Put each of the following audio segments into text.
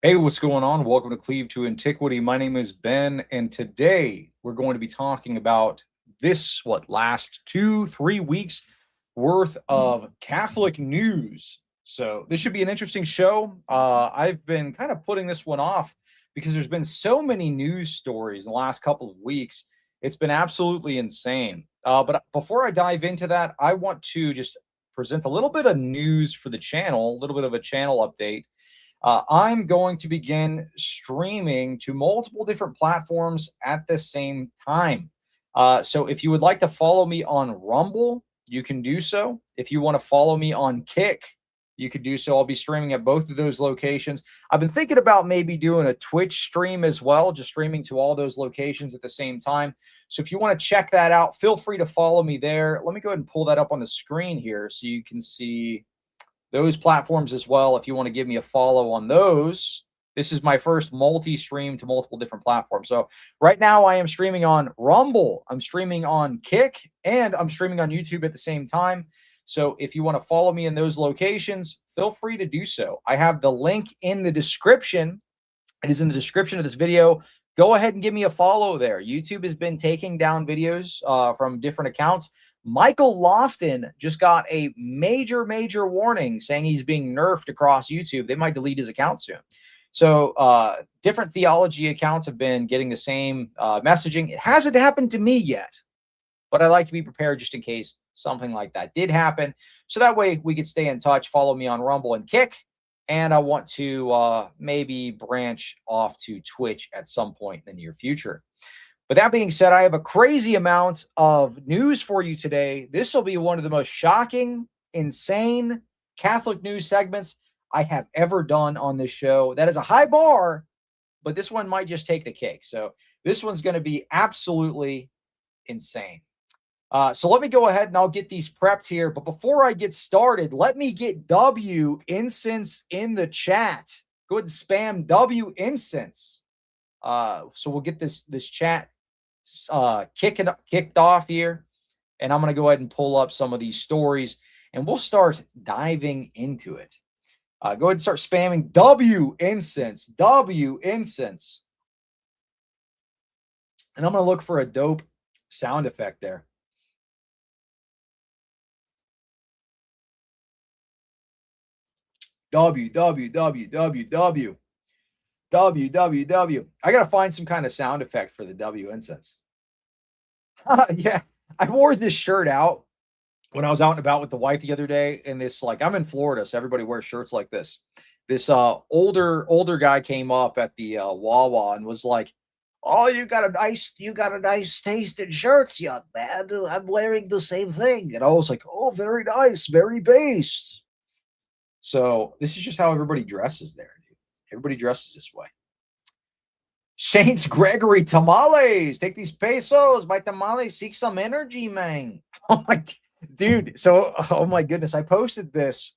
Hey, what's going on? Welcome to Cleavetoantiquity. My name is Ben, and today we're going to be talking about this, last 2, 3 weeks worth of Catholic news. So this should be an interesting show. I've been kind of putting this one off because there's been so many news stories in the last couple of weeks. It's been absolutely insane. But before I dive into that, I want to just present a little bit of news for the channel, a little bit of a channel update. I'm going to begin streaming to multiple different platforms at the same time. So if you would like to follow me on Rumble, you can do so. If you want to follow me on Kick, you could do so. I'll be streaming at both of those locations. I've been thinking about maybe doing a Twitch stream as well, just streaming to all those locations at the same time. So if you want to check that out, feel free to follow me there. Let me go ahead and pull that up on the screen here so you can see those platforms as well. If you want to give me a follow on those, this is my first multi-stream to multiple different platforms. So right now I am streaming on Rumble, I'm streaming on Kick, and I'm streaming on YouTube at the same time. So if you want to follow me in those locations, feel free to do so. I have the link in the description. It is in the description of this video. Go ahead and give me a follow there. YouTube has been taking down videos from different accounts. Michael Lofton just got a major warning saying he's being nerfed across YouTube. They might delete his account soon. So different theology accounts have been getting the same messaging. It hasn't happened to me yet, but I like to be prepared just in case something like that did happen. So that way we could stay in touch. Follow me on Rumble and Kick. And I want to maybe branch off to Twitch at some point in the near future. But that being said, I have a crazy amount of news for you today. This will be one of the most shocking, insane Catholic news segments I have ever done on this show. That is a high bar, but this one might just take the cake. So this one's going to be absolutely insane. So let me go ahead and I'll get these prepped here. But before I get started, let me get W incense in the chat. Go ahead and spam W incense. So we'll get this chat kicked off here. And I'm going to go ahead and pull up some of these stories and we'll start diving into it. Go ahead and start spamming W incense, W incense. And I'm going to look for a dope sound effect there. W. I got to find some kind of sound effect for the W incense. Yeah, I wore this shirt out when I was out and about with the wife the other day. And this, like, I'm in Florida, so everybody wears shirts like this. This older guy came up at the Wawa and was like, "Oh, you got a nice taste in shirts, young man. I'm wearing the same thing." And I was like, "Oh, very nice, very based." So this is just how everybody dresses there, dude. Everybody dresses this way. Saint Gregory tamales. Take these pesos. Buy tamales. Seek some energy, man. Oh my dude. So, oh my goodness. I posted this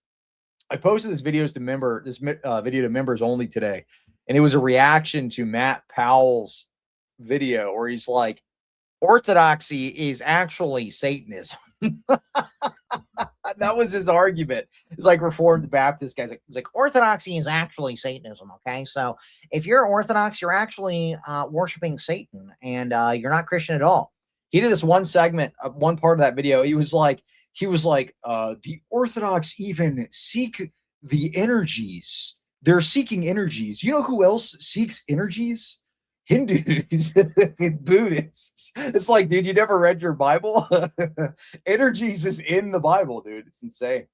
videos to video to members only today. And it was a reaction to Matt Powell's video where he's like, orthodoxy is actually Satanism. That was his argument. It's like Reformed Baptist guys. It's like orthodoxy is actually Satanism. Okay, so if you're Orthodox, you're actually worshiping Satan, and you're not Christian at all. He did this one segment, one part of that video. He was like, the Orthodox even seek the energies. They're seeking energies. You know who else seeks energies? Hindus and Buddhists. It's like, dude, you never read your Bible? Energies is in the Bible, dude. It's insane.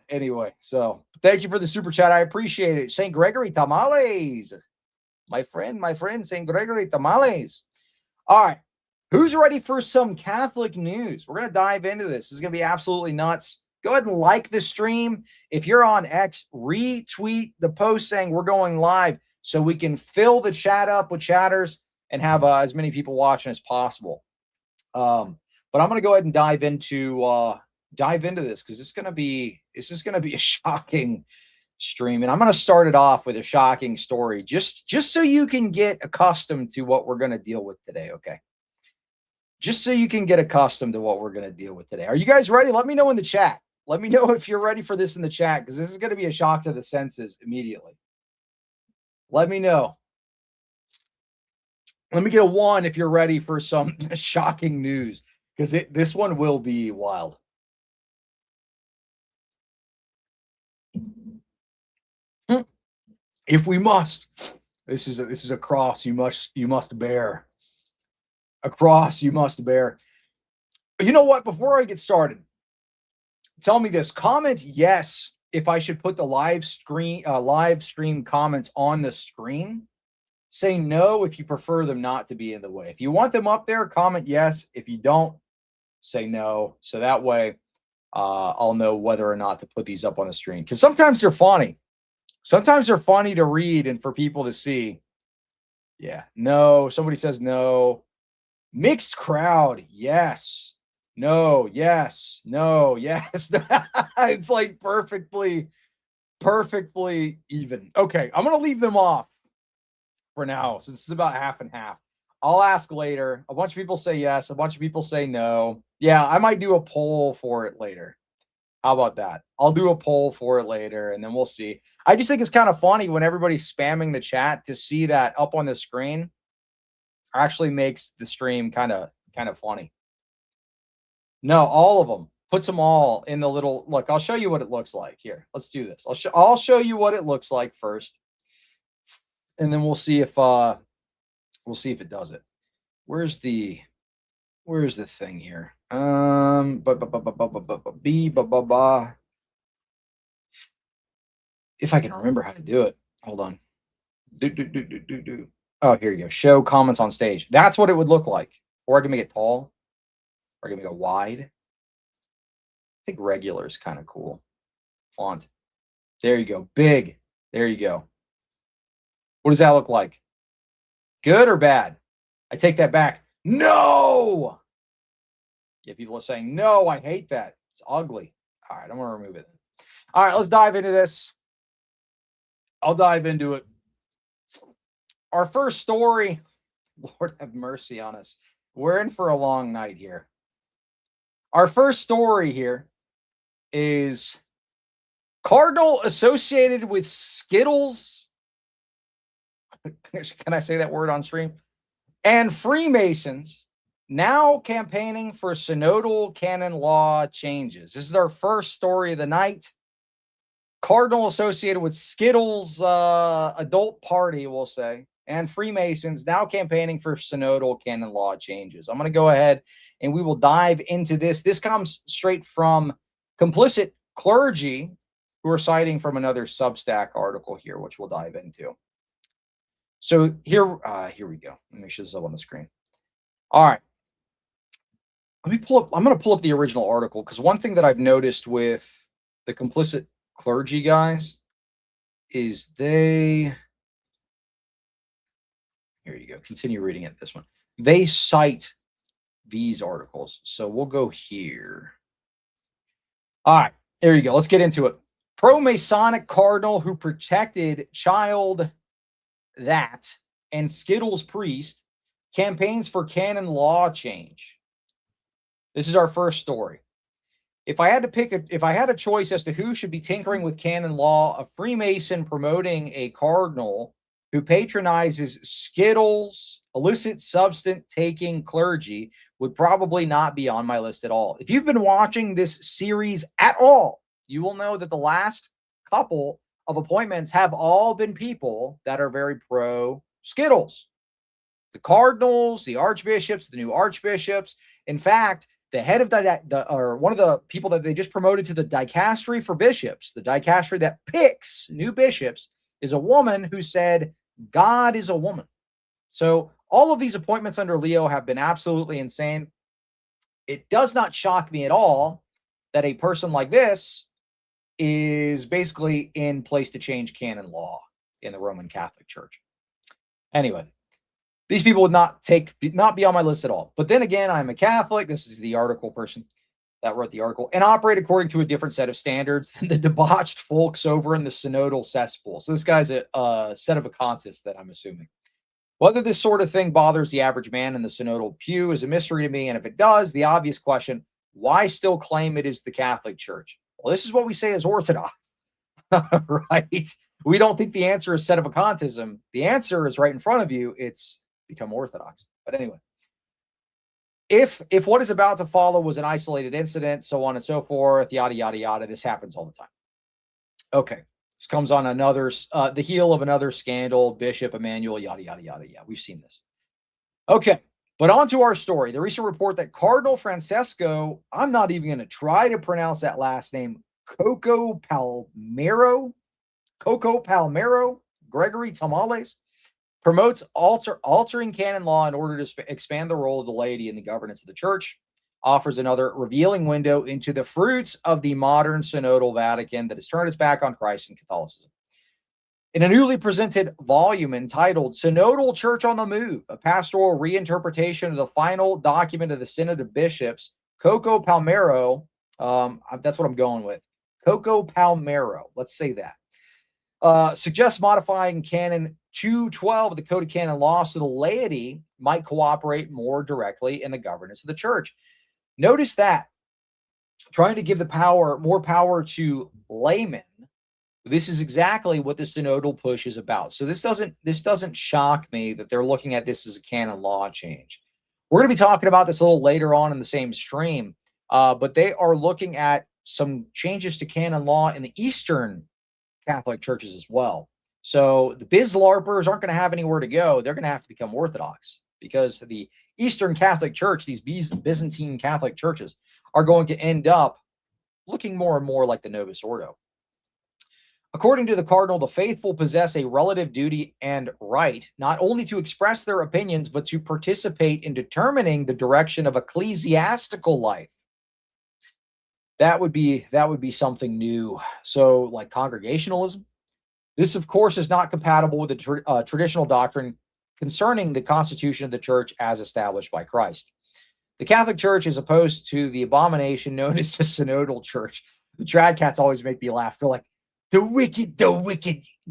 Anyway, so thank you for the super chat. I appreciate it. St. Gregory Tamales. My friend, St. Gregory Tamales. All right. Who's ready for some Catholic news? We're going to dive into this. This is going to be absolutely nuts. Go ahead and like the stream. If you're on X, retweet the post saying we're going live, so we can fill the chat up with chatters and have as many people watching as possible. But I'm going to go ahead and dive into this because it's going to be a shocking stream, and I'm going to start it off with a shocking story, just so you can get accustomed to what we're going to deal with today. Okay, just so you can get accustomed to what we're going to deal with today. Are you guys ready? Let me know in the chat. Let me know if you're ready for this in the chat, because this is going to be a shock to the senses immediately. Let me know. Let me get a 1 if you're ready for some shocking news, because this one will be wild. If we must, this is a cross you must bear. A cross you must bear. You know what? Before I get started, tell me this. Comment yes if I should put the live stream comments on the screen. Say no if you prefer them not to be in the way. If you want them up there, comment yes. If you don't, say no. So that way, I'll know whether or not to put these up on the screen. Because sometimes they're funny. Sometimes they're funny to read and for people to see. Yeah. No. Somebody says no. Mixed crowd. Yes. No. Yes. No. Yes. It's like perfectly even. Okay. I'm going to leave them off for now, since it's about half and half. I'll ask later. A bunch of people say yes. A bunch of people say no. Yeah. I might do a poll for it later. How about that? I'll do a poll for it later, and then we'll see. I just think it's kind of funny when everybody's spamming the chat to see that up on the screen. Actually makes the stream kind of funny. No, all of them. Puts them all in the little look. I'll show you what it looks like here. Let's do this. I'll show you what it looks like first, and then we'll see if it does it. Where's the thing here? If I can remember how to do it. Hold on. Oh, here you go. Show comments on stage. That's what it would look like. Or I can make it tall. Or I can make it wide. I think regular is kind of cool. Font. There you go. Big. There you go. What does that look like? Good or bad? I take that back. No! Yeah, people are saying, no, I hate that. It's ugly. All right, I'm going to remove it. All right, let's dive into this. I'll dive into it. Our first story, Lord have mercy on us. We're in for a long night here. Our first story here is Cardinal associated with Skittles. Can I say that word on stream? And Freemasons now campaigning for synodal canon law changes. This is our first story of the night. Cardinal associated with Skittles adult party, we'll say, and Freemasons now campaigning for synodal canon law changes. I'm going to go ahead and we will dive into this. This comes straight from complicit clergy who are citing from another Substack article here, which we'll dive into. So here we go. Let me make sure this is up on the screen. All right. Let me pull up. I'm going to pull up the original article because one thing that I've noticed with the complicit clergy guys is here you go. Continue reading it. This one. They cite these articles. So we'll go here. All right. There you go. Let's get into it. Pro-Masonic cardinal who protected child that and Skittles priest campaigns for canon law change. This is our first story. If I had a choice as to who should be tinkering with canon law, a Freemason promoting a cardinal who patronizes Skittles, illicit substance taking clergy would probably not be on my list at all. If you've been watching this series at all, you will know that the last couple of appointments have all been people that are very pro Skittles. The cardinals, the archbishops, the new archbishops. In fact, the head of one of the people that they just promoted to the dicastery for bishops, the dicastery that picks new bishops, is a woman who said, God is a woman. So all of these appointments under Leo have been absolutely insane. It does not shock me at all that a person like this is basically in place to change canon law in the Roman Catholic Church. Anyway, these people would not be on my list at all. But then again, I'm a Catholic. This is the article person that wrote the article, and operate according to a different set of standards than the debauched folks over in the synodal cesspool. So this guy's a set of Acontis that I'm assuming. Whether this sort of thing bothers the average man in the synodal pew is a mystery to me. And if it does, the obvious question, why still claim it is the Catholic Church? Well, this is what we say as Orthodox, right? We don't think the answer is sedevacantism. The answer is right in front of you. It's become Orthodox. But anyway, if what is about to follow was an isolated incident, so on and so forth, yada, yada, yada, this happens all the time. Okay. This comes on the heel of another scandal, Bishop Emmanuel, yada, yada, yada. Yeah, we've seen this. Okay. But on to our story. The recent report that Cardinal Francesco, I'm not even going to try to pronounce that last name, Coco Palmero, Gregory Tamales, promotes altering canon law in order to expand the role of the laity in the governance of the church, offers another revealing window into the fruits of the modern synodal Vatican that has turned its back on Christ and Catholicism. In a newly presented volume entitled Synodal Church on the Move, a pastoral reinterpretation of the final document of the Synod of Bishops, Coco Palmero, that's what I'm going with, Coco Palmero, let's say that, suggests modifying Canon 212 of the Code of Canon Law so the laity might cooperate more directly in the governance of the church. Notice that, trying to give more power to laymen. This is exactly what the synodal push is about. So this doesn't shock me that they're looking at this as a canon law change. We're going to be talking about this a little later on in the same stream, but they are looking at some changes to canon law in the Eastern Catholic churches as well. So the Bizlarpers aren't going to have anywhere to go. They're going to have to become Orthodox because the Eastern Catholic Church, these Byzantine Catholic churches, are going to end up looking more and more like the Novus Ordo. According to the Cardinal, the faithful possess a relative duty and right not only to express their opinions, but to participate in determining the direction of ecclesiastical life. That would be something new. So, like congregationalism. This, of course, is not compatible with the traditional doctrine concerning the constitution of the church as established by Christ. The Catholic Church is opposed to the abomination known as the synodal church. The trad cats always make me laugh. They're like, the wicked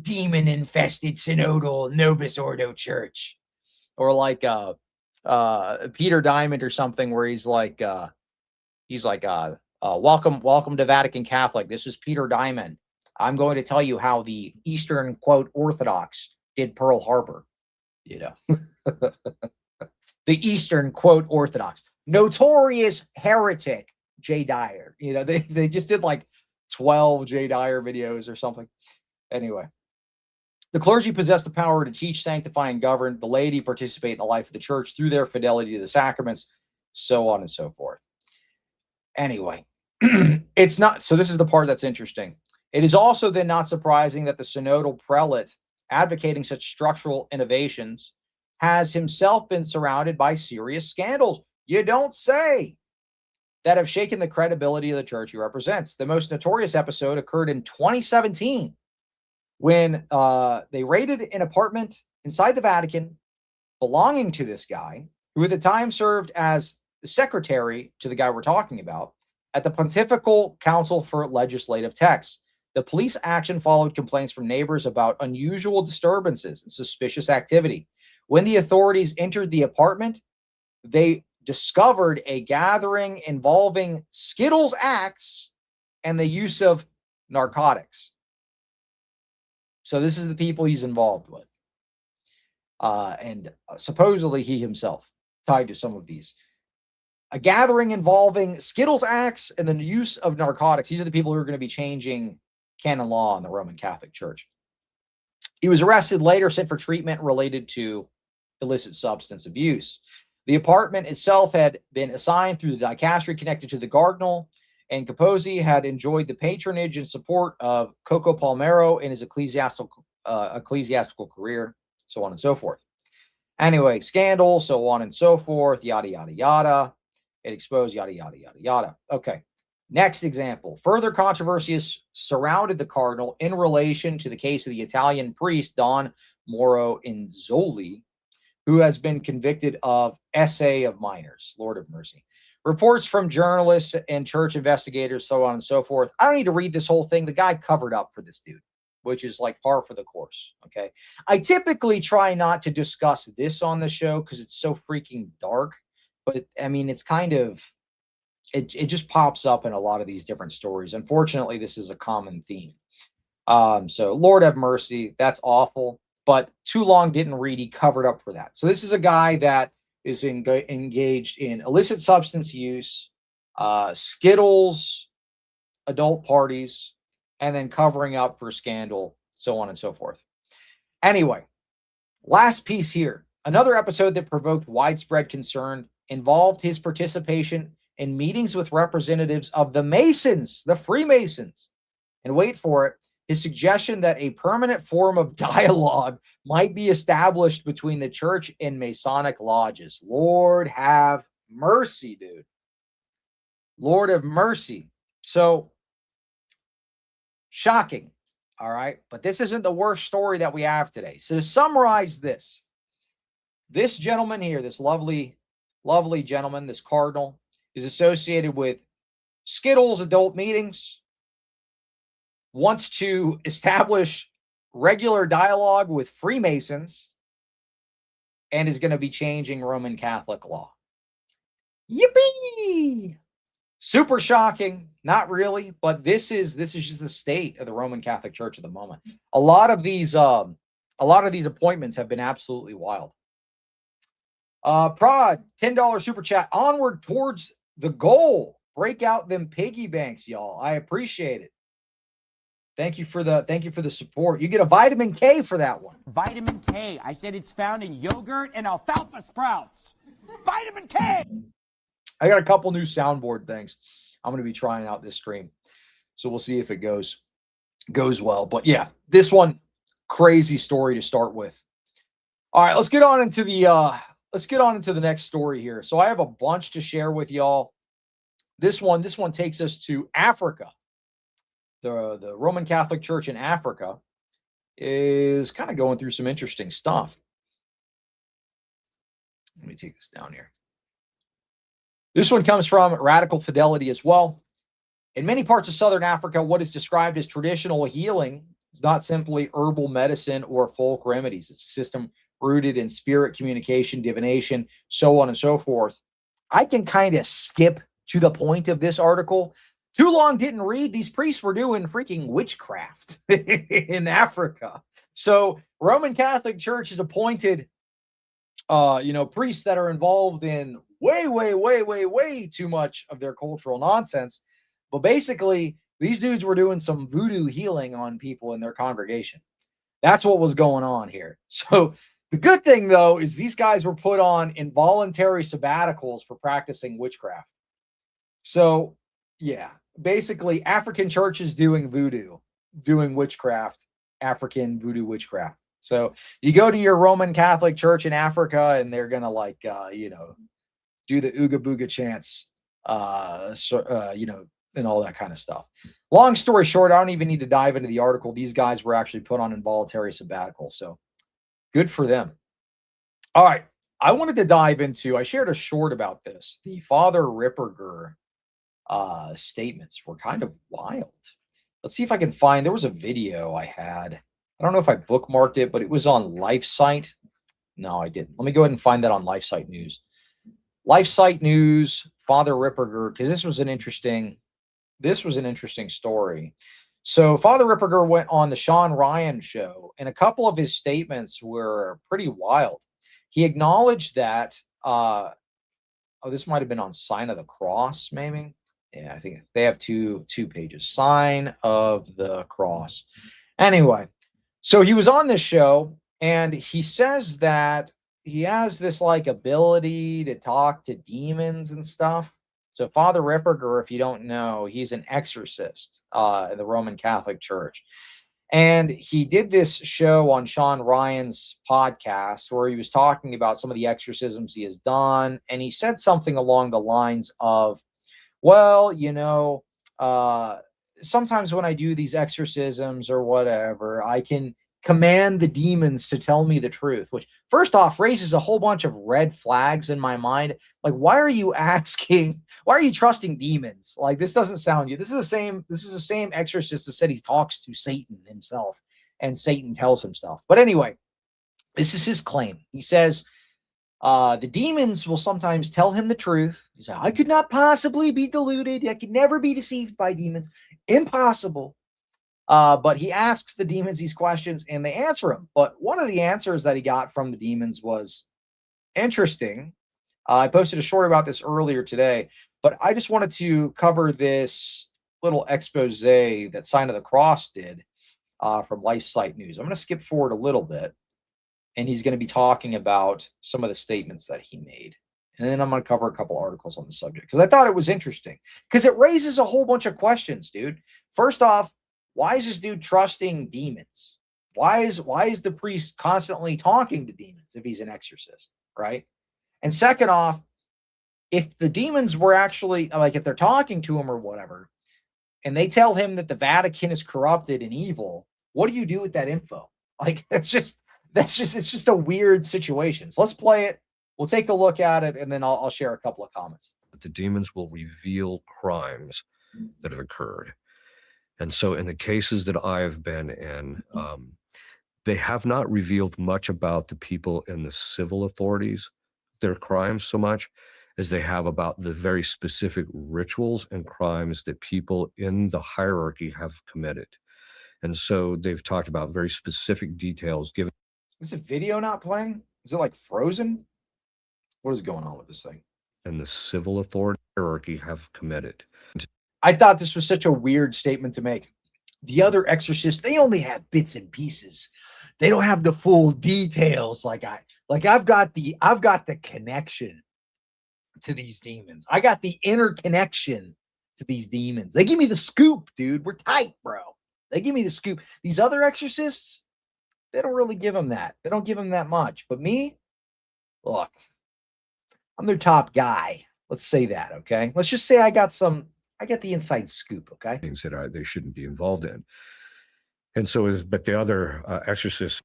demon-infested synodal Novus Ordo church. Or like Peter Diamond or something where he's like, welcome to Vatican Catholic. This is Peter Diamond. I'm going to tell you how the Eastern, quote, Orthodox did Pearl Harbor. You know, the Eastern, quote, Orthodox. Notorious heretic Jay Dyer. You know, they just did like 12 Jay Dyer videos or something. Anyway, the clergy possess the power to teach, sanctify, and govern. The laity participate in the life of the church through their fidelity to the sacraments, so on and so forth. Anyway, it's not, so this is the part that's interesting. It is also then not surprising that the synodal prelate advocating such structural innovations has himself been surrounded by serious scandals. You don't say. That have shaken the credibility of the church he represents. The most notorious episode occurred in 2017 when they raided an apartment inside the Vatican belonging to this guy, who at the time served as the secretary to the guy we're talking about at the Pontifical Council for Legislative Texts. The police action followed complaints from neighbors about unusual disturbances and suspicious activity. When the authorities entered the apartment, they discovered a gathering involving Skittles acts and the use of narcotics. So this is the people he's involved with. And supposedly he himself tied to some of these. A gathering involving Skittles acts and the use of narcotics. These are the people who are going to be changing canon law in the Roman Catholic Church. He was arrested, later sent for treatment related to illicit substance abuse. The apartment itself had been assigned through the dicastery connected to the cardinal, and Capozzi had enjoyed the patronage and support of Coco Palmero in his ecclesiastical career, so on and so forth. Anyway, scandal, so on and so forth, yada, yada, yada. It exposed yada, yada, yada, yada. Okay, next example. Further controversy has surrounded the cardinal in relation to the case of the Italian priest Don Moro Inzoli, who has been convicted of essay of minors. Lord of mercy. Reports from journalists and church investigators, so on and so forth. I don't need to read this whole thing. The guy covered up for this dude, which is like par for the course, okay? I typically try not to discuss this on the show because it's so freaking dark, but I mean, it's kind of, it just pops up in a lot of these different stories. Unfortunately, this is a common theme. So Lord have mercy. That's awful. But too long didn't read. He covered up for that. So this is a guy that is engaged in illicit substance use, Skittles, adult parties, and then covering up for scandal, so on and so forth. Anyway, last piece here. Another episode that provoked widespread concern involved his participation in meetings with representatives of the Masons, the Freemasons. And wait for it, his suggestion that a permanent form of dialogue might be established between the church and Masonic lodges. Lord have mercy, dude. Lord have mercy. So, shocking. All right. But this isn't the worst story that we have today. So, to summarize this gentleman here, this lovely, lovely gentleman, this cardinal, is associated with Skittles adult meetings, wants to establish regular dialogue with Freemasons, and is going to be changing Roman Catholic law. Yippee! Super shocking. Not really, but this is just the state of the Roman Catholic Church at the moment. A lot of these appointments have been absolutely wild. Prod, $10 super chat. Onward towards the goal. Break out them piggy banks, y'all. I appreciate it. Thank you for the support. You get a vitamin K for that one. Vitamin K. I said it's found in yogurt and alfalfa sprouts. Vitamin K. I got a couple new soundboard things I'm going to be trying out this stream. So we'll see if it goes well. But yeah, this one, crazy story to start with. All right, let's get on into the next story here. So I have a bunch to share with y'all. This one takes us to Africa. The Roman Catholic Church in Africa is kind of going through some interesting stuff. Let me take this down here. This one comes from Radical Fidelity as well. In many parts of Southern Africa, what is described as traditional healing is not simply herbal medicine or folk remedies. It's a system rooted in spirit communication, divination, so on and so forth. I can kind of skip to the point of this article. Too long didn't read. These priests were doing freaking witchcraft in Africa. So Roman Catholic Church has appointed, priests that are involved in way too much of their cultural nonsense. But basically, these dudes were doing some voodoo healing on people in their congregation. That's what was going on here. So the good thing, though, is these guys were put on involuntary sabbaticals for practicing witchcraft. So, yeah, basically, African churches doing voodoo, doing witchcraft, African voodoo witchcraft. So you go to your Roman Catholic Church in Africa, and they're going to, do the Ooga Booga chants, and all that kind of stuff. Long story short, I don't even need to dive into the article. These guys were actually put on involuntary sabbatical. So good for them. All right. I wanted to dive into, I shared a short about this. The Father Ripperger statements were kind of wild. Let's see if I can find, there was a video I had. I don't know if I bookmarked it, but it was on LifeSite. No, I didn't. Let me go ahead and find that on LifeSite News. LifeSite News, Father Ripperger, because this was an interesting story. So Father Ripperger went on the Sean Ryan show, and a couple of his statements were pretty wild. He acknowledged that, this might have been on Sign of the Cross, maybe. Yeah, I think they have two pages. Sign of the Cross. Anyway, so he was on this show, and he says that he has this ability to talk to demons and stuff. So Father Ripperger, if you don't know, he's an exorcist in the Roman Catholic Church. And he did this show on Sean Ryan's podcast where he was talking about some of the exorcisms he has done. And he said something along the lines of, well, sometimes when I do these exorcisms or whatever, I can command the demons to tell me the truth, which first off raises a whole bunch of red flags in my mind. Like, why are you trusting demons? Like, this doesn't sound you. This is the same exorcist that said he talks to Satan himself and Satan tells him stuff. But anyway, this is his claim. He says, the demons will sometimes tell him the truth. He said, I could not possibly be deluded. I could never be deceived by demons. Impossible. But he asks the demons these questions and they answer him. But one of the answers that he got from the demons was interesting. I posted a short about this earlier today, but I just wanted to cover this little expose that Sign of the Cross did from LifeSite News. I'm going to skip forward a little bit, and he's going to be talking about some of the statements that he made. And then I'm going to cover a couple articles on the subject because I thought it was interesting because it raises a whole bunch of questions, dude. First off, why is this dude trusting demons? Why is the priest constantly talking to demons if he's an exorcist, right? And second off, if the demons were actually like, if they're talking to him or whatever, and they tell him that the Vatican is corrupted and evil, what do you do with that info? Like, it's just a weird situation. So let's play it. We'll take a look at it, and then I'll share a couple of comments. The demons will reveal crimes that have occurred. And so in the cases that I have been in, they have not revealed much about the people in the civil authorities, their crimes so much as they have about the very specific rituals and crimes that people in the hierarchy have committed. And so they've talked about very specific details given. Is the video not playing? Is it like frozen? What is going on with this thing? And the civil authority hierarchy have committed. I thought this was such a weird statement to make. The other exorcists, they only have bits and pieces. They don't have the full details like I've got the connection to these demons. I got the interconnection to these demons. They give me the scoop, dude. We're tight, bro. They give me the scoop. These other exorcists, they don't really give them that. They don't give them that much. But me, look, I'm their top guy. Let's say that, okay? Let's just say I got the inside scoop, okay? Things that they shouldn't be involved in. And so but the other exorcists.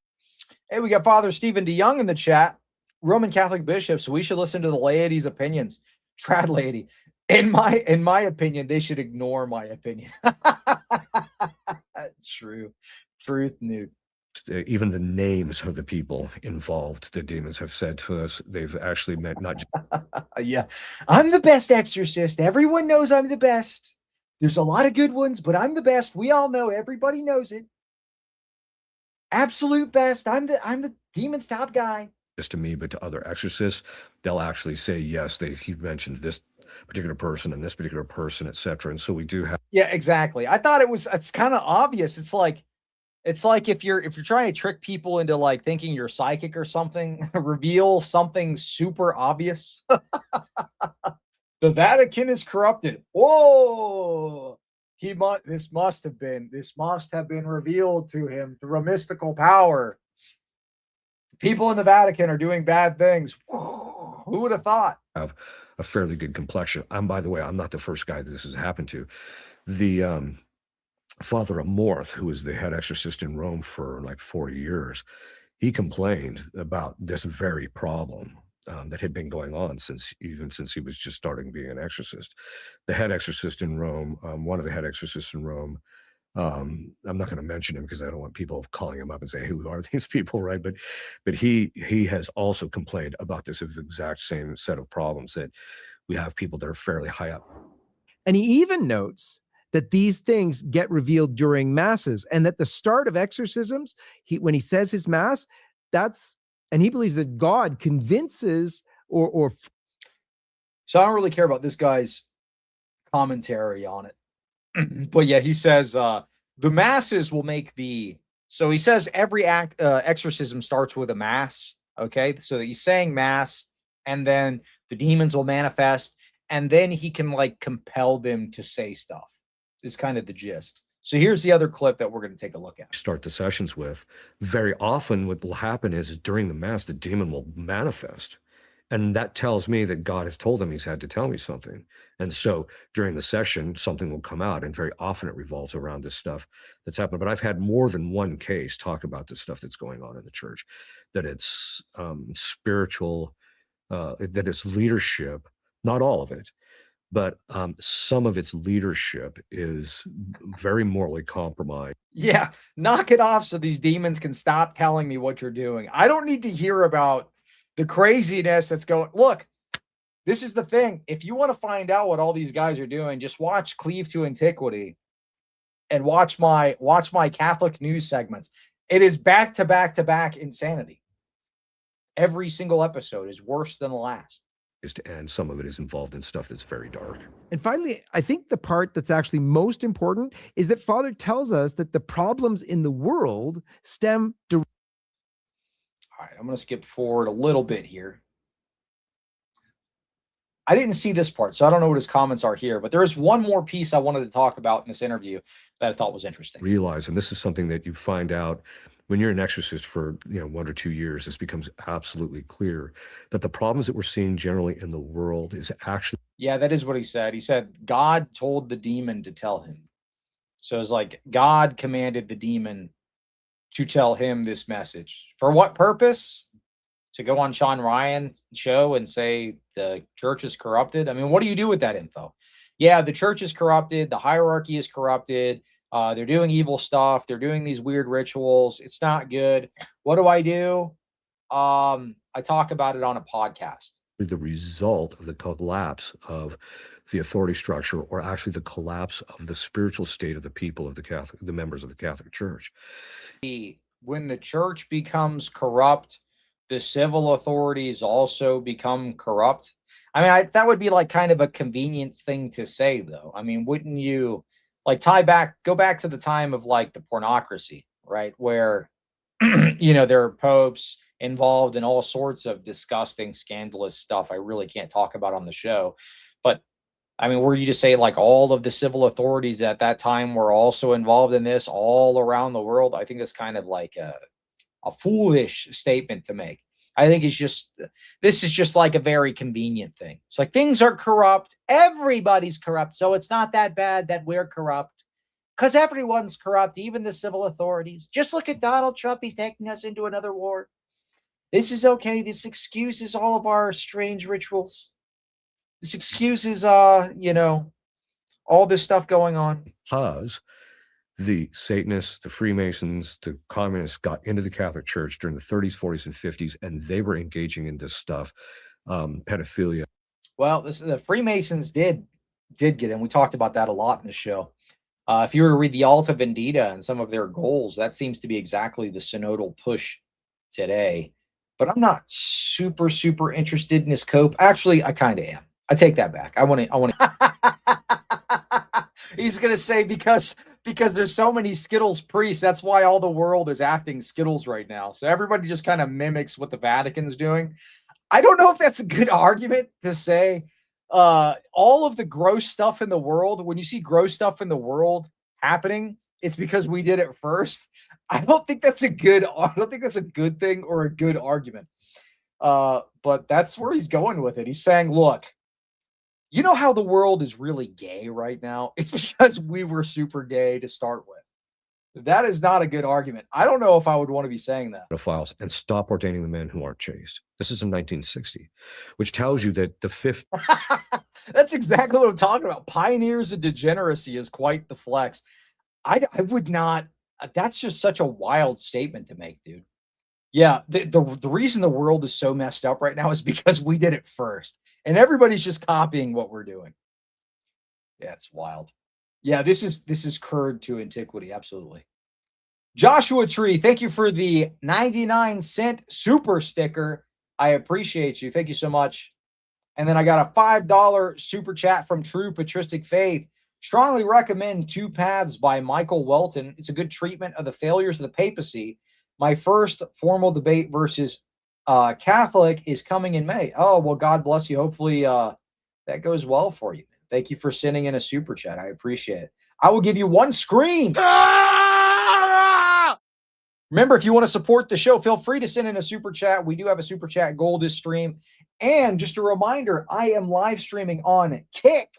Hey, we got Father Stephen DeYoung in the chat. Roman Catholic bishops, we should listen to the laity's opinions. Trad lady, in my opinion, they should ignore my opinion. True. Truth, Newt. Even the names of the people involved, the demons have said to us, they've actually meant not just. Yeah, I'm the best exorcist. Everyone knows I'm the best. There's a lot of good ones, but I'm the best. We all know. Everybody knows it. Absolute best. I'm the demon's top guy. Just to me, but to other exorcists, they'll actually say, yes, he mentioned this particular person and this particular person, etc. And so we do have. Yeah, exactly. I thought it's kind of obvious. It's like if you're trying to trick people into like thinking you're psychic or something, reveal something super obvious. The Vatican is corrupted. Whoa! This must have been revealed to him through a mystical power. People in the Vatican are doing bad things. Who would have thought? Have a fairly good complexion. By the way, I'm not the first guy that this has happened to. The Father Amorth, who was the head exorcist in Rome for like 40 years, he complained about this very problem that had been going on since he was just starting being an exorcist. The head exorcist in Rome, one of the head exorcists in Rome, I'm not going to mention him because I don't want people calling him up and say, who are these people, right? But he has also complained about this exact same set of problems, that we have people that are fairly high up. And he even notes that these things get revealed during masses, and that the start of exorcisms, when he says his mass, and he believes that God convinces or. So I don't really care about this guy's commentary on it. But yeah, he says the masses will make so he says every exorcism starts with a mass. Okay. So he's saying mass, and then the demons will manifest, and then he can like compel them to say stuff, is kind of the gist. So here's the other clip that we're going to take a look at. Start the sessions with. Very often what will happen is during the mass, the demon will manifest. And that tells me that God has told him he's had to tell me something. And so during the session, something will come out. And very often it revolves around this stuff that's happened. But I've had more than one case talk about the stuff that's going on in the church, that it's spiritual, that it's leadership, not all of it, but some of its leadership is very morally compromised. Yeah, knock it off so these demons can stop telling me what you're doing. I don't need to hear about the craziness that's going. Look, this is the thing. If you want to find out what all these guys are doing, just watch Cleave to Antiquity. and watch my Catholic news segments. It is back to back to back insanity. Every single episode is worse than the last. And some of it is involved in stuff that's very dark. And finally, I think the part that's actually most important is that Father tells us that the problems in the world stem All right, I'm going to skip forward a little bit here. I didn't see this part, so I don't know what his comments are here, but there is one more piece I wanted to talk about in this interview that I thought was interesting. Realize, and this is something that you find out when you're an exorcist for 1 or 2 years, this becomes absolutely clear that the problems that we're seeing generally in the world is actually. Yeah, that is what he said. He said God told the demon to tell him. So it's like God commanded the demon to tell him this message. For what purpose? To go on Sean Ryan's show and say the church is corrupted? I mean, what do you do with that info? Yeah, the church is corrupted. The hierarchy is corrupted. They're doing evil stuff. They're doing these weird rituals. It's not good. What do? I talk about it on a podcast. The result of the collapse of the authority structure, or actually the collapse of the spiritual state of the people of the members of the Catholic Church. When the church becomes corrupt, the civil authorities also become corrupt. I mean, that would be like kind of a convenient thing to say, though. I mean, wouldn't you like go back to the time of like the pornocracy, right? Where, there are popes involved in all sorts of disgusting, scandalous stuff I really can't talk about on the show. But I mean, were you to say like all of the civil authorities at that time were also involved in this all around the world? I think that's kind of like a foolish statement to make. I think this is just like a very convenient thing. It's like things are corrupt. Everybody's corrupt. So it's not that bad that we're corrupt because everyone's corrupt, even the civil authorities. Just look at Donald Trump. He's taking us into another war. This is okay. This excuses all of our strange rituals. This excuses, all this stuff going on. Because the Satanists, the Freemasons, the communists got into the Catholic Church during the 30s, 40s, and 50s, and they were engaging in this stuff, pedophilia. Well, the Freemasons did get in. We talked about that a lot in the show. If you were to read the Alta Vendita and some of their goals, that seems to be exactly the synodal push today. But I'm not super, super interested in this cope. Actually, I kind of am. I take that back. I want to. He's going to say because there's so many Skittles priests, that's why all the world is acting Skittles right now. So everybody just kind of mimics what the Vatican's doing. I don't know if that's a good argument to say all of the gross stuff in the world, when you see gross stuff in the world happening, it's because we did it first. I don't think that's a good thing or a good argument. But that's where he's going with it. He's saying, look, you know how the world is really gay right now? It's because we were super gay to start with. That is not a good argument. I don't know if I would want to be saying that. Pedophiles, and stop ordaining the men who aren't chaste. This is in 1960, which tells you that the fifth. That's exactly what I'm talking about. Pioneers of degeneracy is quite the flex. I would not. That's just such a wild statement to make, dude. Yeah, the reason the world is so messed up right now is because we did it first. And everybody's just copying what we're doing. Yeah, it's wild. Yeah, this is curd to antiquity. Absolutely. Joshua Tree, thank you for the 99-cent super sticker. I appreciate you. Thank you so much. And then I got a $5 super chat from True Patristic Faith. Strongly recommend Two Paths by Michael Welton. It's a good treatment of the failures of the papacy. My first formal debate versus Catholic is coming in May. Oh, well, God bless you. Hopefully that goes well for you. Thank you for sending in a super chat. I appreciate it. I will give you one scream. Remember, if you want to support the show, feel free to send in a super chat. We do have a super chat goal this stream. And just a reminder, I am live streaming on Kick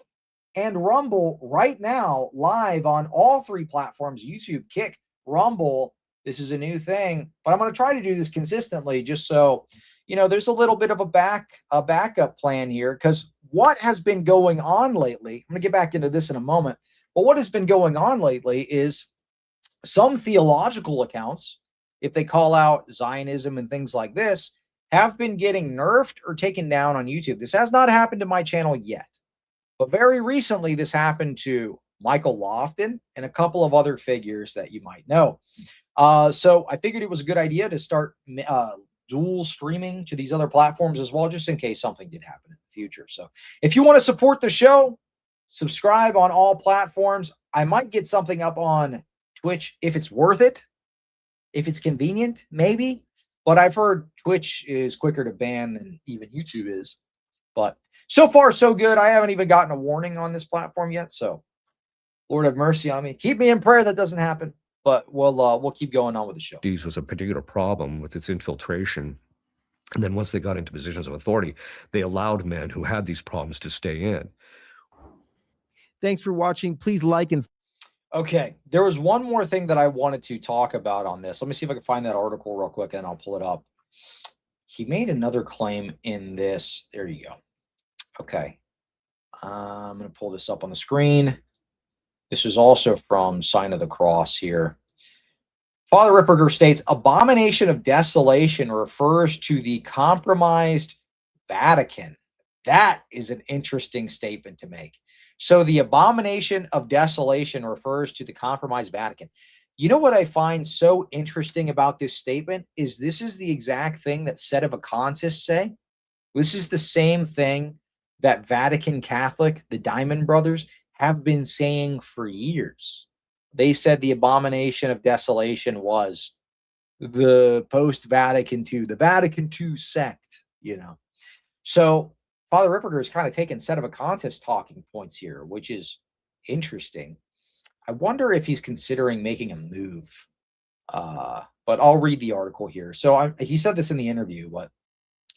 and Rumble right now, live on all three platforms, YouTube, Kick, Rumble. This is a new thing, but I'm going to try to do this consistently just so, there's a little bit of a backup plan here, because what has been going on lately, I'm going to get back into this in a moment, but what has been going on lately is some theological accounts, if they call out Zionism and things like this, have been getting nerfed or taken down on YouTube. This has not happened to my channel yet, but very recently this happened to Michael Lofton, and a couple of other figures that you might know. So I figured it was a good idea to start dual streaming to these other platforms as well, just in case something did happen in the future. So if you want to support the show, subscribe on all platforms. I might get something up on Twitch if it's worth it, if it's convenient, maybe. But I've heard Twitch is quicker to ban than even YouTube is. But so far, so good. I haven't even gotten a warning on this platform yet. So Lord have mercy on me. Keep me in prayer that doesn't happen. But we'll keep going on with the show. These was a particular problem with its infiltration. And then once they got into positions of authority, they allowed men who had these problems to stay in. Thanks for watching. Please like and Okay, there was one more thing that I wanted to talk about on this. Let me see if I can find that article real quick and I'll pull it up. He made another claim in this. There you go. Okay. I'm going to pull this up on the screen. This is also from Sign of the Cross here. Father Ripperger states, abomination of desolation refers to the compromised Vatican. That is an interesting statement to make. So the abomination of desolation refers to the compromised Vatican. You know what I find so interesting about this statement is this is the exact thing that sedevacantists say. This is the same thing that Vatican Catholic, the Diamond Brothers, have been saying for years. They said the abomination of desolation was the post-Vatican II, the Vatican II sect, you know. So Father Ripperger is kind of taking sedevacantist talking points here, which is interesting. I wonder if he's considering making a move. But I'll read the article here. So he said this in the interview, but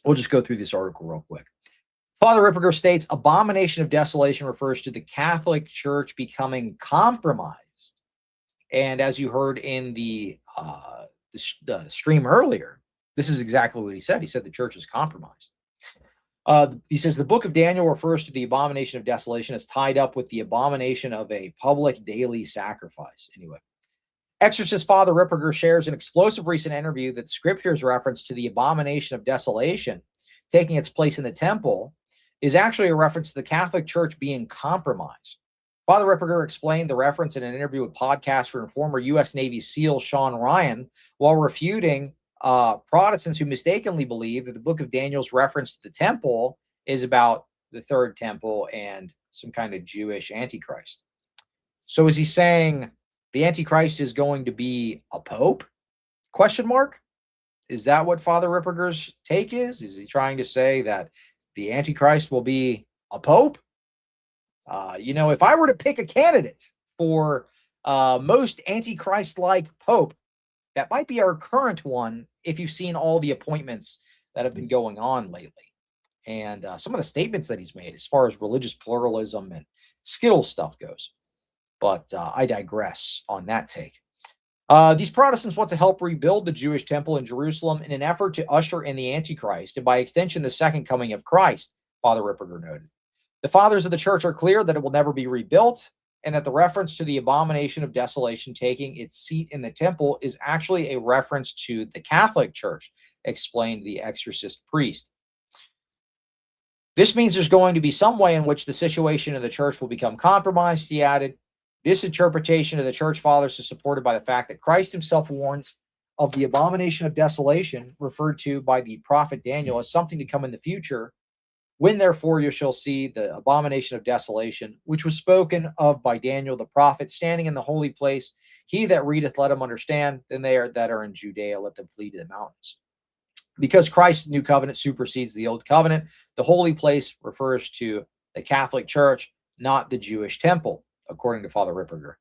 we'll just go through this article real quick. Father Ripperger states, abomination of desolation refers to the Catholic Church becoming compromised. And as you heard in the stream earlier, this is exactly what he said. He said the church is compromised. He says the book of Daniel refers to the abomination of desolation as tied up with the abomination of a public daily sacrifice. Anyway, exorcist Father Ripperger shares an explosive recent interview that scripture's reference to the abomination of desolation taking its place in the temple is actually a reference to the Catholic Church being compromised. Father Ripperger explained the reference in an interview with podcaster and former U.S. Navy SEAL Sean Ryan while refuting Protestants who mistakenly believe that the book of Daniel's reference to the temple is about the third temple and some kind of Jewish antichrist. So is he saying the antichrist is going to be a pope? Question mark? Is that what Father Ripperger's take is? Is he trying to say that the antichrist will be a pope? You know, if I were to pick a candidate for most antichrist-like pope, that might be our current one if you've seen all the appointments that have been going on lately. And some of the statements that he's made as far as religious pluralism and Skittle stuff goes. But I digress on that take. These Protestants want to help rebuild the Jewish temple in Jerusalem in an effort to usher in the Antichrist and by extension the second coming of Christ, Father Ripperger noted. The fathers of the church are clear that it will never be rebuilt and that the reference to the abomination of desolation taking its seat in the temple is actually a reference to the Catholic Church, explained the exorcist priest. This means there's going to be some way in which the situation of the church will become compromised, he added. This interpretation of the church fathers is supported by the fact that Christ himself warns of the abomination of desolation referred to by the prophet Daniel as something to come in the future. When therefore you shall see the abomination of desolation, which was spoken of by Daniel the prophet, standing in the holy place, he that readeth, let him understand, then they that are in Judea, let them flee to the mountains. Because Christ's new covenant supersedes the old covenant, the holy place refers to the Catholic Church, not the Jewish temple, according to Father Ripperger.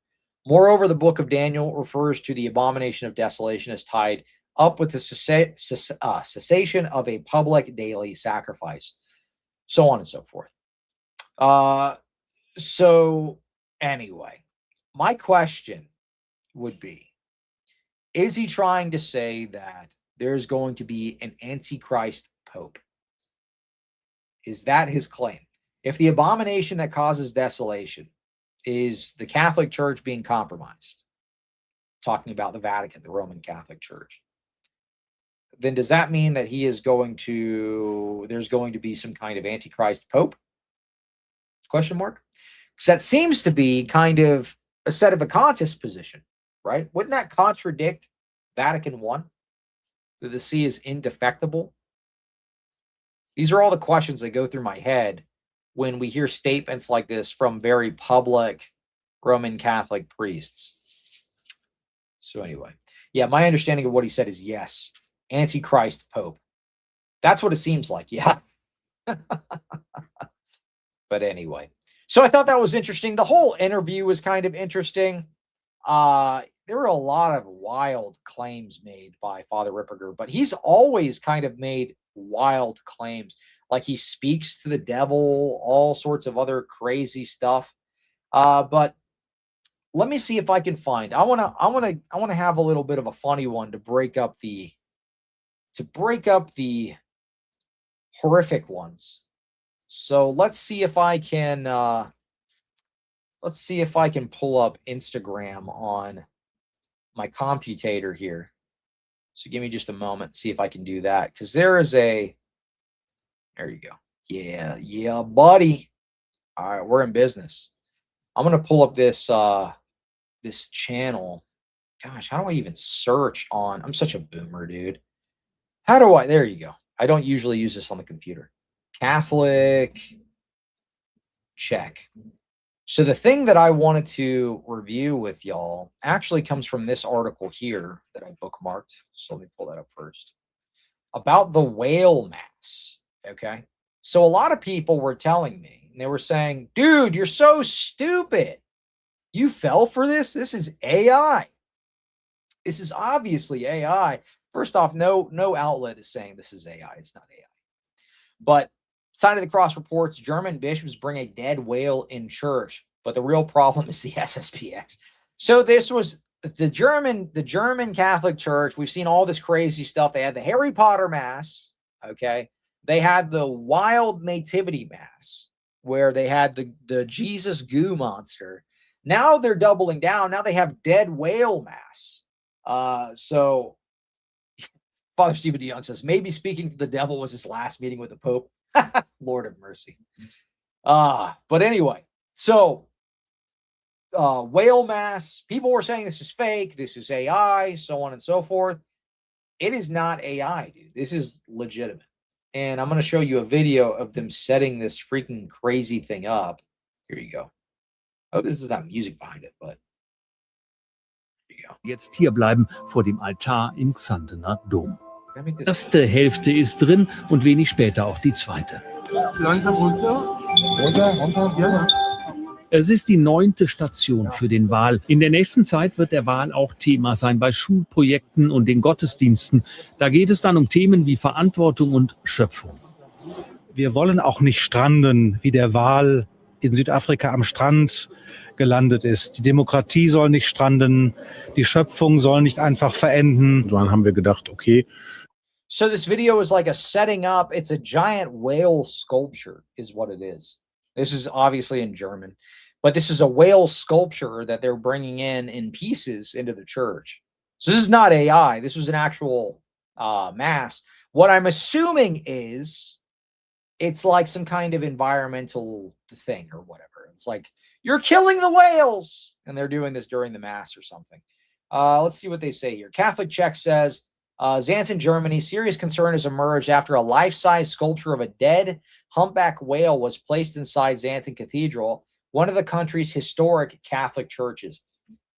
Moreover, the book of Daniel refers to the abomination of desolation as tied up with the cessation of a public daily sacrifice, so on and so forth. So anyway, my question would be, is he trying to say that there's going to be an antichrist pope? Is that his claim? If the abomination that causes desolation is the Catholic Church being compromised, talking about the Vatican, the Roman Catholic Church, then does that mean that he is going to, there's going to be some kind of antichrist pope? Question mark. So that seems to be kind of a sedevacantist position, right? Wouldn't that contradict Vatican I? That the see is indefectible? These are all the questions that go through my head when we hear statements like this from very public Roman Catholic priests. So anyway, yeah, my understanding of what he said is yes, Antichrist Pope. That's what it seems like, yeah. But anyway, so I thought that was interesting. The whole interview was kind of interesting. There were a lot of wild claims made by Father Ripperger, but he's always kind of made wild claims. Like he speaks to the devil, all sorts of other crazy stuff. But let me see if I can find. I want to have a little bit of a funny one to break up the horrific ones. So let's see if I can pull up Instagram on my computator here. So give me just a moment, see if I can do that. Because there you go. Yeah, buddy. All right, we're in business. I'm gonna pull up this this channel. Gosh, how do I even search on? I'm such a boomer, dude. There you go. I don't usually use this on the computer. Catholic check. So the thing that I wanted to review with y'all actually comes from this article here that I bookmarked. So let me pull that up first. About the whale mass. Okay. So a lot of people were telling me, and they were saying, dude, you're so stupid. You fell for this? This is AI. This is obviously AI. First off, no outlet is saying this is AI. It's not AI. But Sign of the Cross reports German bishops bring a dead whale in church, but the real problem is the SSPX. So this was the German Catholic Church. We've seen all this crazy stuff. They had the Harry Potter Mass, okay? They had the Wild Nativity Mass, where they had the Jesus goo monster. Now they're doubling down. Now they have dead whale Mass. So Father Stephen DeYoung says, maybe speaking to the devil was his last meeting with the Pope. Lord of mercy. But anyway, so whale mass, people were saying this is fake, this is AI, so on and so forth. It is not AI, dude. This is legitimate. And I'm going to show you a video of them setting this freaking crazy thing up. Here you go. Oh, this is not music behind it, but here you go. Jetzt hier bleiben vor dem Altar im Xantener Dom. Die erste Hälfte ist drin und wenig später auch die zweite. Langsam runter. Ja. Es ist die 9. Station für den Wal. In der nächsten Zeit wird der Wal auch Thema sein bei Schulprojekten und den Gottesdiensten. Da geht es dann um Themen wie Verantwortung und Schöpfung. Wir wollen auch nicht stranden, wie der Wal in Südafrika am Strand gelandet ist. Die Demokratie soll nicht stranden, die Schöpfung soll nicht einfach verenden. Dann haben wir gedacht, okay. So this video is like a setting up. It's a giant whale sculpture is what it is. This is obviously in German, but this is a whale sculpture that they're bringing in pieces into the church. So this is not AI. This was an actual mass. What I'm assuming is it's like some kind of environmental thing or whatever. It's like, you're killing the whales. And they're doing this during the mass or something. Let's see what they say here. Catholic Check says, Xanten, Germany, serious concern has emerged after a life-size sculpture of a dead humpback whale was placed inside Xanten Cathedral, one of the country's historic Catholic churches.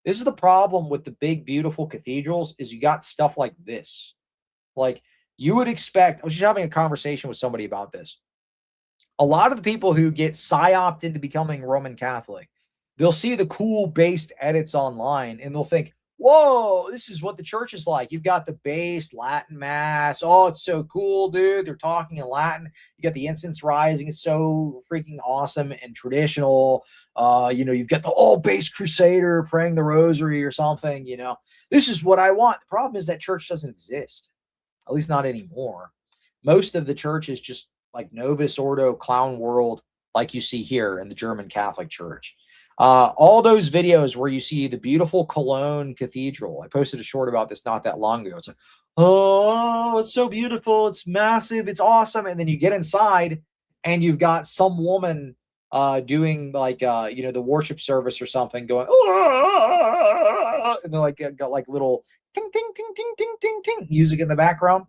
This is the problem with the big, beautiful cathedrals is you got stuff like this. Like you would expect, I was just having a conversation with somebody about this. A lot of the people who get psyoped into becoming Roman Catholic, they'll see the cool based edits online and they'll think, whoa, this is what the church is like. You've got the based Latin mass. Oh, it's so cool, dude. They're talking in Latin. You got the incense rising. It's so freaking awesome and traditional. You've got the all based crusader praying the rosary or something, This is what I want. The problem is that church doesn't exist, at least not anymore. Most of the church is just like Novus Ordo clown world, like you see here in the German Catholic Church. All those videos where you see the beautiful Cologne Cathedral. I posted a short about this not that long ago. It's like, oh, it's so beautiful. It's massive. It's awesome. And then you get inside and you've got some woman doing like the worship service or something, going and they're like got like little ting ting ting ting ting ting ting music in the background.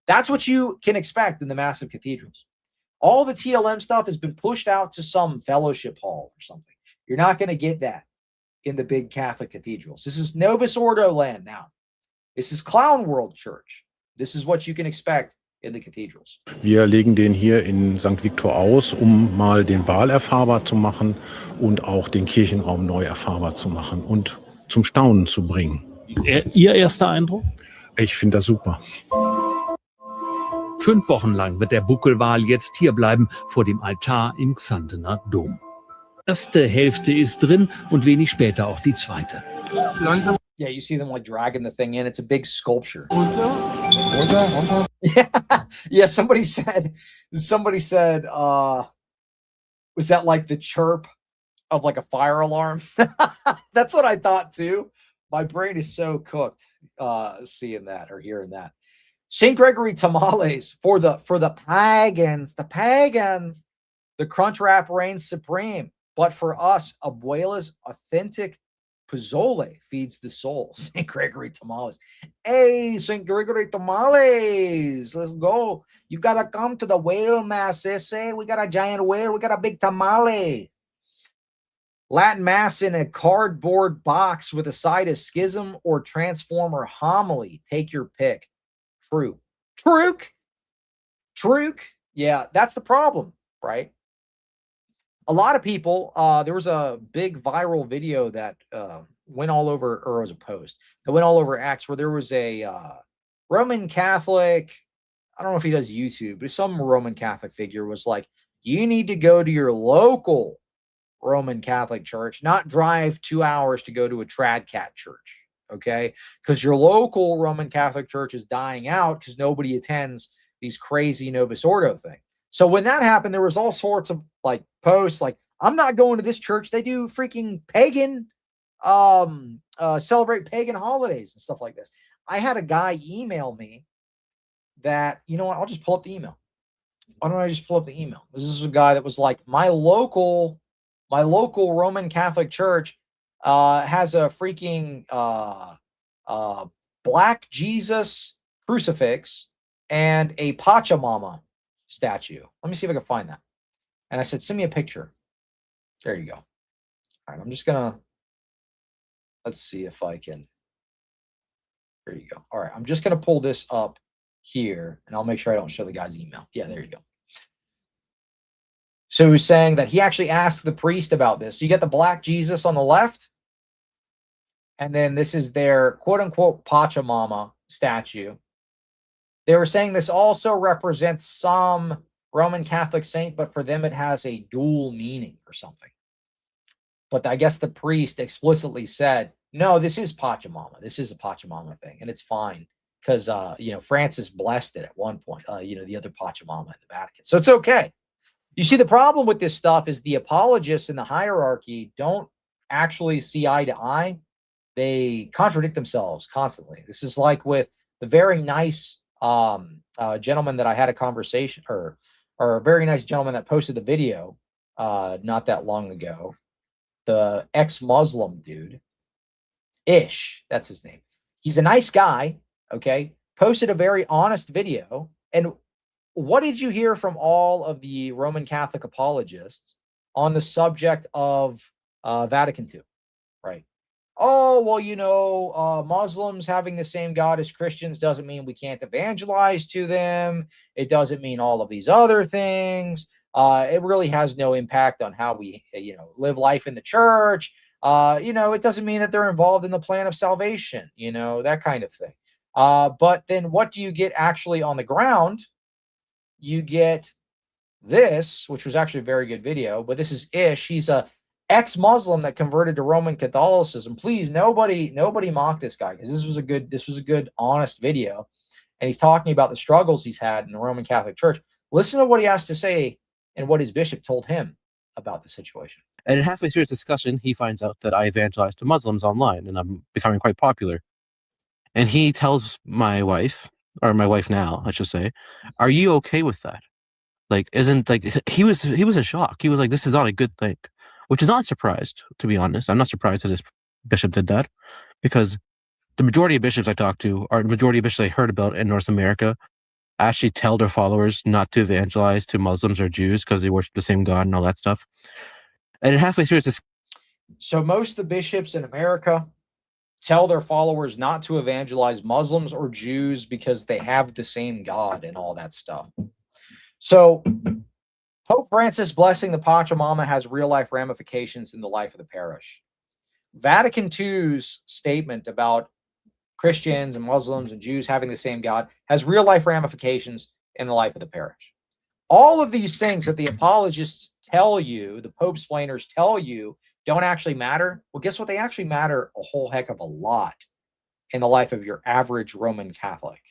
That's what you can expect in the massive cathedrals. All the TLM stuff has been pushed out to some fellowship hall or something. You're not going to get that in the big Catholic cathedrals. This is Novus Ordo land now. This is Clown World Church. This is what you can expect in the cathedrals. Wir legen den hier in St. Viktor aus, mal den Waal erfahrbar zu machen und auch den Kirchenraum neu erfahrbar zu machen und zum Staunen zu bringen. Ihr erster Eindruck? Ich finde das super. 5 Wochen lang wird der Buckelwal jetzt hier bleiben vor dem Altar im Xantener Dom. Erste Hälfte ist drin und wenig später auch die zweite. Langsam Yeah, you see them like dragging the thing in. It's a big sculpture. runter. Yeah, somebody said, was that like the chirp of like a fire alarm? That's what I thought too. My brain is so cooked seeing that or hearing that. St. Gregory tamales for the pagans, the crunch wrap reigns supreme. But for us, Abuela's authentic pozole feeds the soul. St. Gregory tamales. Hey, St. Gregory tamales. Let's go. You got to come to the whale mass, ese. We got a giant whale. We got a big tamale. Latin mass in a cardboard box with a side of schism or transformer homily. Take your pick. True. Yeah, that's the problem, right? A lot of people, there was a big viral video that went all over, or it was a post that went all over X, where there was a Roman Catholic, I don't know if he does YouTube, but some Roman Catholic figure was like, you need to go to your local Roman Catholic church, not drive 2 hours to go to a trad cat church. Okay, because your local Roman Catholic church is dying out because nobody attends these crazy Novus Ordo thing. So when that happened, there was all sorts of like posts like, I'm not going to this church. They do freaking pagan, celebrate pagan holidays and stuff like this. I had a guy email me that, you know what? I'll just pull up the email. Why don't I just pull up the email? This is a guy that was like, my local Roman Catholic church has a freaking black Jesus crucifix and a Pachamama statue. Let me see if I can find that. And I said, send me a picture. There you go. All right, I'm just gonna, let's see if I can. There you go. All right, I'm just gonna pull this up here and I'll make sure I don't show the guy's email. Yeah, there you go. So he was saying that he actually asked the priest about this. So you get the black Jesus on the left, and then this is their quote-unquote Pachamama statue. They were saying this also represents some Roman Catholic saint, but for them it has a dual meaning or something. But I guess the priest explicitly said, no, this is Pachamama. This is a Pachamama thing, and it's fine because, Francis blessed it at one point, the other Pachamama in the Vatican. So it's okay. You see, the problem with this stuff is the apologists in the hierarchy don't actually see eye to eye. They contradict themselves constantly. This is like with the very nice gentleman that I had a conversation, or a very nice gentleman that posted the video not that long ago. The ex-Muslim dude, Ish, that's his name. He's a nice guy, okay? Posted a very honest video. And what did you hear from all of the Roman Catholic apologists on the subject of Vatican II, right? Oh, well, Muslims having the same God as Christians doesn't mean we can't evangelize to them. It doesn't mean all of these other things. It really has no impact on how we, live life in the church. It doesn't mean that they're involved in the plan of salvation, that kind of thing. But then what do you get actually on the ground? You get this, which was actually a very good video, but this is Ish. He's a ex-Muslim that converted to Roman Catholicism. Please, nobody mock this guy, because this was a good, honest video. And he's talking about the struggles he's had in the Roman Catholic Church. Listen to what he has to say and what his bishop told him about the situation. And halfway through his discussion, he finds out that I evangelize to Muslims online and I'm becoming quite popular. And he tells my wife, or my wife now, I should say, are you okay with that? like isn't like he was in shock. He was like, this is not a good thing, which is not surprised, to be honest. I'm not surprised that his bishop did that, because the majority of bishops I talked to, or the majority of bishops I heard about in North America, actually tell their followers not to evangelize to Muslims or Jews because they worship the same God and all that stuff. And halfway through, it's this. So most of the bishops in America tell their followers not to evangelize Muslims or Jews because they have the same God and all that stuff. So Pope Francis blessing the Pachamama has real-life ramifications in the life of the parish. Vatican II's statement about Christians and Muslims and Jews having the same God has real-life ramifications in the life of the parish. All of these things that the apologists tell you, the Pope's explainers tell you, don't actually matter. Well, guess what? They actually matter a whole heck of a lot in the life of your average Roman Catholic,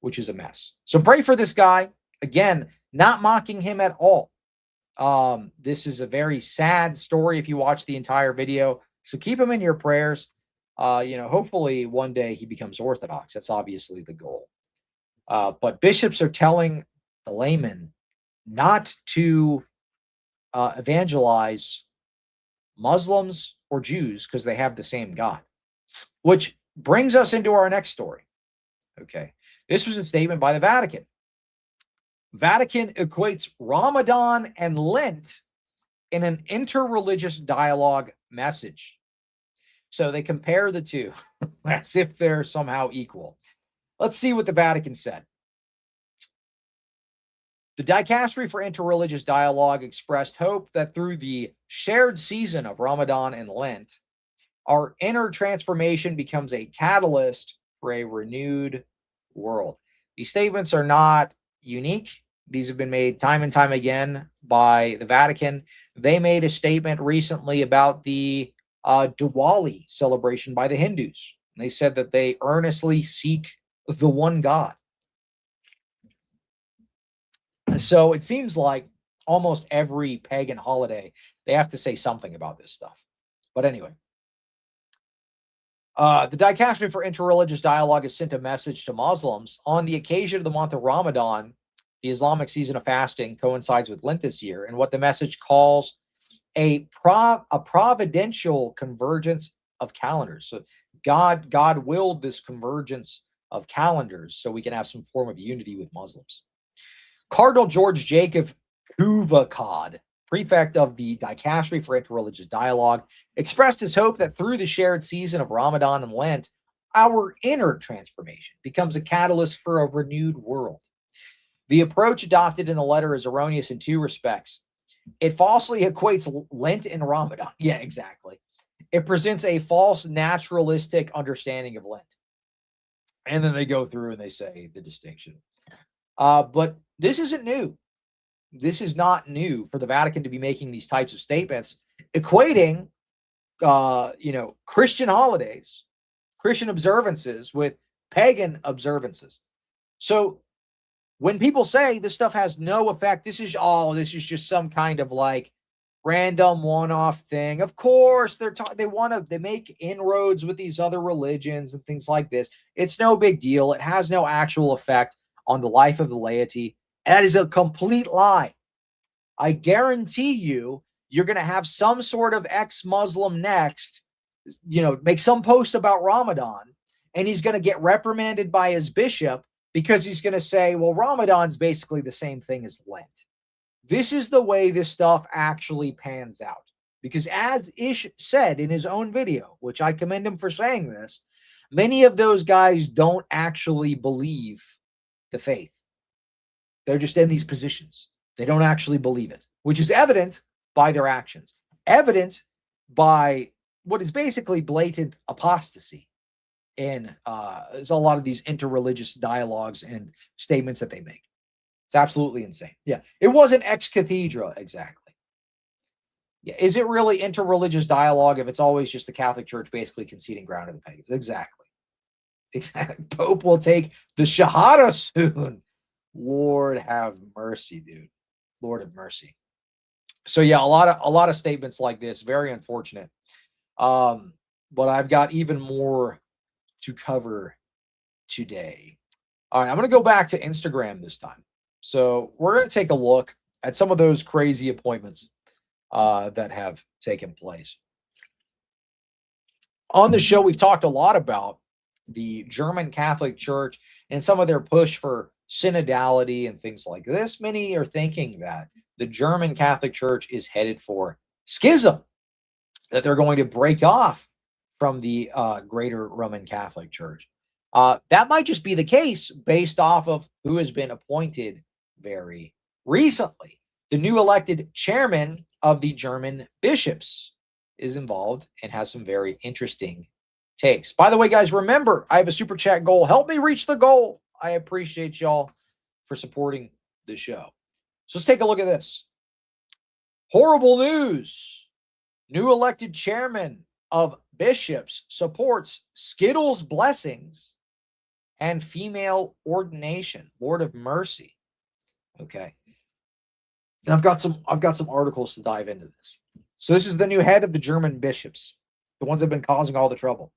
which is a mess. So pray for this guy. Again, not mocking him at all. This is a very sad story if you watch the entire video. So keep him in your prayers. Hopefully one day he becomes Orthodox. That's obviously the goal. But bishops are telling the layman not to evangelize Muslims or Jews because they have the same God, which brings us into our next story. Okay. This was a statement by the Vatican. Vatican equates Ramadan and Lent in an interreligious dialogue message. So they compare the two as if they're somehow equal. Let's see what the Vatican said. The Dicastery for Interreligious Dialogue expressed hope that through the shared season of Ramadan and Lent, our inner transformation becomes a catalyst for a renewed world. These statements are not unique. These have been made time and time again by the Vatican. They made a statement recently about the Diwali celebration by the Hindus. They said that they earnestly seek the one God. So it seems like almost every pagan holiday, they have to say something about this stuff. But anyway, the Dicastery for Interreligious Dialogue has sent a message to Muslims on the occasion of the month of Ramadan. The Islamic season of fasting coincides with Lent this year, and what the message calls a providential convergence of calendars. So God willed this convergence of calendars so we can have some form of unity with Muslims. Cardinal George Jacob Kuvakad, prefect of the Dicastery for Interreligious Dialogue, expressed his hope that through the shared season of Ramadan and Lent, our inner transformation becomes a catalyst for a renewed world. The approach adopted in the letter is erroneous in two respects. It falsely equates Lent and Ramadan. Yeah, exactly. It presents a false naturalistic understanding of Lent. And then they go through and they say the distinction. But this isn't new. This is not new for the Vatican to be making these types of statements, equating, Christian holidays, Christian observances with pagan observances. So when people say this stuff has no effect, this is just some kind of like random one-off thing. Of course, they make inroads with these other religions and things like this. It's no big deal. It has no actual effect on the life of the laity. That is a complete lie. I guarantee you're going to have some sort of ex-Muslim next, make some post about Ramadan, and he's going to get reprimanded by his bishop because he's going to say, well, Ramadan's basically the same thing as Lent. This is the way this stuff actually pans out. Because as Ish said in his own video, which I commend him for saying this, many of those guys don't actually believe the faith. They're just in these positions. They don't actually believe it, which is evident by their actions, evident by what is basically blatant apostasy in a lot of these interreligious dialogues and statements that they make. It's absolutely insane. Yeah, it wasn't ex cathedra exactly. Yeah, is it really interreligious dialogue if it's always just the Catholic Church basically conceding ground to the pagans? Exactly. Pope will take the Shahada soon. Lord have mercy, dude. Lord have mercy. So yeah, a lot of statements like this, very unfortunate. But I've got even more to cover today. All right, I'm going to go back to Instagram this time. So we're going to take a look at some of those crazy appointments that have taken place. On the show, we've talked a lot about the German Catholic Church and some of their push for synodality and things like this. Many are thinking that the German Catholic Church is headed for schism, that they're going to break off from the greater Roman Catholic Church. That might just be the case based off of who has been appointed very recently. The new elected chairman of the German bishops is involved and has some very interesting takes. By the way, guys, remember, I have a super chat goal. Help me reach the goal. I appreciate y'all for supporting the show. So let's take a look at this. Horrible news. New elected chairman of bishops supports Skittles blessings and female ordination. Lord of mercy. Okay. And I've got some articles to dive into this. So this is the new head of the German bishops, the ones that have been causing all the trouble.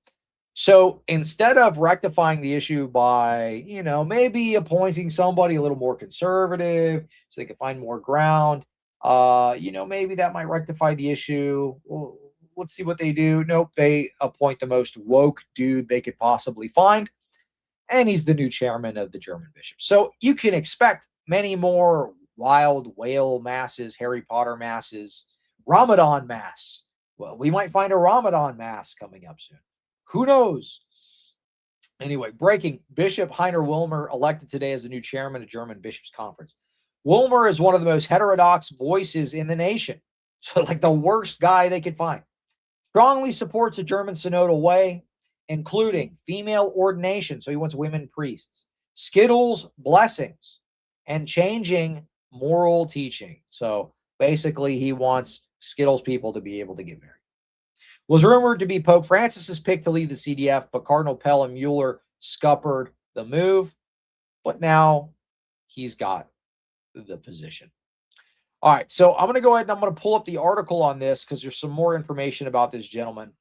So instead of rectifying the issue by, maybe appointing somebody a little more conservative so they can find more ground, maybe that might rectify the issue. Well, let's see what they do. Nope, they appoint the most woke dude they could possibly find, and he's the new chairman of the German bishops. So you can expect many more wild whale masses, Harry Potter masses, Ramadan mass. Well, we might find a Ramadan mass coming up soon. Who knows? Anyway, breaking. Bishop Heiner Wilmer elected today as the new chairman of German Bishops' Conference. Wilmer is one of the most heterodox voices in the nation. So like the worst guy they could find. Strongly supports the German synodal way, including female ordination. So he wants women priests, Skittles blessings, and changing moral teaching. So basically he wants Skittles people to be able to get married. Was rumored to be Pope Francis's pick to lead the CDF, but Cardinal Pell and Mueller scuppered the move. But now he's got the position. All right, so I'm going to go ahead and I'm going to pull up the article on this because there's some more information about this gentleman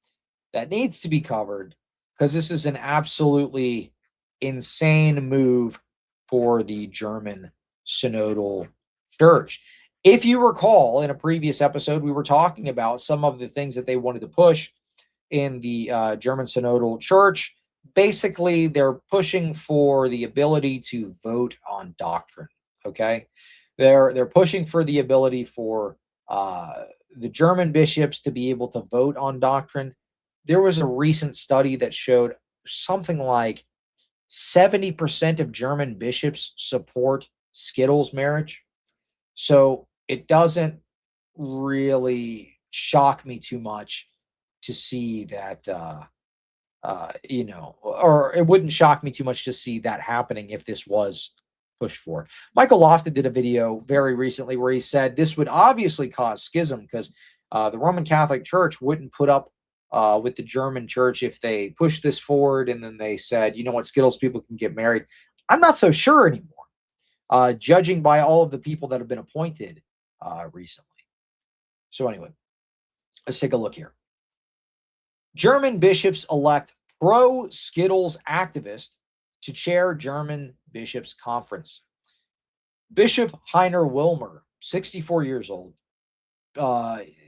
that needs to be covered because this is an absolutely insane move for the German Synodal Church. If you recall, in a previous episode, we were talking about some of the things that they wanted to push in the German Synodal Church. Basically, they're pushing for the ability to vote on doctrine, okay? They're pushing for the ability for the German bishops to be able to vote on doctrine. There was a recent study that showed something like 70% of German bishops support Skittles marriage. So it doesn't really shock me too much to see that, or it wouldn't shock me too much to see that happening if this was pushed for. Michael Lofton did a video very recently where he said this would obviously cause schism because the Roman Catholic Church wouldn't put up with the German church if they pushed this forward and then they said, you know what, Skittles people can get married. I'm not so sure anymore, judging by all of the people that have been appointed recently. So anyway, let's take a look here. German bishops elect pro-Skittles activist to chair German Bishops' Conference. Bishop Heiner Wilmer, 64 years old.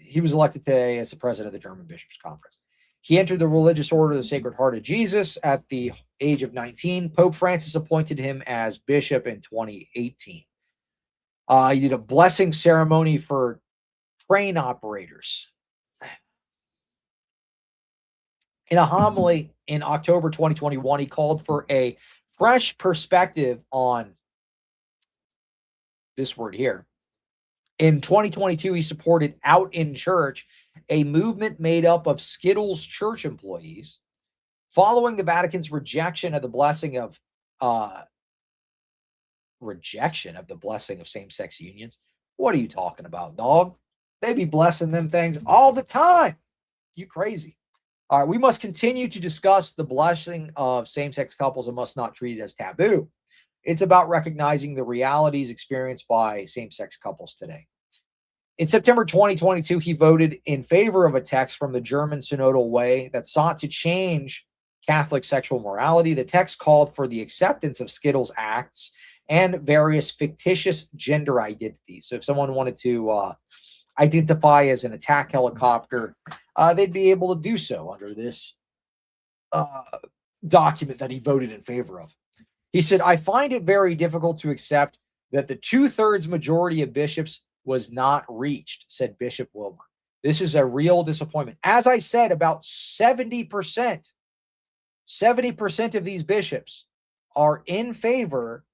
He was elected today as the president of the German Bishops' Conference. He entered the religious order of the Sacred Heart of Jesus at the age of 19. Pope Francis appointed him as bishop in 2018. He did a blessing ceremony for train operators. In a homily in October 2021, he called for a fresh perspective on this word here. In 2022, he supported Out in Church, a movement made up of Skittles church employees, following the Vatican's rejection of the blessing of same-sex unions. What are you talking about, dog? They be blessing them things all the time. You crazy. All right, we must continue to discuss the blessing of same-sex couples and must not treat it as taboo. It's about recognizing the realities experienced by same-sex couples today. In September 2022, he voted in favor of a text from the German Synodal Way that sought to change Catholic sexual morality. The text called for the acceptance of Skittles acts and various fictitious gender identities. So if someone wanted to identify as an attack helicopter, they'd be able to do so under this document that he voted in favor of. He said, I find it very difficult to accept that the 2/3 majority of bishops was not reached, said Bishop Wilmer. This is a real disappointment. As I said, about 70% of these bishops are in favor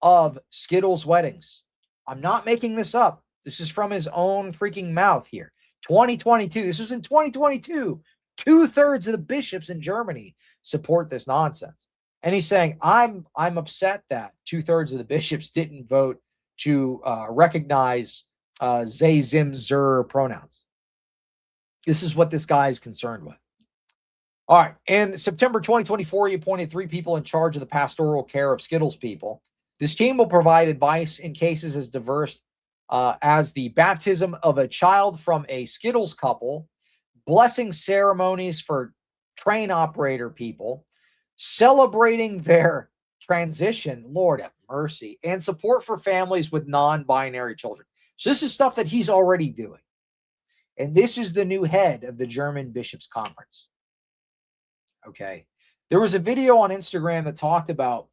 of Skittles weddings. I'm not making this up. This is from his own freaking mouth here. 2022. This was in 2022. 2/3 of the bishops in Germany support this nonsense. And he's saying, I'm upset that 2/3 of the bishops didn't vote to recognize they, zim, zer pronouns. This is what this guy is concerned with. All right. In September 2024, he appointed 3 people in charge of the pastoral care of Skittles people. This team will provide advice in cases as diverse as the baptism of a child from a Skittles couple, blessing ceremonies for train operator people, celebrating their transition, Lord have mercy, and support for families with non-binary children. So this is stuff that he's already doing. And this is the new head of the German Bishops' Conference. Okay. There was a video on Instagram that talked about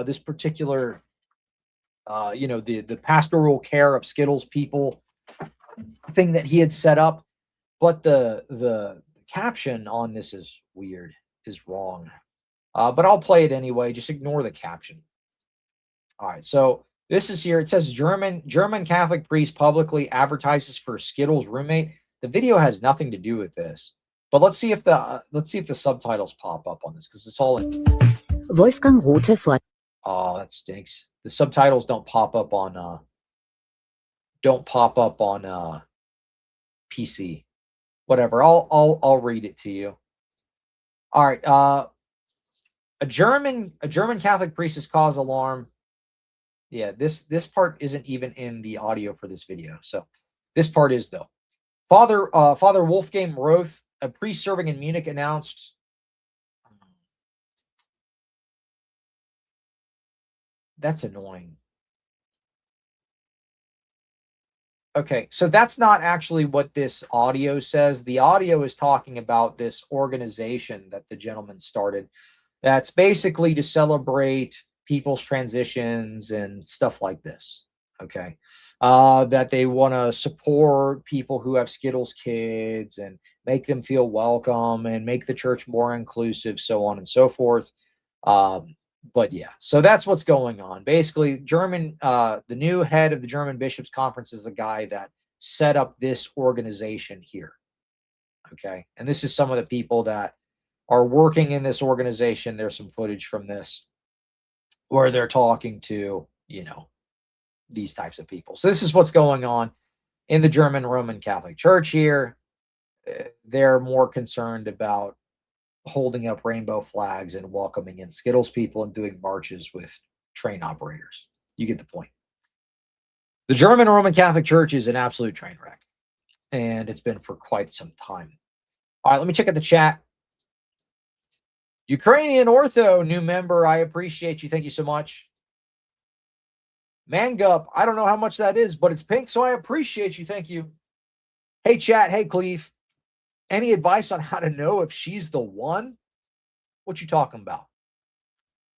this particular, the pastoral care of Skittles people thing that he had set up. But the caption on this is weird, is wrong. But I'll play it anyway. Just ignore the caption. All right. So this is here. It says German Catholic priest publicly advertises for Skittles roommate. The video has nothing to do with this. But let's see if the subtitles pop up on this, because it's all in. Wolfgang Rothe vor. Oh, that stinks. The subtitles don't pop up on PC. Whatever. I'll read it to you. All right. A German Catholic priest has caused alarm. Yeah, this part isn't even in the audio for this video. So this part is, though. Father Wolfgang Roth, a priest serving in Munich, announced that's annoying. Okay, so that's not actually what this audio says. The audio is talking about this organization that the gentleman started. That's basically to celebrate people's transitions and stuff like this. Okay. That they want to support people who have Skittles kids and make them feel welcome and make the church more inclusive, so on and so forth. But yeah, so that's what's going on. Basically, the new head of the German Bishops' Conference is the guy that set up this organization here. Okay. And this is some of the people that are working in this organization. There's some footage from this where they're talking to, these types of people. So this is what's going on in the German Roman Catholic Church here. They're more concerned about holding up rainbow flags and welcoming in Skittles people and doing marches with train operators. You get the point. The German Roman Catholic Church is an absolute train wreck, and it's been for quite some time. All right, let me check out the chat. Ukrainian Ortho, new member. I appreciate you. Thank you so much. Mangup, I don't know how much that is, but it's pink, so I appreciate you. Thank you. Hey, chat. Hey, Cleve. Any advice on how to know if she's the one? What you talking about?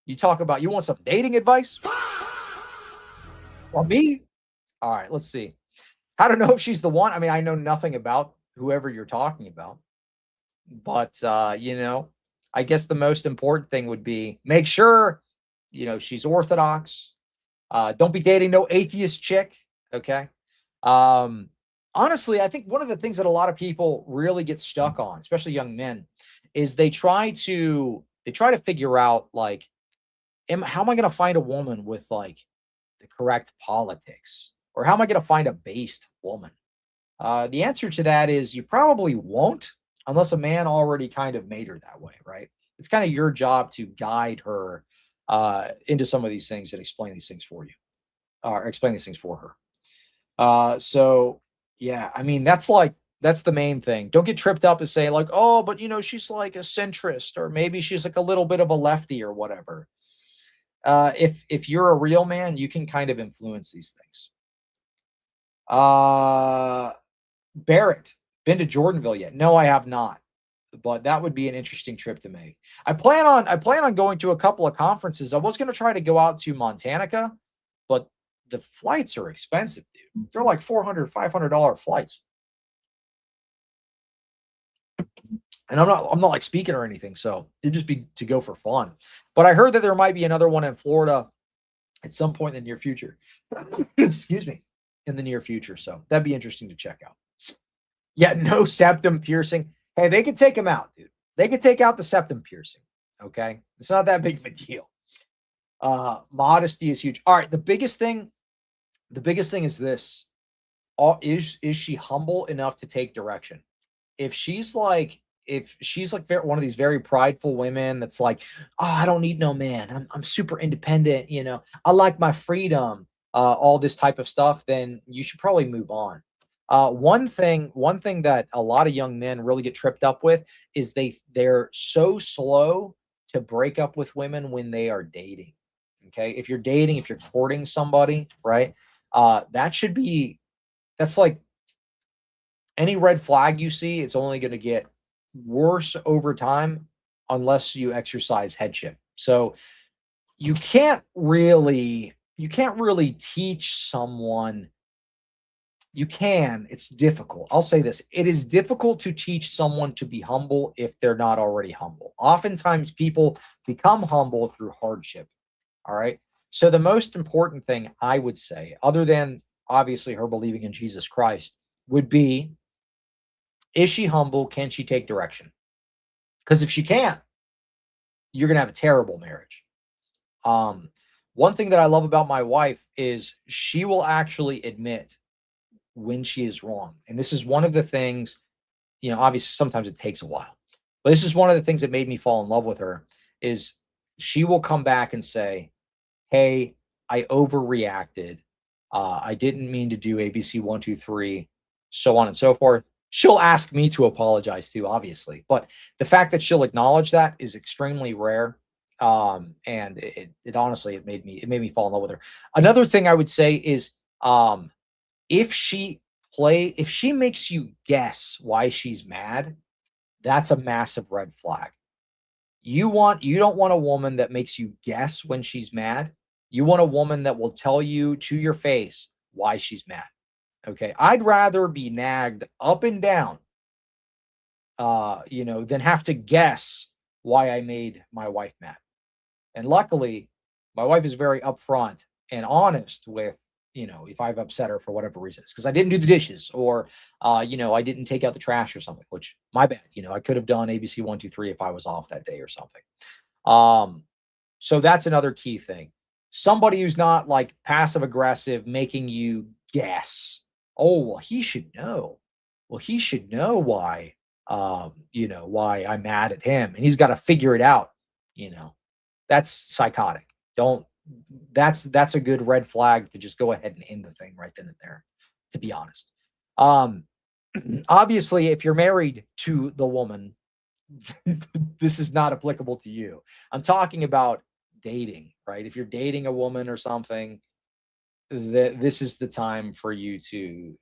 You want some dating advice? Or me? All right, let's see. How to know if she's the one? I mean, I know nothing about whoever you're talking about. But, I guess the most important thing would be make sure, she's Orthodox. Don't be dating no atheist chick. Okay. Honestly, I think one of the things that a lot of people really get stuck on, especially young men, is they try to figure out, like, how am I going to find a woman with, like, the correct politics? Or how am I going to find a based woman? The answer to that is you probably won't, unless a man already kind of made her that way, right? It's kind of your job to guide her into some of these things and explain these things for you, or explain these things for her. So yeah, I mean, that's the main thing. Don't get tripped up and say, like, oh, but she's like a centrist, or maybe she's like a little bit of a lefty or whatever. If you're a real man, you can kind of influence these things. Barrett, been to Jordanville yet? No, I have not. But that would be an interesting trip to make. I plan on going to a couple of conferences. I was going to try to go out to Montanica, but the flights are expensive, dude. They're like $400, $500 flights. And I'm not like speaking or anything, so it'd just be to go for fun. But I heard that there might be another one in Florida at some point in the near future. Excuse me, in the near future. So that'd be interesting to check out. Yeah, no septum piercing. Hey, they could take him out, dude. They could take out the septum piercing. Okay, it's not that big of a deal. Modesty is huge. All right, the biggest thing is this: is she humble enough to take direction? If she's like one of these very prideful women that's like, oh, I don't need no man. I'm super independent. You know, I like my freedom. All this type of stuff. Then you should probably move on. One thing that a lot of young men really get tripped up with is they're so slow to break up with women when they are dating. Okay, if you're dating, if you're courting somebody, right? That's like any red flag you see, it's only going to get worse over time unless you exercise headship. So you can't really teach someone. You can, it's difficult. I'll say this. It is difficult to teach someone to be humble if they're not already humble. Oftentimes people become humble through hardship. All right. So the most important thing I would say, other than obviously her believing in Jesus Christ, would be, is she humble? Can she take direction? Because if she can't, you're going to have a terrible marriage. One thing that I love about my wife is she will actually admit when she is wrong. And this is one of the things, you know, obviously sometimes it takes a while, but this is one of the things that made me fall in love with her is she will come back and say, hey, I overreacted. I didn't mean to do ABC 1, 2, 3, so on and so forth. She'll ask me to apologize too, obviously, but the fact that she'll acknowledge that is extremely rare. And it honestly, it made me fall in love with her. Another thing I would say is, if she makes you guess why she's mad, that's a massive red flag. You don't want a woman that makes you guess when she's mad. You want a woman that will tell you to your face why she's mad. Okay. I'd rather be nagged up and down, than have to guess why I made my wife mad. And luckily, my wife is very upfront and honest with, if I've upset her for whatever reason. It's because I didn't do the dishes or, I didn't take out the trash or something, which my bad. I could have done ABC 1, 2, 3 if I was off that day or something. So that's another key thing. Somebody who's not like passive aggressive, making you guess. Oh, well, he should know. Well, he should know why, why I'm mad at him, and he's got to figure it out. That's psychotic. That's a good red flag to just go ahead and end the thing right then and there, to be honest. Obviously, if you're married to the woman, this is not applicable to you. I'm talking about dating, right? If you're dating a woman or something, this is the time for you to,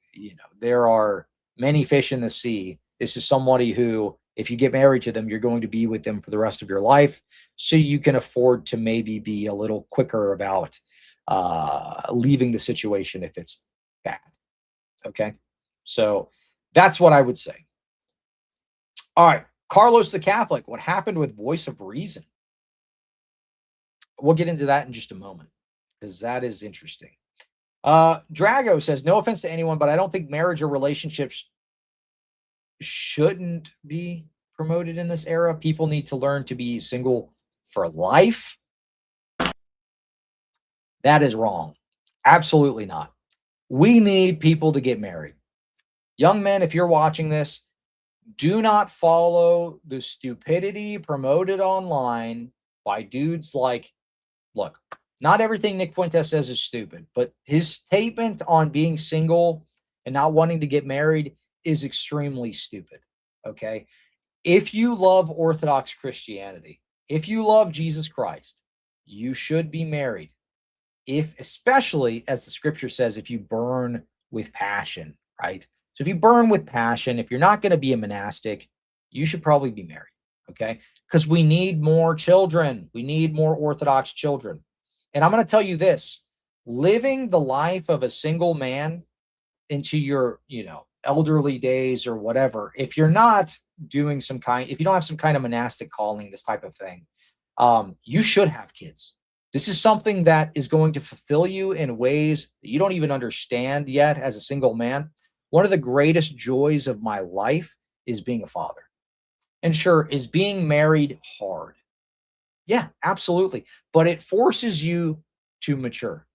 there are many fish in the sea. This is somebody who, if you get married to them, you're going to be with them for the rest of your life. So you can afford to maybe be a little quicker about leaving the situation if it's bad. Okay. So that's what I would say. All right. Carlos the Catholic, what happened with Voice of Reason? We'll get into that in just a moment because that is interesting. Drago says, no offense to anyone, but I don't think marriage or relationships shouldn't be promoted in this era. People need to learn to be single for life. That is wrong. Absolutely not. We need people to get married. Young men, if you're watching this, do not follow the stupidity promoted online by dudes like, look, not everything Nick Fuentes says is stupid, but his statement on being single and not wanting to get married is extremely stupid. Okay. If you love Orthodox Christianity, if you love Jesus Christ, you should be married. Especially as the scripture says, if you burn with passion, right? So if you burn with passion, if you're not going to be a monastic, you should probably be married, okay? Because we need more children. We need more Orthodox children. And I'm going to tell you this, living the life of a single man into your, elderly days or whatever, if you're not doing if you don't have some kind of monastic calling, this type of thing, you should have kids. This is something that is going to fulfill you in ways that you don't even understand yet as a single man. One of the greatest joys of my life is being a father. And sure, is being married hard? Yeah, absolutely. But it forces you to mature.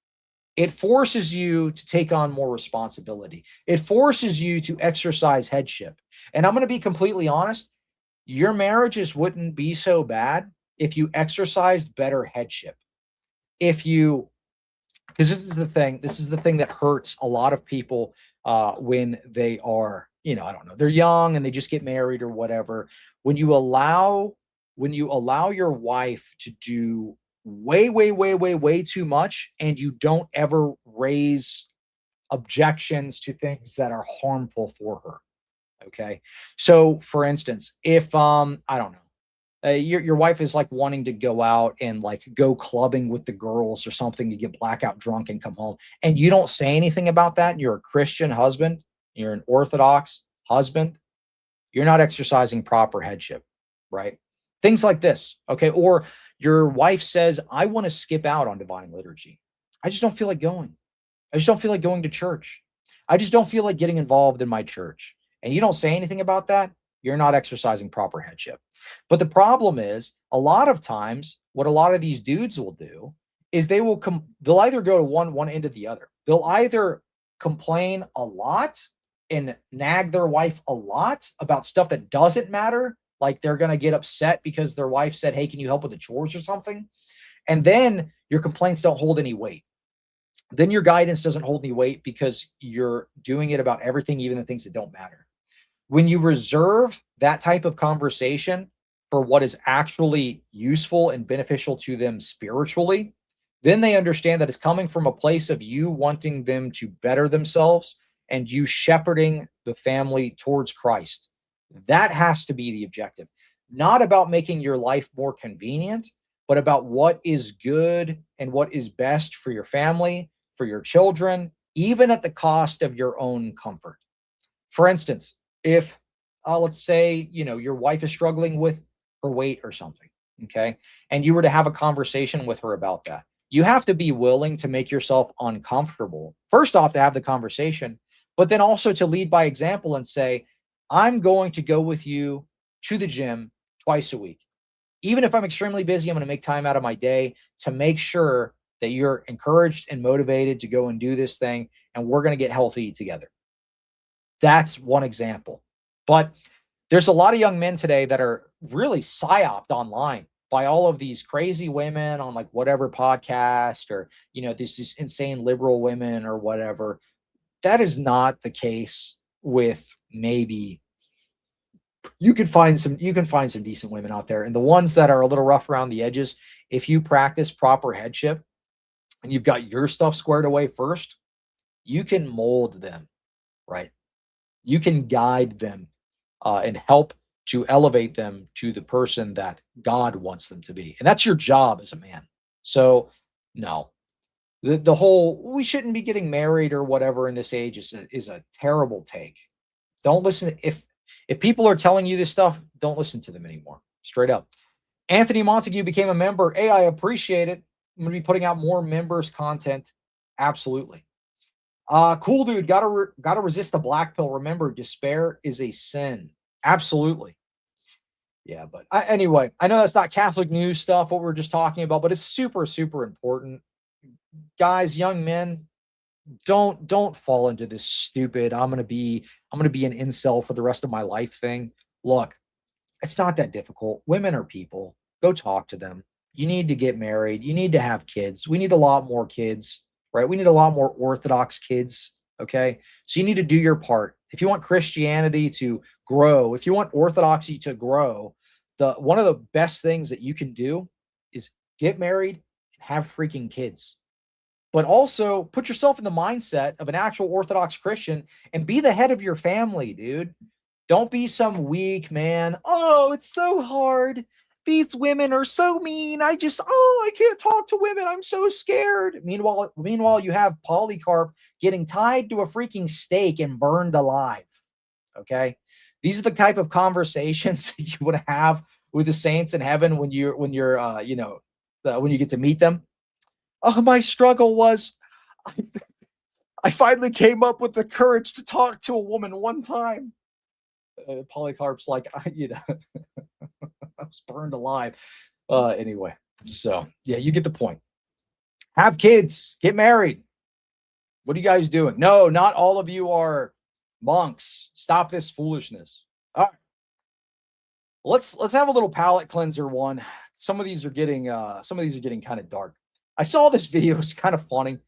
It forces you to take on more responsibility. It forces you to exercise headship. And I'm going to be completely honest, your marriages wouldn't be so bad if you exercised better headship. Because this is the thing that hurts a lot of people when they are, I don't know, they're young and they just get married or whatever. When you allow your wife to do way too much, and you don't ever raise objections to things that are harmful for her. Okay. So for instance, if I don't know, your wife is like wanting to go out and like go clubbing with the girls or something, to get blackout drunk and come home, and you don't say anything about that, and you're a Christian husband, you're an Orthodox husband, you're not exercising proper headship, right? Things like this. Okay. Or your wife says, I want to skip out on divine liturgy. I just don't feel like going. I just don't feel like going to church. I just don't feel like getting involved in my church. And you don't say anything about that, you're not exercising proper headship. But the problem is, a lot of times, what a lot of these dudes will do is they'll either go to one end or the other. They'll either complain a lot and nag their wife a lot about stuff that doesn't matter, like they're going to get upset because their wife said, hey, can you help with the chores or something? And then your complaints don't hold any weight. Then your guidance doesn't hold any weight because you're doing it about everything, even the things that don't matter. When you reserve that type of conversation for what is actually useful and beneficial to them spiritually, then they understand that it's coming from a place of you wanting them to better themselves and you shepherding the family towards Christ. That has to be the objective. Not about making your life more convenient, but about what is good and what is best for your family, for your children, even at the cost of your own comfort. For instance, if let's say, your wife is struggling with her weight or something, okay, and you were to have a conversation with her about that, you have to be willing to make yourself uncomfortable. First off, to have the conversation, but then also to lead by example and say, I'm going to go with you to the gym twice a week. Even if I'm extremely busy, I'm going to make time out of my day to make sure that you're encouraged and motivated to go and do this thing, and we're going to get healthy together. That's one example. But there's a lot of young men today that are really psyoped online by all of these crazy women on like whatever podcast, or, these insane liberal women or whatever. That is not the case with maybe you can find some decent women out there. And the ones that are a little rough around the edges, if you practice proper headship and you've got your stuff squared away first, you can mold them, right? You can guide them and help to elevate them to the person that God wants them to be. And that's your job as a man. So no, the whole, we shouldn't be getting married or whatever in this age is a terrible take. Don't listen. If people are telling you this stuff, don't listen to them anymore. Straight up. Anthony Montague became a member. Hey, I appreciate it. I'm going to be putting out more members content. Absolutely. Cool dude. Gotta resist the black pill. Remember, despair is a sin. Absolutely. Yeah, but anyway, I know that's not Catholic news stuff, what we're just talking about, but it's super, super important. Guys, young men, don't fall into this stupid, I'm gonna be an incel for the rest of my life thing. Look, it's not that difficult. Women are people. Go talk to them. You need to get married. You need to have kids. We need a lot more kids, right? We need a lot more Orthodox kids. Okay. So you need to do your part. If you want Christianity to grow, if you want Orthodoxy to grow, one of the best things that you can do is get married have freaking kids. But also put yourself in the mindset of an actual Orthodox Christian and be the head of your family, dude. Don't be some weak man. Oh, it's so hard. These women are so mean. I can't talk to women. I'm so scared. Meanwhile, you have Polycarp getting tied to a freaking stake and burned alive. Okay. These are the type of conversations you would have with the saints in heaven when you get to meet them. Oh, my struggle was I finally came up with the courage to talk to a woman one time. Polycarp's like, I was burned alive. Anyway, so yeah, you get the point. Have kids, get married. What are you guys doing? No, not all of you are monks. Stop this foolishness. All right. Let's have a little palate cleanser one. Some of these are getting kind of dark. I saw this video. It's kind of funny.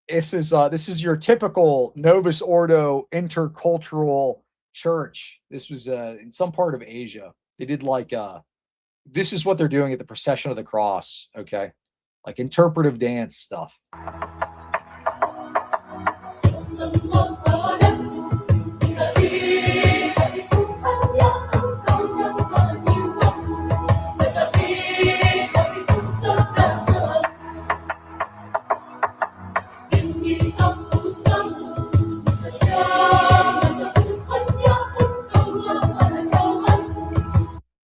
This is your typical Novus Ordo intercultural church. This was in some part of Asia. They did this is what they're doing at the procession of the cross. Okay, like interpretive dance stuff.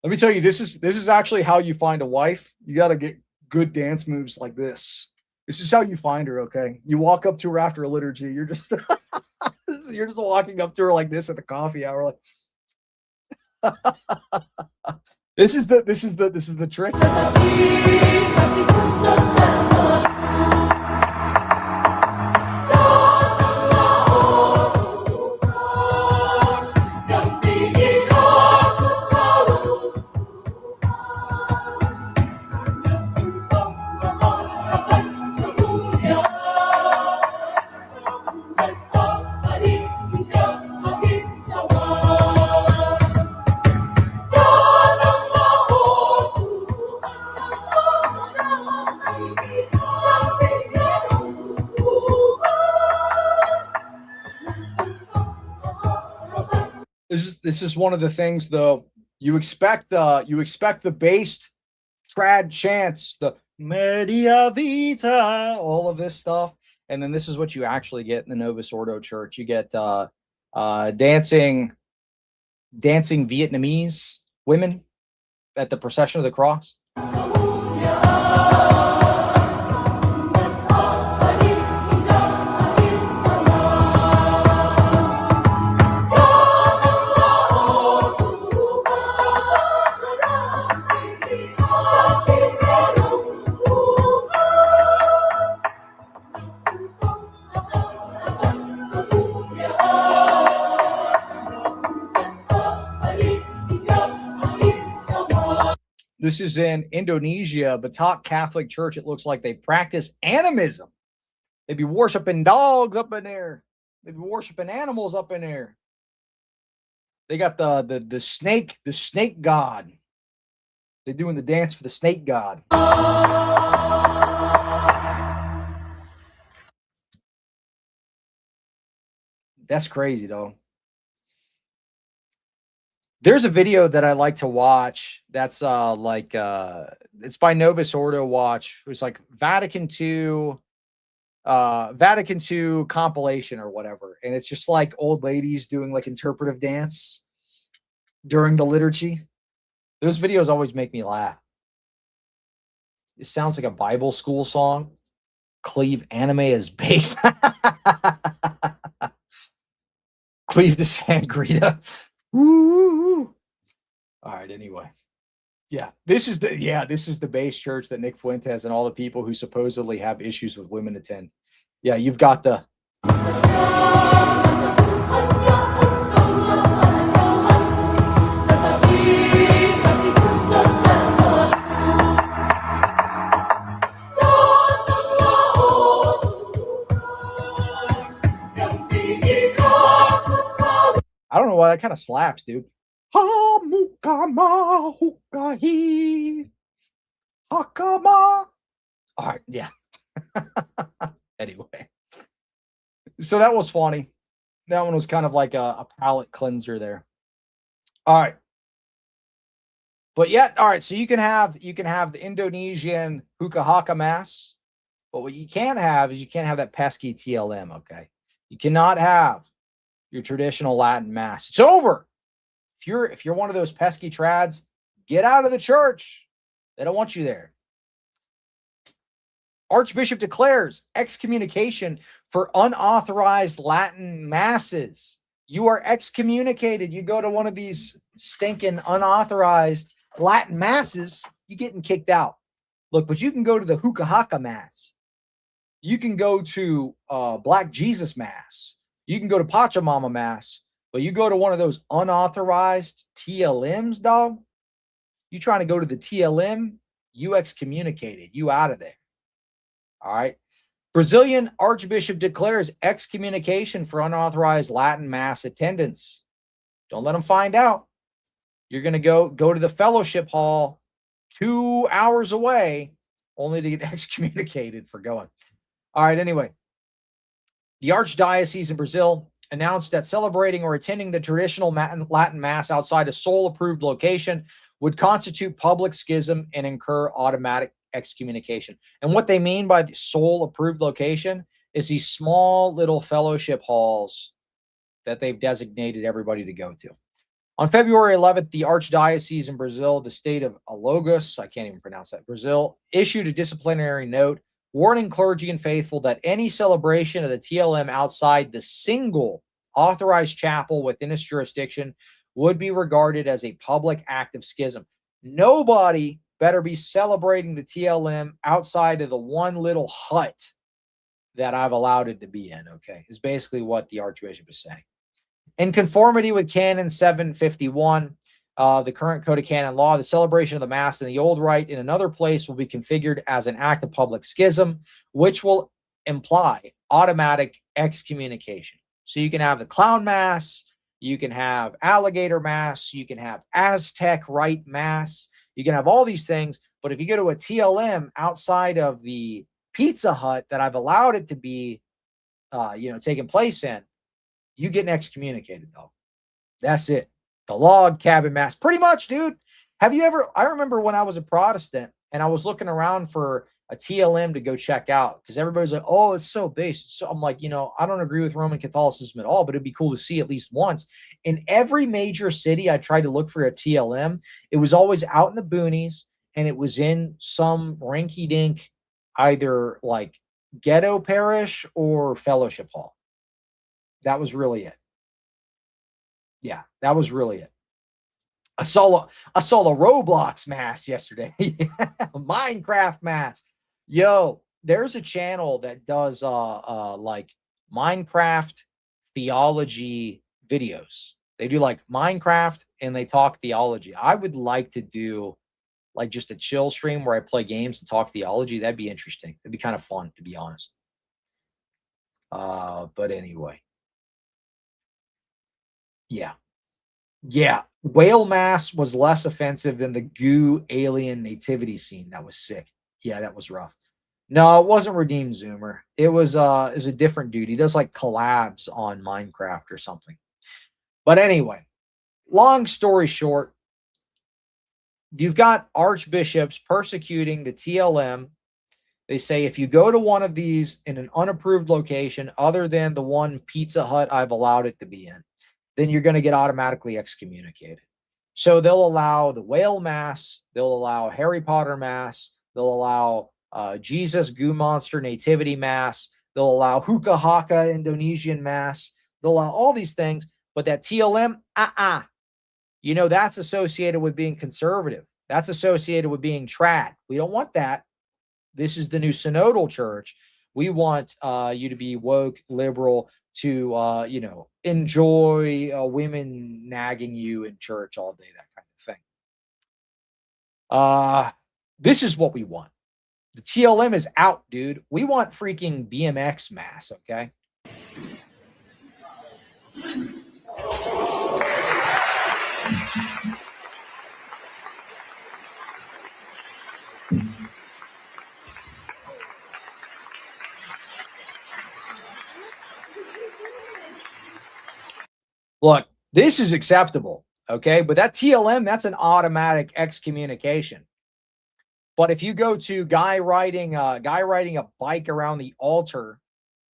Let me tell you, this is actually how you find a wife. You got to get good dance moves like this. This is how you find her, okay? You walk up to her after a liturgy. You're just you're just walking up to her like this at the coffee hour, like this is the trick. This is one of the things, though. You expect the bass trad chants, the Media Vita, all of this stuff, and then this is what you actually get in the Novus Ordo Church. You get dancing Vietnamese women at the procession of the cross. This is in Indonesia, the top Catholic church. It looks like they practice animism. They be worshiping dogs up in there. They be worshiping animals up in there. They got the snake god. They're doing the dance for the snake god. That's crazy, though. There's a video that I like to watch that's it's by Novus Ordo Watch. It was like Vatican II compilation or whatever. And it's just like old ladies doing like interpretive dance during the liturgy. Those videos always make me laugh. It sounds like a Bible school song. Cleave anime is based. Cleave to Sangria. Woo! All right. Anyway, this is the base church that Nick Fuentes and all the people who supposedly have issues with women attend. Yeah, you've got the. I don't know why that kind of slaps, dude. Hakama. All right, yeah. Anyway, so that was funny. That one was kind of like a palate cleanser there. All right. But yet, all right, so you can have the Indonesian Hukahaka Mass, but what you can't have is you can't have that pesky TLM, okay? You cannot have your traditional Latin Mass. It's over. If you're one of those pesky trads, get out of the church. They don't want you there. Archbishop declares excommunication for unauthorized Latin masses. You are excommunicated. You go to one of these stinking unauthorized Latin masses, you're getting kicked out. Look, but you can go to the Hukahaka Mass. You can go to Black Jesus Mass. You can go to Pachamama Mass. But you go to one of those unauthorized TLMs, dog, you trying to go to the TLM, you excommunicated. You out of there. All right. Brazilian Archbishop declares excommunication for unauthorized Latin Mass attendance. Don't let them find out. You're going to go to the fellowship hall 2 hours away only to get excommunicated for going. All right. Anyway, the Archdiocese in Brazil announced that celebrating or attending the traditional Latin Mass outside a sole-approved location would constitute public schism and incur automatic excommunication. And what they mean by the sole-approved location is these small little fellowship halls that they've designated everybody to go to. On February 11th, the Archdiocese in Brazil, the state of Alagoas, I can't even pronounce that, Brazil, issued a disciplinary note warning clergy and faithful that any celebration of the TLM outside the single authorized chapel within its jurisdiction would be regarded as a public act of schism. Nobody better be celebrating the TLM outside of the one little hut that I've allowed it to be in, okay, is basically what the Archbishop is saying. In conformity with Canon 751, the current Code of Canon Law, the celebration of the Mass in the old rite in another place will be configured as an act of public schism, which will imply automatic excommunication. So you can have the Clown Mass, you can have Alligator Mass, you can have Aztec Rite Mass, you can have all these things, but if you go to a TLM outside of the Pizza Hut that I've allowed it to be, taking place in, you getting excommunicated, though. That's it. The log cabin mass. Pretty much, dude. Have you ever, I remember when I was a Protestant and I was looking around for a TLM to go check out because everybody's like, oh, it's so based. So I'm like, I don't agree with Roman Catholicism at all, but it'd be cool to see at least once. In every major city, I tried to look for a TLM. It was always out in the boonies and it was in some rinky dink, either like ghetto parish or fellowship hall. That was really it. Yeah, that was really it. I saw the Roblox mass yesterday. Minecraft mass. Yo, there's a channel that does like Minecraft theology videos. They do like Minecraft and they talk theology. I would like to do like just a chill stream where I play games and talk theology. That'd be interesting. It'd be kind of fun, to be honest. But anyway. Yeah. Whale mass was less offensive than the goo alien nativity scene. That was sick. Yeah, that was rough. No, it wasn't Redeemed Zoomer. It was a different dude. He does like collabs on Minecraft or something. But anyway, long story short, you've got archbishops persecuting the TLM. They say if you go to one of these in an unapproved location other than the one Pizza Hut I've allowed it to be in, then you're going to get automatically excommunicated. So they'll allow the whale mass, they'll allow Harry Potter mass, they'll allow Jesus Goo Monster Nativity mass, they'll allow Hukahaka Indonesian mass, they'll allow all these things, but that TLM, that's associated with being conservative. That's associated with being trad. We don't want that. This is the new synodal church. We want you to be woke, liberal, to enjoy women nagging you in church all day, that kind of thing. This is what we want. The TLM is out, dude. We want freaking BMX mass, okay? Look, this is acceptable, okay? But that TLM, that's an automatic excommunication. But if you go to guy riding a bike around the altar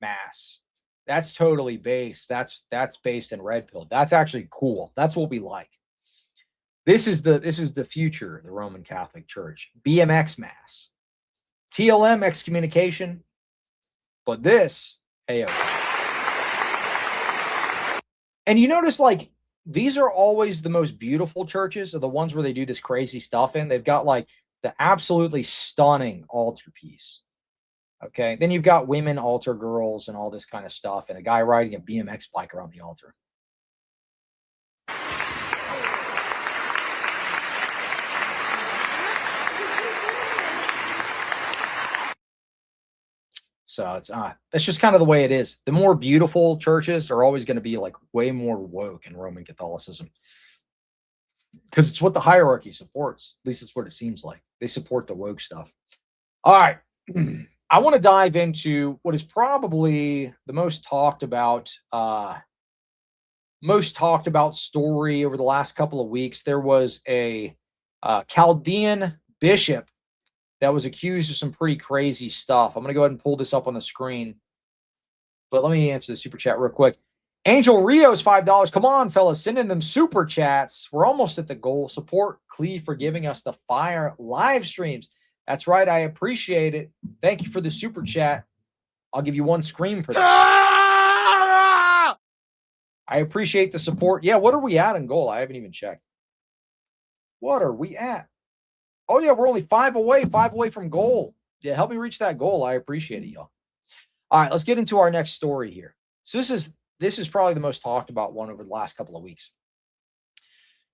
mass, that's totally based. That's based in red pill. That's actually cool. That's what we like. This is the future of the Roman Catholic Church. BMX mass, TLM excommunication, but this, hey. And you notice, like, these are always the most beautiful churches, are the ones where they do this crazy stuff in. They've got like the absolutely stunning altar piece. Okay. Then you've got women altar girls and all this kind of stuff, and a guy riding a BMX bike around the altar. So it's just kind of the way it is. The more beautiful churches are always going to be like way more woke in Roman Catholicism, because it's what the hierarchy supports. At least it's what it seems like. They support the woke stuff. All right. I want to dive into what is probably the most talked about story over the last couple of weeks. There was a Chaldean bishop that was accused of some pretty crazy stuff. I'm going to go ahead and pull this up on the screen, but let me answer the super chat real quick. Angel Rios, $5. Come on, fellas, send in them super chats. We're almost at the goal. Support Cleve for giving us the fire live streams. That's right. I appreciate it. Thank you for the super chat. I'll give you one scream for that. I appreciate the support. Yeah, what are we at in goal? I haven't even checked. What are we at? Oh, yeah, we're only 5 away from goal. Yeah, help me reach that goal. I appreciate it, y'all. All right, let's get into our next story here. So this is probably the most talked about one over the last couple of weeks.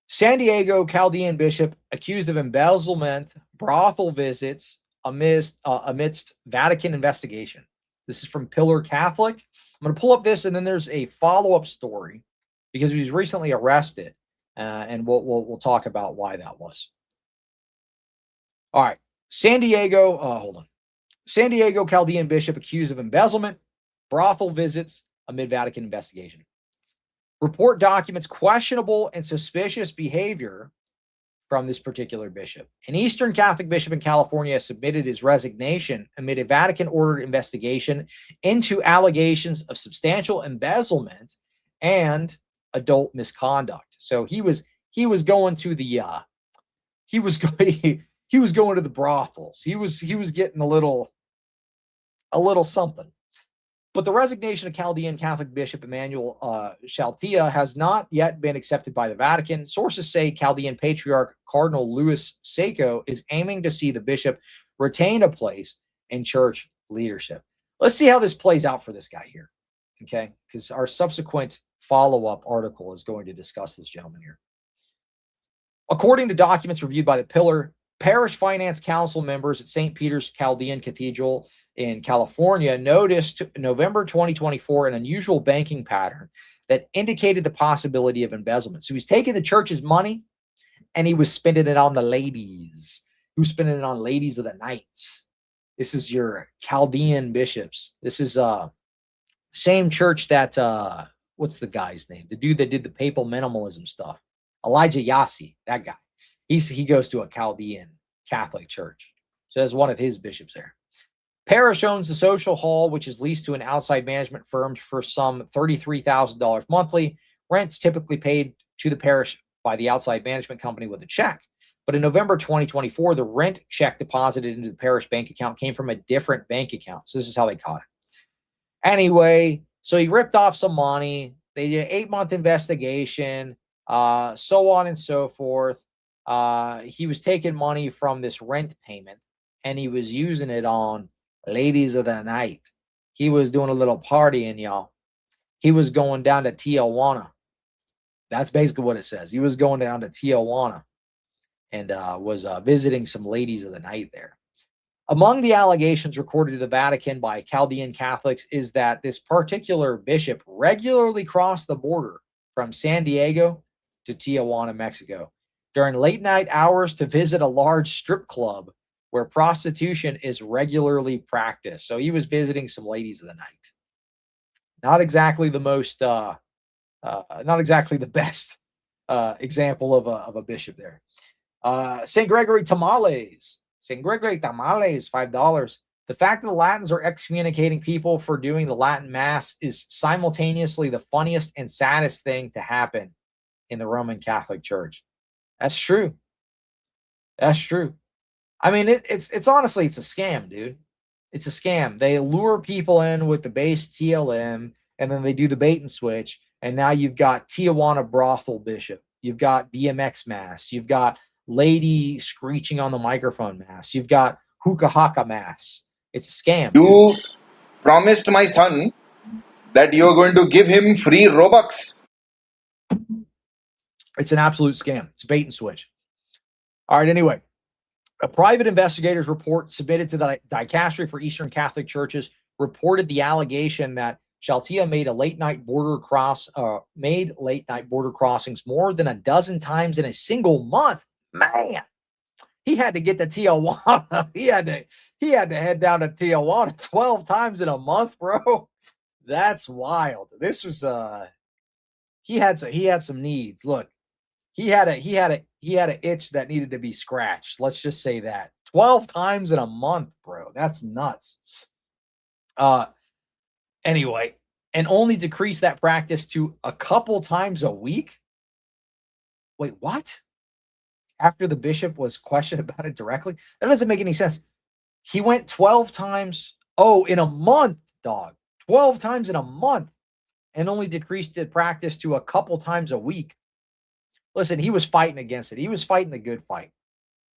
San Diego Chaldean bishop accused of embezzlement, brothel visits amidst Vatican investigation. This is from Pillar Catholic. I'm going to pull up this, and then there's a follow-up story because he was recently arrested, and we'll talk about why that was. All right, San Diego Chaldean bishop accused of embezzlement, brothel visits amid Vatican investigation. Report documents questionable and suspicious behavior from this particular bishop. An Eastern Catholic bishop in California submitted his resignation amid a Vatican-ordered investigation into allegations of substantial embezzlement and adult misconduct. So he was going to the he was going to the brothels. He was getting a little something. But the resignation of Chaldean Catholic Bishop Emmanuel Shaltia has not yet been accepted by the Vatican. Sources say Chaldean Patriarch Cardinal Louis Sacco is aiming to see the bishop retain a place in church leadership. Let's see how this plays out for this guy here, okay? Because our subsequent follow-up article is going to discuss this gentleman here. According to documents reviewed by the Pillar, Parish Finance Council members at St. Peter's Chaldean Cathedral in California noticed in November 2024 an unusual banking pattern that indicated the possibility of embezzlement. So he's taking the church's money and he was spending it on the ladies. He was spending it on ladies of the night. This is your Chaldean bishops. This is same church that what's the guy's name? The dude that did the papal minimalism stuff. Elijah Yassi, that guy. He goes to a Chaldean Catholic church. So that's one of his bishops there. Parish owns the social hall, which is leased to an outside management firm for some $33,000 monthly. Rent's typically paid to the parish by the outside management company with a check. But in November 2024, the rent check deposited into the parish bank account came from a different bank account. So this is how they caught it. Anyway, so he ripped off some money. They did an 8-month investigation, so on and so forth. He was taking money from this rent payment, and he was using it on ladies of the night. He was doing a little partying, y'all. He was going down to Tijuana. That's basically what it says. He was going down to Tijuana and was visiting some ladies of the night there. Among the allegations recorded to the Vatican by Chaldean Catholics is that this particular bishop regularly crossed the border from San Diego to Tijuana, Mexico, during late night hours to visit a large strip club where prostitution is regularly practiced. So he was visiting some ladies of the night. Not exactly the most, not exactly the best example of a bishop there. St. Gregory Tamales. St. Gregory Tamales, $5. The fact that the Latins are excommunicating people for doing the Latin Mass is simultaneously the funniest and saddest thing to happen in the Roman Catholic Church. That's true. That's true. I mean, it's honestly, it's a scam, dude. It's a scam. They lure people in with the base TLM, and then they do the bait and switch. And now you've got Tijuana brothel bishop. You've got BMX mass. You've got lady screeching on the microphone mass. You've got hookah haka mass. It's a scam. You promised my son that you're going to give him free Robux. It's an absolute scam. It's a bait and switch. All right, anyway. A private investigator's report submitted to the Dicastery for Eastern Catholic Churches reported the allegation that Shaltia made late night border crossings more than a dozen times in a single month. Man, he had to get to Tijuana. He had to head down to Tijuana 12 times in a month, bro. That's wild. This was he had some needs. Look, he had an itch that needed to be scratched. Let's just say that. 12 times in a month, bro. That's nuts. Anyway, and only decrease that practice to a couple times a week. Wait, what? After the bishop was questioned about it directly? That doesn't make any sense. He went 12 times, in a month, dog. 12 times in a month, and only decreased the practice to a couple times a week. Listen, he was fighting against it. He was fighting the good fight.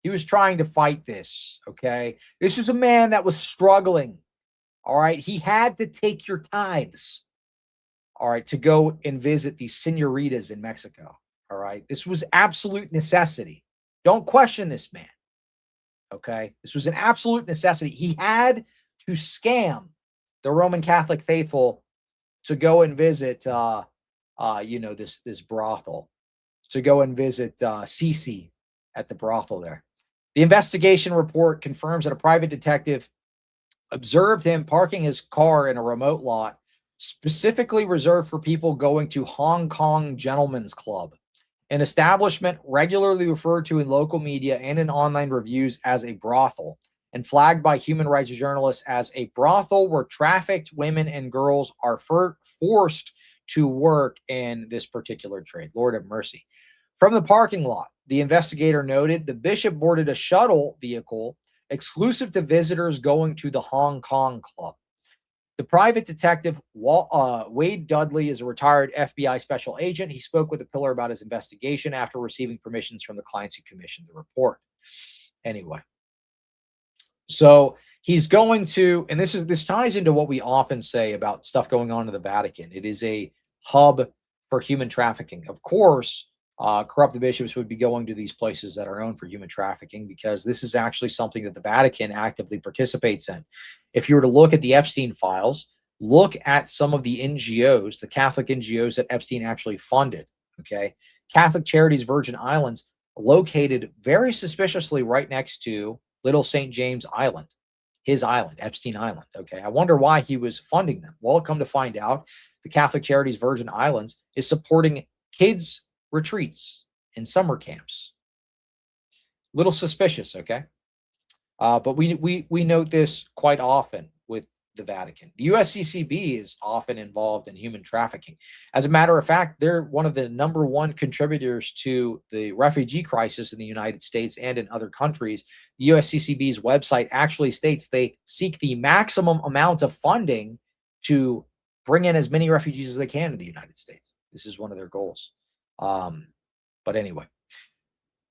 He was trying to fight this, okay? This was a man that was struggling, all right? He had to take your tithes, all right, to go and visit these senoritas in Mexico, all right? This was absolute necessity. Don't question this man, okay? This was an absolute necessity. He had to scam the Roman Catholic faithful to go and visit, this brothel, to go and visit Sisi at the brothel there. The investigation report confirms that a private detective observed him parking his car in a remote lot specifically reserved for people going to Hong Kong Gentlemen's Club, an establishment regularly referred to in local media and in online reviews as a brothel, and flagged by human rights journalists as a brothel where trafficked women and girls are forced to work in this particular trade. Lord have mercy. From the parking lot, the investigator noted the bishop boarded a shuttle vehicle exclusive to visitors going to the Hong Kong club. The private detective, Wade Dudley, is a retired FBI special agent. He spoke with the Pillar about his investigation after receiving permissions from the clients who commissioned the report. Anyway, so he's going to, and this ties into what we often say about stuff going on in the Vatican. It is a hub for human trafficking. Of course, corrupt bishops would be going to these places that are known for human trafficking because this is actually something that the Vatican actively participates in. If you were to look at the Epstein files, look at some of the NGOs, the Catholic NGOs that Epstein actually funded, okay? Catholic Charities Virgin Islands, located very suspiciously right next to Little St. James Island, his island, Epstein Island, okay? I wonder why he was funding them. Well, come to find out, the Catholic Charities Virgin Islands is supporting kids' retreats and summer camps. Little suspicious, okay? But we note this quite often with the Vatican. The USCCB is often involved in human trafficking. As a matter of fact, they're one of the #1 contributors to the refugee crisis in the United States and in other countries. The USCCB's website actually states they seek the maximum amount of funding to bring in as many refugees as they can to the United States. This is one of their goals. But anyway,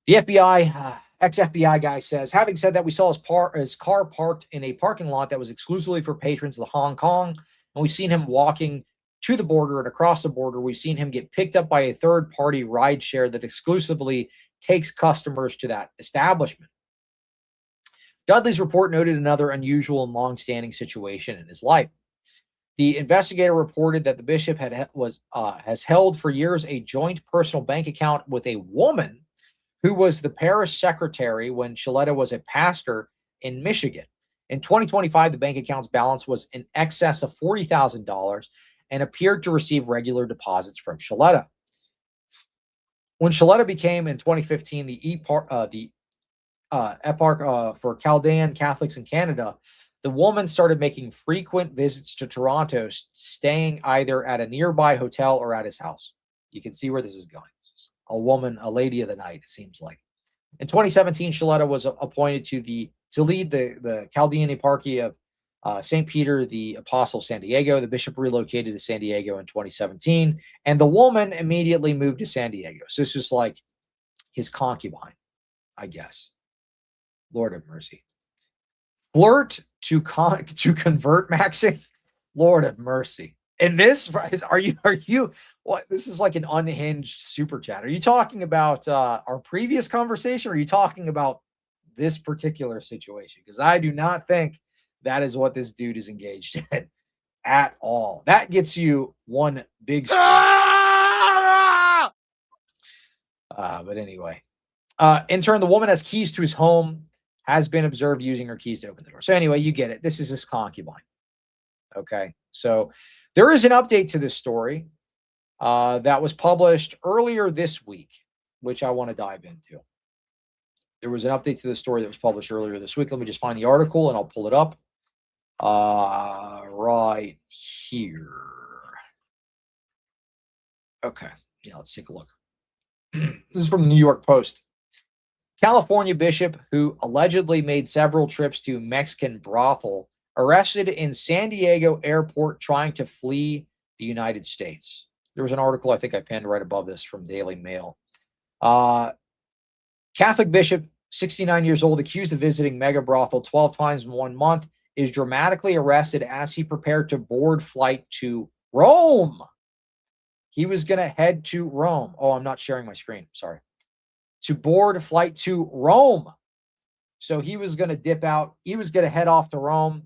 the FBI, ex-FBI guy says, having said that, we saw his car parked in a parking lot that was exclusively for patrons of the Hong Kong, and we've seen him walking to the border and across the border. We've seen him get picked up by a third-party ride share that exclusively takes customers to that establishment. Dudley's report noted another unusual and long-standing situation in his life. The investigator reported that the bishop has held for years a joint personal bank account with a woman who was the parish secretary when Shaletta was a pastor in Michigan. In 2025, the bank account's balance was in excess of $40,000 and appeared to receive regular deposits from Shaletta. When Shaletta became, in 2015, the eparch for Chaldean Catholics in Canada, the woman started making frequent visits to Toronto, staying either at a nearby hotel or at his house. You can see where this is going. A woman, a lady of the night, it seems like. In 2017, Shaletta was appointed to lead the Chaldean eparchy of St. Peter the Apostle San Diego. The bishop relocated to San Diego in 2017, and the woman immediately moved to San Diego. So this is like his concubine, I guess. Lord have mercy. Flirt to convert maxing. Lord have mercy. And this is, are you what? This is like an unhinged super chat. Are you talking about our previous conversation, or are you talking about this particular situation? Because I do not think that is what this dude is engaged in at all. That gets you one big. But anyway, in turn, the woman has keys to his home, has been observed using her keys to open the door. So anyway, you get it. This is his concubine. Okay, so there is an update to this story that was published earlier this week, which I want to dive into. There was an update to the story that was published earlier this week. Let me just find the article and I'll pull it up right here. Okay, yeah, let's take a look. This is from the New York Post. California bishop who allegedly made several trips to Mexican brothel arrested in San Diego airport trying to flee the United States. There was an article I think I pinned right above this from Daily Mail. Catholic bishop, 69 years old, accused of visiting mega brothel 12 times in 1 month, is dramatically arrested as he prepared to board flight to Rome. He was going to head to Rome. Oh, I'm not sharing my screen. Sorry. To board a flight to Rome. So he was going to dip out. He was going to head off to Rome.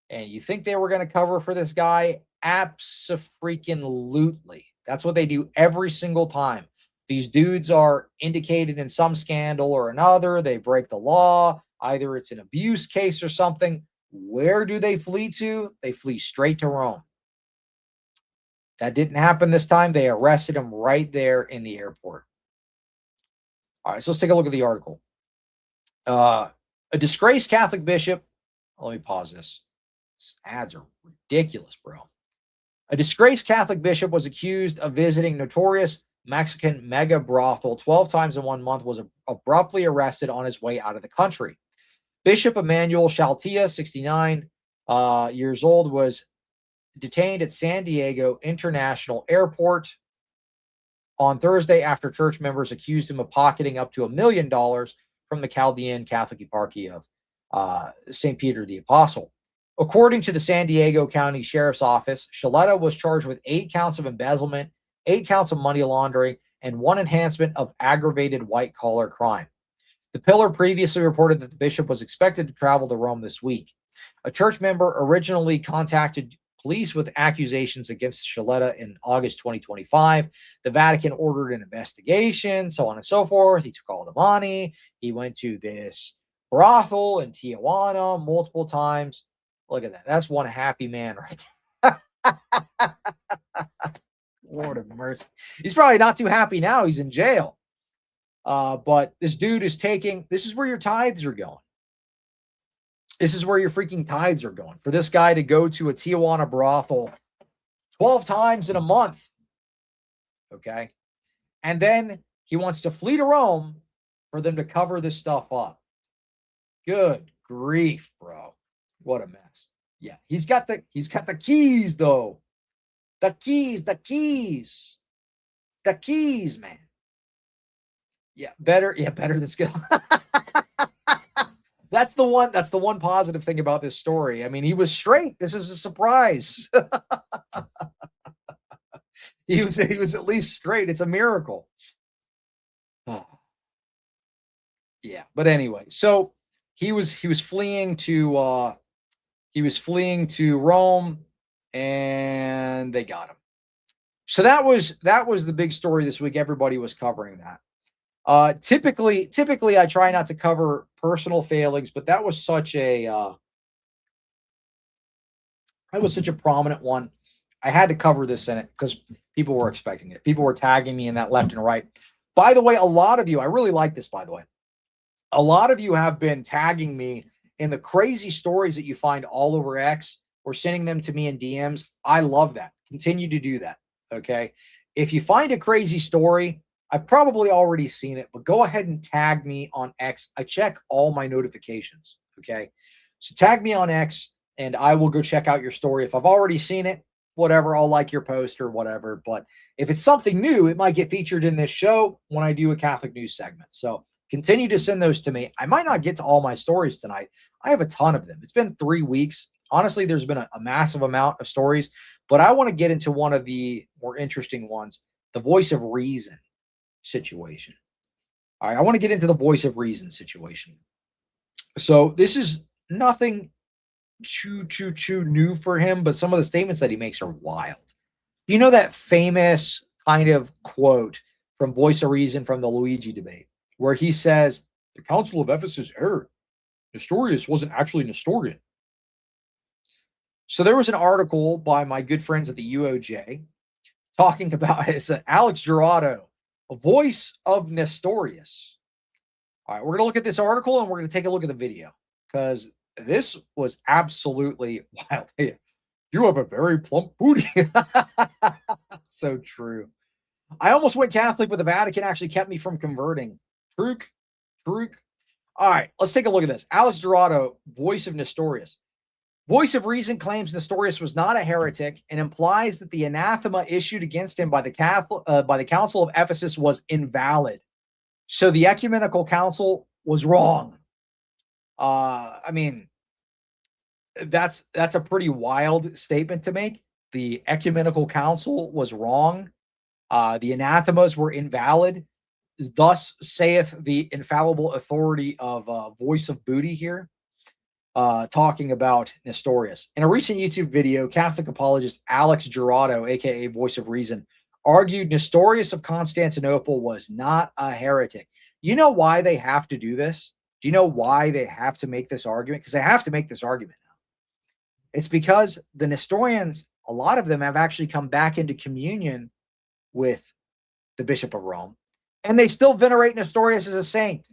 And you think they were going to cover for this guy? Abso-freaking-lutely. That's what they do every single time. These dudes are indicated in some scandal or another. They break the law. Either it's an abuse case or something. Where do they flee to? They flee straight to Rome. That didn't happen this time. They arrested him right there in the airport. All right, so let's take a look at the article. A disgraced Catholic bishop. Let me pause this. These ads are ridiculous, bro. A disgraced Catholic bishop was accused of visiting notorious Mexican mega brothel 12 times in 1 month, was abruptly arrested on his way out of the country. Bishop Emmanuel Shaltia, 69 years old, was detained at San Diego International Airport on Thursday after church members accused him of pocketing up to $1 million from the Chaldean Catholic eparchy of St. Peter the Apostle. According to the San Diego County Sheriff's Office, Shaletta was charged with 8 counts of embezzlement, 8 counts of money laundering, and 1 enhancement of aggravated white-collar crime. The Pillar previously reported that the bishop was expected to travel to Rome this week. A church member originally contacted police with accusations against Shaletta in August 2025. The Vatican ordered an investigation, so on and so forth. He took all the money. He went to this brothel in Tijuana multiple times. Look at that. That's one happy man right there. Lord of mercy. He's probably not too happy now. He's in jail. But this dude is taking, this is where your tithes are going. This is where your freaking tithes are going. For this guy to go to a Tijuana brothel 12 times in a month. Okay. And then he wants to flee to Rome for them to cover this stuff up. Good grief, bro. What a mess. Yeah. He's got the keys, though. The keys, man. Yeah, better than skill. That's the one positive thing about this story. I mean, he was straight. This is a surprise. he was at least straight. It's a miracle. Oh. Yeah, but anyway, so he was fleeing to Rome, and they got him. So that was the big story this week. Everybody was covering that. Typically, I try not to cover personal failings, but that was such a prominent one. I had to cover this in it because people were expecting it. People were tagging me in that left and right. By the way, a lot of you, I really like this, by the way. A lot of you have been tagging me in the crazy stories that you find all over X or sending them to me in DMs. I love that. Continue to do that. Okay. If you find a crazy story, I've probably already seen it, but go ahead and tag me on X. I check all my notifications. Okay. So tag me on X and I will go check out your story. If I've already seen it, whatever, I'll like your post or whatever. But if it's something new, it might get featured in this show when I do a Catholic news segment. So continue to send those to me. I might not get to all my stories tonight. I have a ton of them. It's been 3 weeks. Honestly, there's been a massive amount of stories, but I want to get into one of the more interesting ones, the voice of reason situation. All right, I want to get into the voice of reason situation. So this is nothing too new for him, but some of the statements that he makes are wild. You know that famous kind of quote from Voice of Reason from the Luigi debate, where he says, the Council of Ephesus erred. Nestorius wasn't actually Nestorian. So there was an article by my good friends at the UOJ talking about it's Alex Gerardo, a voice of Nestorius. All right, we're going to look at this article and we're going to take a look at the video because this was absolutely wild. Hey, you have a very plump booty. So true. I almost went Catholic, but the Vatican actually kept me from converting. Truk. All right, let's take a look at this. Alex Gerardo, voice of Nestorius. Voice of Reason claims Nestorius was not a heretic and implies that the anathema issued against him by the Council of Ephesus was invalid. So the ecumenical council was wrong. I mean, that's a pretty wild statement to make. The ecumenical council was wrong. The anathemas were invalid. Thus saith the infallible authority of Voice of Booty here, talking about Nestorius. In a recent YouTube video, Catholic apologist Alex Gerardo, aka Voice of Reason, argued Nestorius of Constantinople was not a heretic. You know why they have to do this? Do you know why they have to make this argument? Because they have to make this argument now. It's because the Nestorians, a lot of them have actually come back into communion with the Bishop of Rome, and they still venerate Nestorius as a saint.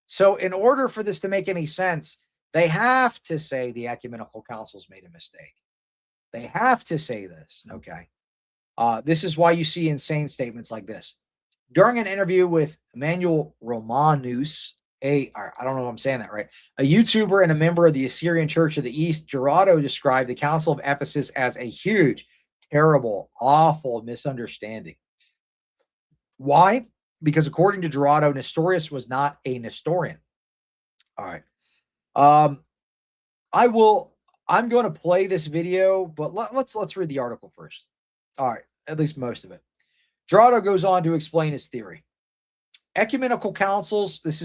So in order for this to make any sense, they have to say the ecumenical councils made a mistake. They have to say this, okay? This is why you see insane statements like this. During an interview with Emmanuel Romanus, I don't know if I'm saying that right, a YouTuber and a member of the Assyrian Church of the East, Gerardo described the Council of Ephesus as a huge, terrible, awful misunderstanding. Why? Because according to Gerardo, Nestorius was not a Nestorian. All right. I'm going to play this video, but let's read the article first. All right, at least most of it. Gerardo goes on to explain his theory. Ecumenical councils, this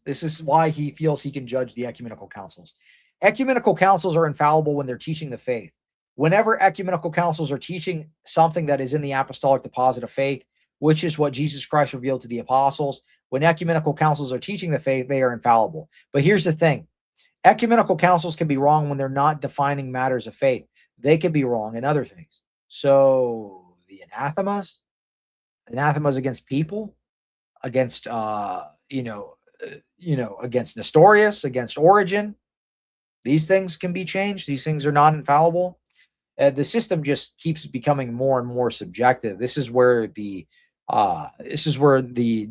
is why he feels he can judge the ecumenical councils. Ecumenical councils are infallible when they're teaching the faith. Whenever ecumenical councils are teaching something that is in the apostolic deposit of faith, which is what Jesus Christ revealed to the apostles, when ecumenical councils are teaching the faith, they are infallible. But here's the thing. Ecumenical councils can be wrong when they're not defining matters of faith. They can be wrong in other things. So the anathemas against people, against against Nestorius, against Origen, these things can be changed. These things are not infallible. The system just keeps becoming more and more subjective. This is where the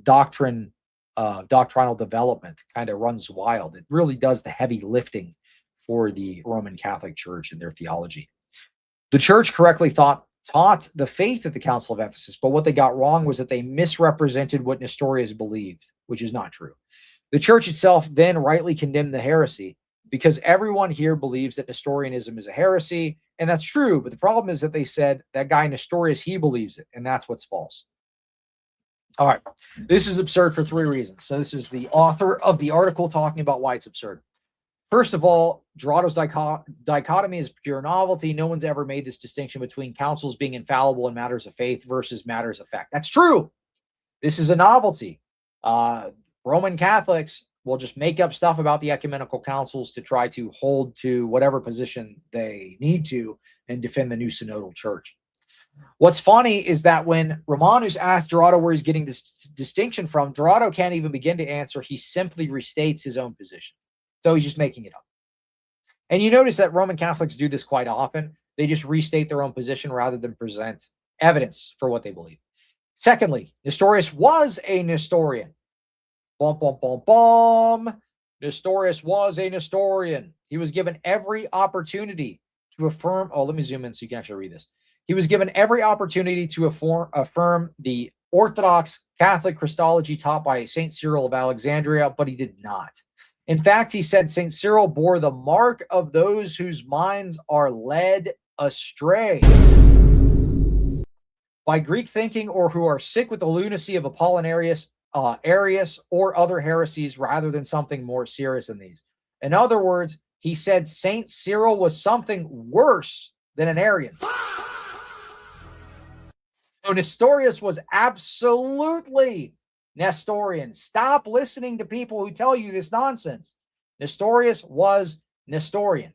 doctrinal development kind of runs wild. It really does the heavy lifting for the Roman Catholic Church and their theology. The church correctly taught the faith at the Council of Ephesus, but what they got wrong was that they misrepresented what Nestorius believed, which is not true. The church itself then rightly condemned the heresy because everyone here believes that Nestorianism is a heresy, and that's true, but the problem is that they said that guy Nestorius, he believes it, and that's what's false. All right, this is absurd for 3 reasons. So this is the author of the article talking about why it's absurd. First of all, Gerardo's dichotomy is pure novelty. No one's ever made this distinction between councils being infallible in matters of faith versus matters of fact. That's true. This is a novelty. Roman Catholics will just make up stuff about the ecumenical councils to try to hold to whatever position they need to and defend the new synodal church. What's funny is that when Romanus asked Dorado where he's getting this distinction from, Dorado can't even begin to answer. He simply restates his own position. So he's just making it up. And you notice that Roman Catholics do this quite often. They just restate their own position rather than present evidence for what they believe. Secondly, Nestorius was a Nestorian. Bum, bum, bum, bum. Nestorius was a Nestorian. He was given every opportunity to affirm. Oh, let me zoom in so you can actually read this. He was given every opportunity to affirm the Orthodox Catholic Christology taught by St. Cyril of Alexandria, but he did not. In fact, he said St. Cyril bore the mark of those whose minds are led astray by Greek thinking, or who are sick with the lunacy of Apollinarius, Arius, or other heresies, rather than something more serious than these. In other words, he said St. Cyril was something worse than an Arian. So Nestorius was absolutely Nestorian. Stop listening to people who tell you this nonsense. Nestorius was Nestorian.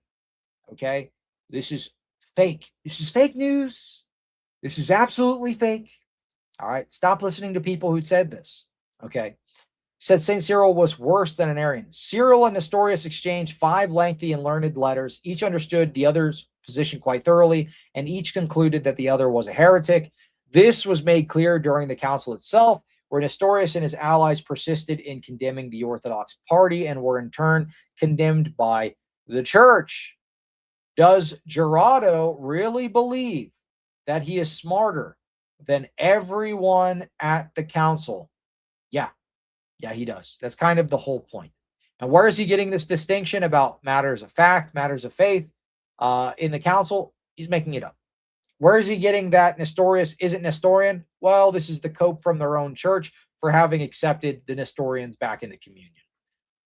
Okay? This is fake. This is fake news. This is absolutely fake. All right? Stop listening to people who said this. Okay? Said St. Cyril was worse than an Arian. Cyril and Nestorius exchanged 5 lengthy and learned letters. Each understood the other's position quite thoroughly, and each concluded that the other was a heretic. This was made clear during the council itself, where Nestorius and his allies persisted in condemning the Orthodox party and were in turn condemned by the church. Does Gerardo really believe that he is smarter than everyone at the council? Yeah. Yeah, he does. That's kind of the whole point. And where is he getting this distinction about matters of fact, matters of faith in the council? He's making it up. Where is he getting that Nestorius isn't Nestorian? Well, this is the cope from their own church for having accepted the Nestorians back into communion.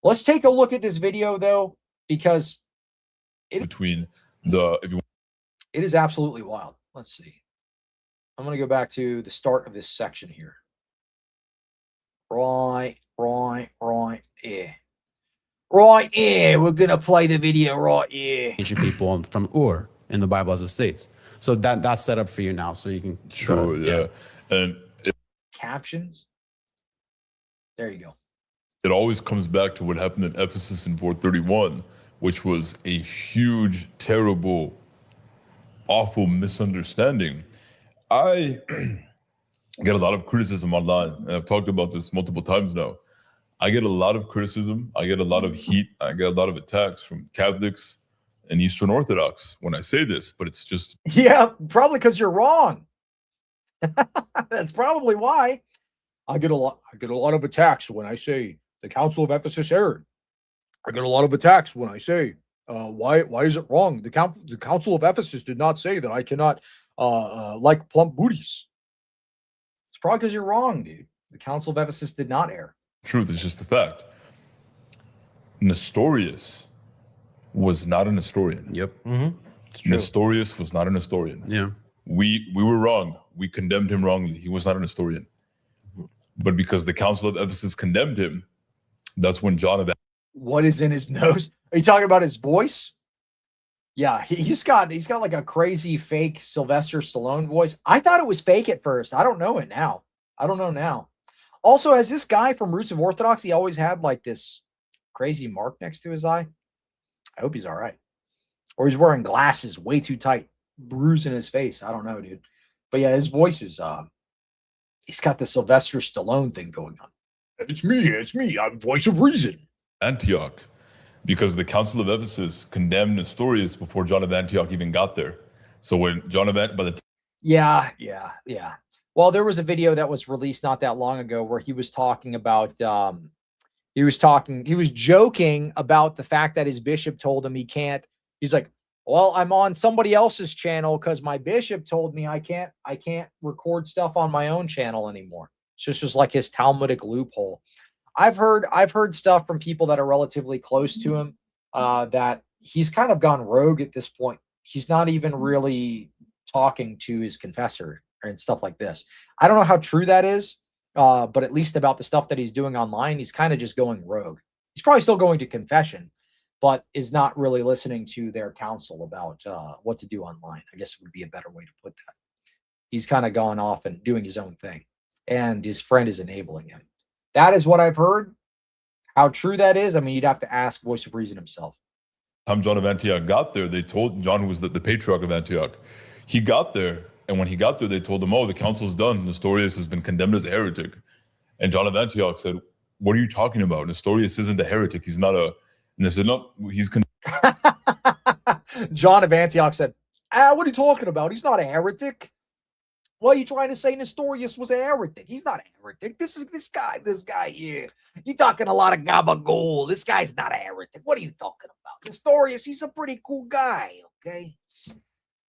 Let's take a look at this video, though, because it is absolutely wild. Let's see. I'm going to go back to the start of this section here. Right, yeah. Right, yeah. We're going to play the video right, yeah. Ancient people from Ur in the Bible as it states. So that's set up for you now, so you can. Sure, yeah. And Captions. There you go. It always comes back to what happened in Ephesus in 431, which was a huge, terrible, awful misunderstanding. I get a lot of criticism online, and I've talked about this multiple times now. I get a lot of criticism. I get a lot of heat. I get a lot of attacks from Catholics and Eastern Orthodox when I say this, but it's just... Yeah, probably because you're wrong. That's probably why. I get a lot of attacks when I say the Council of Ephesus erred. I get a lot of attacks when I say, why is it wrong? The Council of Ephesus did not say that I cannot like plump booties. It's probably because you're wrong, dude. The Council of Ephesus did not err. Truth is just the fact. Nestorius was not a Nestorian. Yep. Nestorius was not a Nestorian. Yeah. We were wrong. We condemned him wrongly. He was not a Nestorian. But because the Council of Ephesus condemned him, that's when John of... What is in his nose? Are you talking about his voice? Yeah, he's got like a crazy fake Sylvester Stallone voice. I thought it was fake at first. I don't know it now. I don't know now. Also, has this guy from Roots of Orthodoxy always had like this crazy mark next to his eye? I hope he's all right. Or he's wearing glasses way too tight, bruising his face. I don't know, dude. But yeah, his voice is he's got the Sylvester Stallone thing going on. It's me. I'm voice of reason. Antioch, because the Council of Ephesus condemned Nestorius before John of Antioch even got there. So when John of Antioch... Yeah. Well, there was a video that was released not that long ago where he was talking about, he was joking about the fact that his bishop told him he can't. He's like, well, I'm on somebody else's channel because my bishop told me I can't record stuff on my own channel anymore. So this was like his Talmudic loophole. I've heard stuff from people that are relatively close to him that he's kind of gone rogue at this point. He's not even really talking to his confessor and stuff like this. I don't know how true that is. But at least about the stuff that he's doing online, he's kind of just going rogue. He's probably still going to confession, but is not really listening to their counsel about what to do online. I guess would be a better way to put that. He's kind of gone off and doing his own thing, and his friend is enabling him. That is what I've heard. How true that is, I mean, you'd have to ask Voice of Reason himself. Time John of Antioch got there, they told John, who was the patriarch of Antioch, he got there, and when he got there, they told him, "Oh, the council's done. Nestorius has been condemned as a heretic." And John of Antioch said, "What are you talking about? Nestorius isn't a heretic. He's not a." And they said, "No, he's." John of Antioch said, "What are you talking about? He's not a heretic. Why are you trying to say Nestorius was a heretic? He's not a heretic. This guy here. You're talking a lot of gabagool. This guy's not a heretic. What are you talking about? Nestorius, he's a pretty cool guy, okay?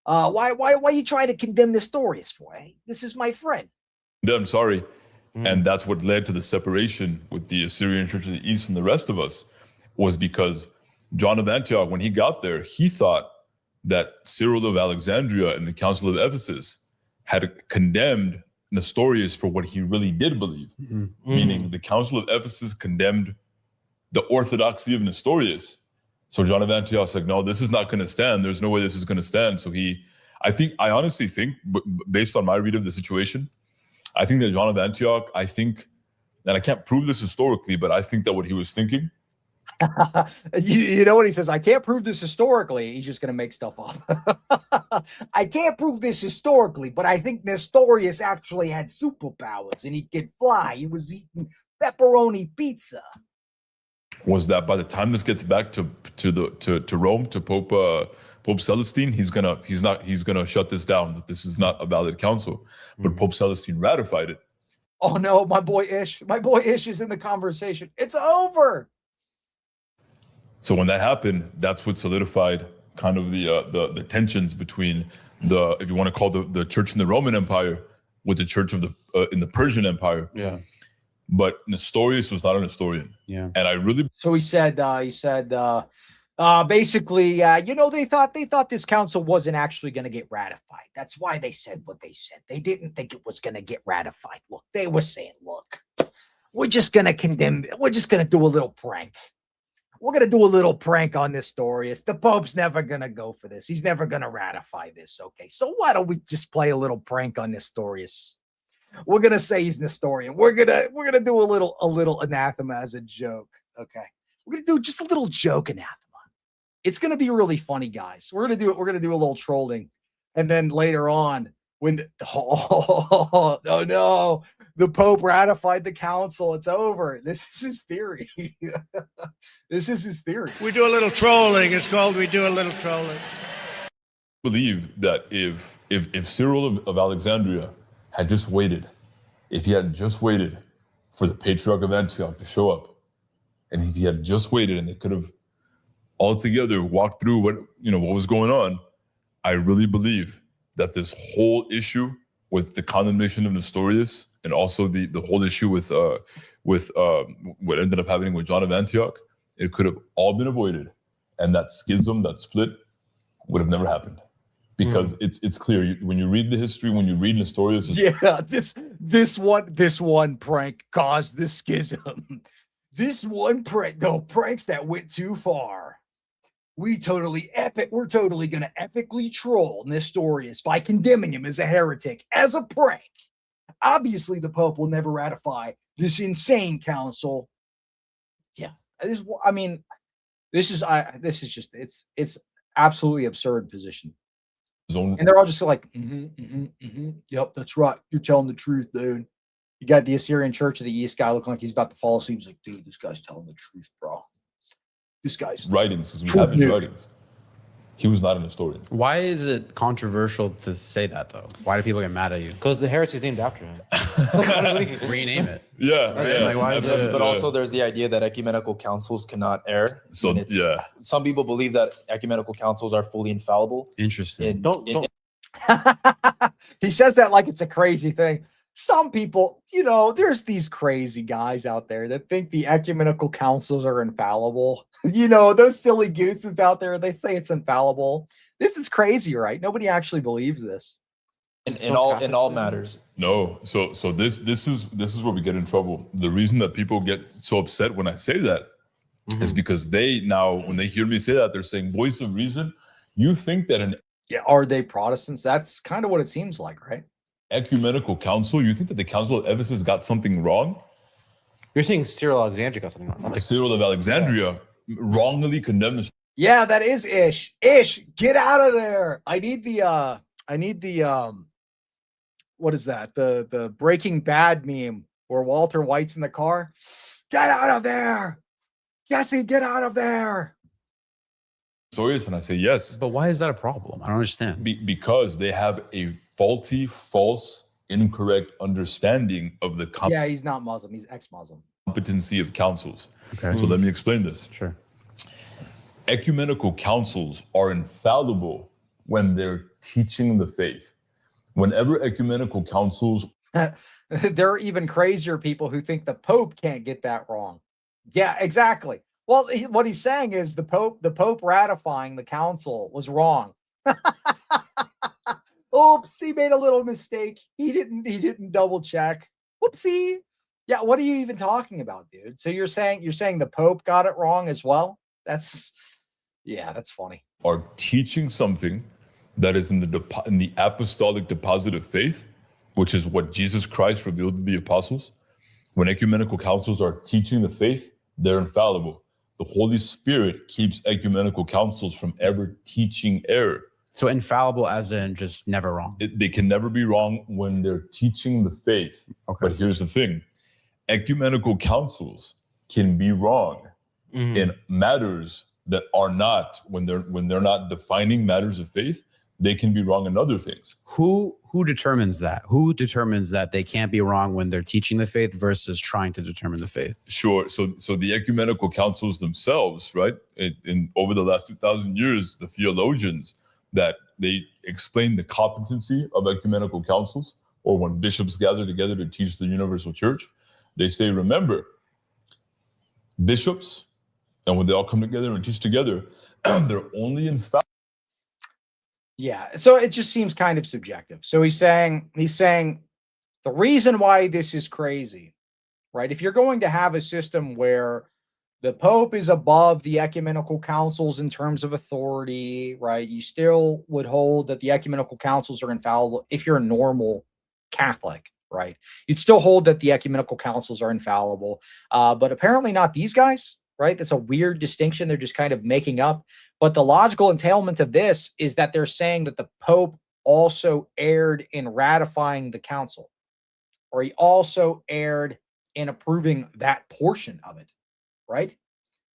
Why are you trying to condemn Nestorius for? Eh? This is my friend." I'm sorry. And that's what led to the separation with the Assyrian Church of the East and the rest of us, was because John of Antioch, when he got there, he thought that Cyril of Alexandria and the Council of Ephesus had condemned Nestorius for what he really did believe. Meaning the Council of Ephesus condemned the orthodoxy of Nestorius. So John of Antioch's like, "No, this is not going to stand. There's no way this is going to stand." So I honestly think, based on my read of the situation, I think that John of Antioch, and I can't prove this historically, but I think that what he was thinking. You know what he says? I can't prove this historically. He's just going to make stuff up. I can't prove this historically, but I think Nestorius actually had superpowers and he could fly. He was eating pepperoni pizza. Was that by the time this gets back to Rome, to Pope Celestine, he's gonna shut this down. That this is not a valid council. But Pope Celestine ratified it. Oh no, my boy Ish is in the conversation. It's over. So when that happened, that's what solidified kind of the tensions between if you want to call the church in the Roman Empire with the church of in the Persian Empire. Yeah. But Nestorius was not a Nestorian. Yeah. And I really. So he said basically, they thought this council wasn't actually going to get ratified. That's why they said what they said. They didn't think it was going to get ratified. Look, they were saying, look, we're just going to condemn. We're just going to do a little prank. We're going to do a little prank on Nestorius. The Pope's never going to go for this. He's never going to ratify this. Okay. So why don't we just play a little prank on Nestorius? We're going to say he's Nestorian. We're going to do a little anathema as a joke. Okay. We're going to do just a little joke anathema. It's going to be really funny, guys. We're going to do a little trolling. And then later on, when no, the Pope ratified the council. It's over. This is his theory. This is his theory. We do a little trolling. It's called we do a little trolling. I believe that if Cyril of Alexandria had just waited, if he had just waited for the Patriarch of Antioch to show up, and if he had just waited and they could have all together walked through what was going on, I really believe that this whole issue with the condemnation of Nestorius and also the whole issue with what ended up happening with John of Antioch, it could have all been avoided, and that schism, that split, would have never happened. Because it's clear when you read the history, when you read Nestorius. Yeah, this one prank caused the schism. This one prank, pranks that went too far. We're totally gonna epically troll Nestorius by condemning him as a heretic, as a prank. Obviously, the Pope will never ratify this insane council. Yeah, this is just it's absolutely absurd position. And they're all just like, yep, that's right. You're telling the truth, dude. You got the Assyrian Church of the East guy looking like he's about to fall asleep. He's like, dude, this guy's telling the truth, bro. This guy's writings, because we have his writings. He was not an historian. Why is it controversial to say that, though? Why do people get mad at you? Because the heritage is named after him. Rename it. Yeah. Like, why is it? But also, there's the idea that ecumenical councils cannot err. So some people believe that ecumenical councils are fully infallible. Interesting. He says that like it's a crazy thing. Some people, there's these crazy guys out there that think the ecumenical councils are infallible. Those silly gooses out there, they say it's infallible. This is crazy, right? Nobody actually believes this. In all matters. No. So this is where we get in trouble. The reason that people get so upset when I say that is because they now, when they hear me say that, they're saying voice of reason. You think that an are they Protestants? That's kind of what it seems like, right? ecumenical council, you think that the Council of Ephesus got something wrong? You're saying Cyril Alexandria got something wrong. Cyril of Alexandria wrongly condemned. Yeah, that is Ish. Ish, get out of there. I need the what is that? The Breaking Bad meme where Walter White's in the car. Get out of there. Jesse, get out of there. Serious, and I say yes. But why is that a problem? I don't understand. Because they have a faulty, false, incorrect understanding of the Yeah, he's not Muslim. He's ex-Muslim. competency of councils. Okay. So let me explain this. Sure. Ecumenical councils are infallible when they're teaching the faith. Whenever ecumenical councils There are even crazier people who think the Pope can't get that wrong. Yeah, exactly. Well, what he's saying is the Pope ratifying the council was wrong. Oops, he made a little mistake. He didn't double check. Whoopsie. Yeah, what are you even talking about, dude? So you're saying the Pope got it wrong as well? That's funny. are teaching something that is in the apostolic deposit of faith, which is what Jesus Christ revealed to the apostles. When ecumenical councils are teaching the faith, they're infallible. The Holy Spirit keeps ecumenical councils from ever teaching error. So infallible as in just never wrong. They can never be wrong when they're teaching the faith. Okay. But here's the thing. Ecumenical councils can be wrong in matters that are not, when they're not defining matters of faith, they can be wrong in other things. Who determines that? Who determines that they can't be wrong when they're teaching the faith versus trying to determine the faith? Sure. So the ecumenical councils themselves, right? In over the last 2,000 years, the theologians that they explain the competency of ecumenical councils, or when bishops gather together to teach the universal church, they say, remember, bishops, and when they all come together and teach together, they're only infallible. Yeah, so it just seems kind of subjective. So he's saying the reason why this is crazy, right? If you're going to have a system where the Pope is above the ecumenical councils in terms of authority, right? You still would hold that the ecumenical councils are infallible if you're a normal Catholic, right? You'd still hold that the ecumenical councils are infallible, but apparently not these guys, right? That's a weird distinction they're just kind of making up. But the logical entailment of this is that they're saying that the Pope also erred in ratifying the council, or he also erred in approving that portion of it, right?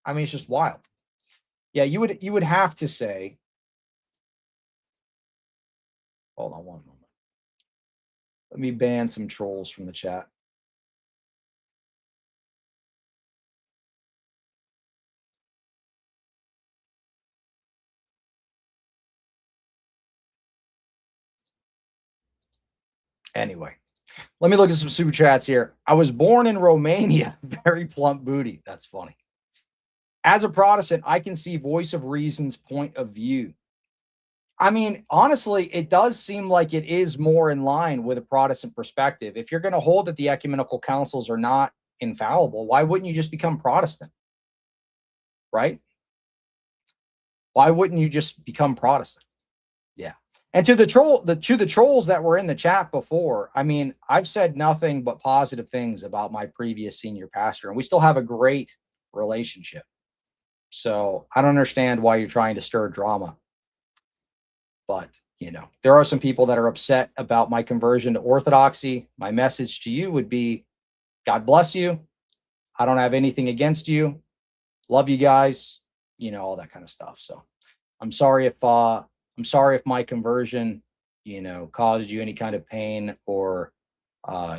I mean, it's just wild. Yeah, you would have to say, hold on one moment. Let me ban some trolls from the chat. Anyway, let me look at some super chats here. I was born in Romania. Very plump booty. That's funny. As a Protestant, I can see voice of reason's point of view. I mean, honestly, it does seem like it is more in line with a Protestant perspective. If you're going to hold that the ecumenical councils are not infallible, why wouldn't you just become Protestant? Right? Why wouldn't you just become Protestant? Yeah. And to the trolls that were in the chat before, I mean, I've said nothing but positive things about my previous senior pastor, and we still have a great relationship. So I don't understand why you're trying to stir drama. But, you know, there are some people that are upset about my conversion to Orthodoxy. My message to you would be, God bless you. I don't have anything against you. Love you guys, you know, all that kind of stuff. So I'm sorry if my conversion, you know, caused you any kind of pain or,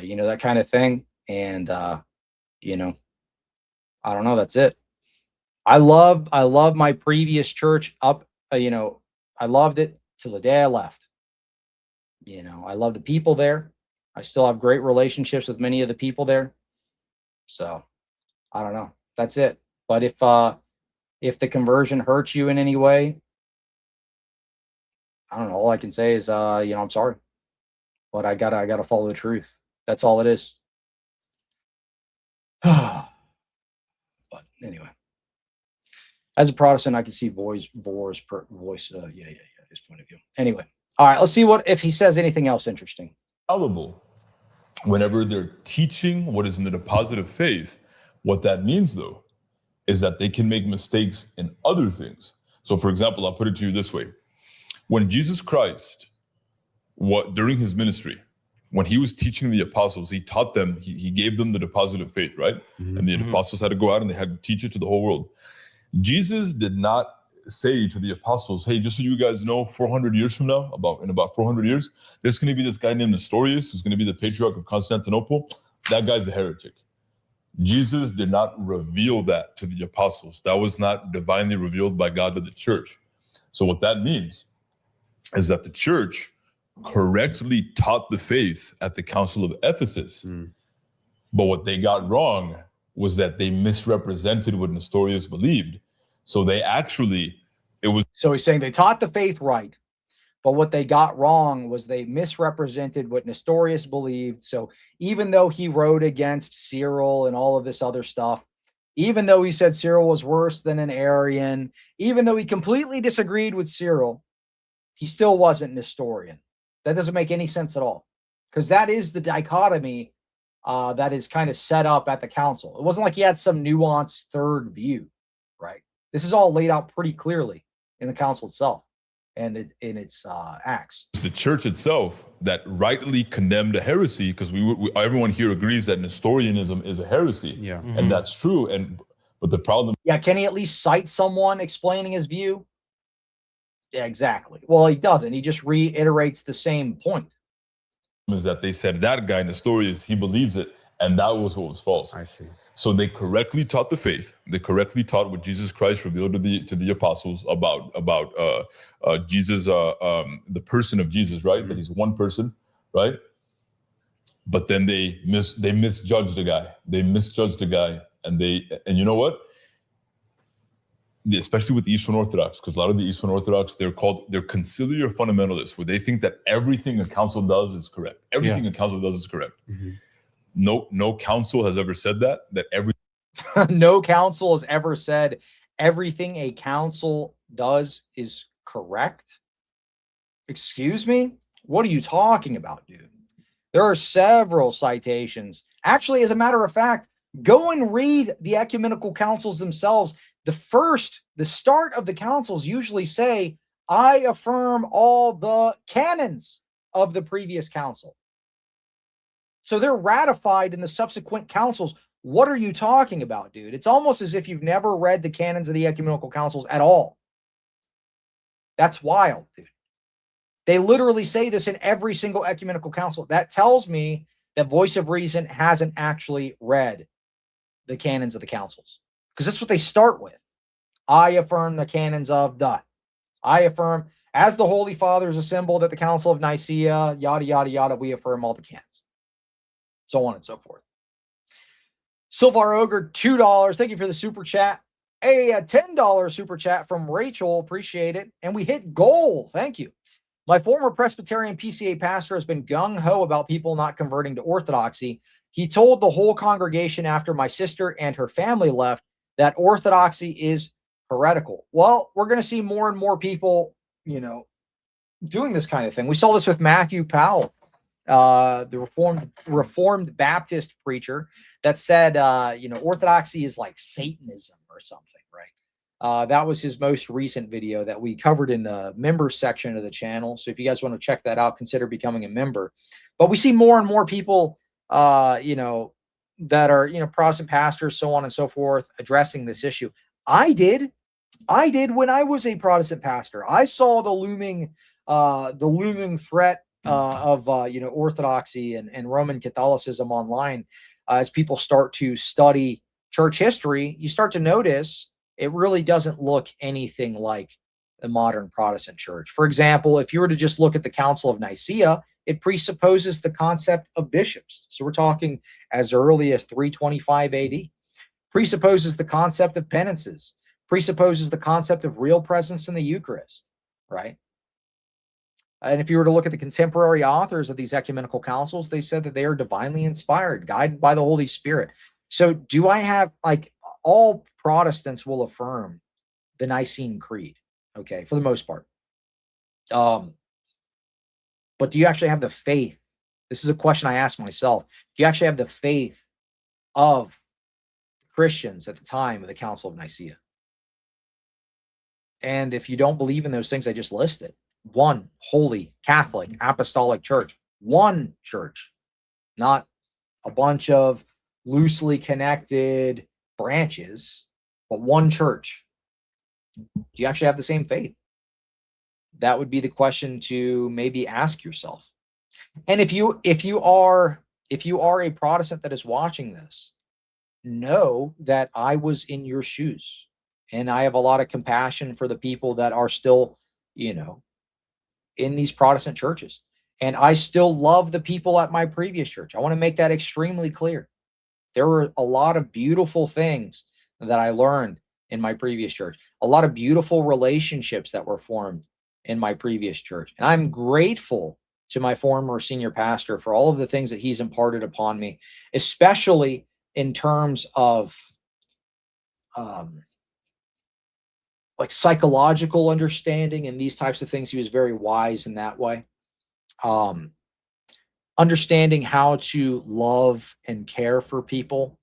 you know, that kind of thing. And, you know, I don't know. That's it. I love my previous church you know, I loved it till the day I left. You know, I love the people there. I still have great relationships with many of the people there. So I don't know. That's it. But if the conversion hurts you in any way, I don't know. All I can say is, you know, I'm sorry. but I gotta follow the truth. That's all it is. But anyway, as a Protestant, I can see his point of view. Anyway, all right, let's see if he says anything else interesting. Fallible. Whenever they're teaching what is in the deposit of faith, what that means, though, is that they can make mistakes in other things. So, for example, I'll put it to you this way. When Jesus Christ, during his ministry, when he was teaching the apostles, he taught them, he gave them the deposit of faith, right? And the apostles had to go out and they had to teach it to the whole world. Jesus did not say to the apostles, hey, just so you guys know, 400 years from now, in about 400 years, there's going to be this guy named Nestorius, who's going to be the patriarch of Constantinople. That guy's a heretic. Jesus did not reveal that to the apostles. That was not divinely revealed by God to the church. So what that means is that the church correctly taught the faith at the Council of Ephesus. But what they got wrong was that they misrepresented what Nestorius believed. So so he's saying they taught the faith right, but what they got wrong was they misrepresented what Nestorius believed. So even though he wrote against Cyril and all of this other stuff, even though he said Cyril was worse than an Arian, even though he completely disagreed with Cyril, he still wasn't Nestorian. That doesn't make any sense at all, because that is the dichotomy that is kind of set up at the council. It wasn't like he had some nuanced third view, right? This is all laid out pretty clearly in the council itself and in its acts. It's the church itself that rightly condemned a heresy, because everyone here agrees that Nestorianism is a heresy. Yeah. And that's true. But the problem... Yeah, can he at least cite someone explaining his view? Yeah, exactly. Well, he doesn't. He just reiterates the same point. Is that they said that guy Nestorius, he believes it, and that was what was false. I see. So they correctly taught the faith. They correctly taught what Jesus Christ revealed to the apostles about Jesus, the person of Jesus, right? That he's one person, right? But then they misjudged the guy. They misjudged the guy, and you know what? Especially with the Eastern Orthodox, because a lot of the Eastern Orthodox, they're conciliar fundamentalists, where they think that everything a council does is correct. Everything a council does is correct. No council has ever said that no council has ever said everything a council does is correct. Excuse me? What are you talking about, dude? There are several citations. Actually, as a matter of fact, go and read the ecumenical councils themselves. The start of the councils usually say, I affirm all the canons of the previous council. So they're ratified in the subsequent councils. What are you talking about, dude? It's almost as if you've never read the canons of the ecumenical councils at all. That's wild, dude. They literally say this in every single ecumenical council. That tells me that Voice of Reason hasn't actually read the canons of the councils, because that's what they start with. I affirm the canons of the. I affirm, as the Holy Fathers assembled at the Council of Nicaea, yada, yada, yada, we affirm all the canons. So on and so forth. Silvar Ogre, $2. Thank you for the super chat. A $10 super chat from Rachel. Appreciate it. And we hit goal. Thank you. My former Presbyterian PCA pastor has been gung-ho about people not converting to Orthodoxy. He told the whole congregation after my sister and her family left that Orthodoxy is heretical. Well, we're going to see more and more people, doing this kind of thing. We saw this with Matthew Powell, the Reformed Baptist preacher that said, Orthodoxy is like Satanism or something, right? That was his most recent video that we covered in the members section of the channel. So if you guys want to check that out, consider becoming a member. But we see more and more people, that are, Protestant pastors, so on and so forth, addressing this issue. I did when I was a Protestant pastor. I saw the looming threat of Orthodoxy and Roman Catholicism online. As people start to study church history, you start to notice it really doesn't look anything like the modern Protestant church. For example, if you were to just look at the Council of Nicaea, it presupposes the concept of bishops. So we're talking as early as 325 AD. Presupposes the concept of penances. Presupposes the concept of real presence in the Eucharist, right? And if you were to look at the contemporary authors of these ecumenical councils, they said that they are divinely inspired, guided by the Holy Spirit. So do I have, like, all Protestants will affirm the Nicene Creed, okay, for the most part. But do you actually have the faith? This is a question I ask myself. Do you actually have the faith of Christians at the time of the Council of Nicaea? And if you don't believe in those things I just listed, one holy Catholic apostolic church, one church, not a bunch of loosely connected branches, but one church. Do you actually have the same faith? That would be the question to maybe ask yourself. And if you are a Protestant that is watching this, know that I was in your shoes, and I have a lot of compassion for the people that are still, in these Protestant churches. And I still love the people at my previous church. I want to make that extremely clear. There were a lot of beautiful things that I learned in my previous church, a lot of beautiful relationships that were formed in my previous church. And I'm grateful to my former senior pastor for all of the things that he's imparted upon me, especially in terms of like psychological understanding and these types of things. He was very wise in that way. Understanding how to love and care for people,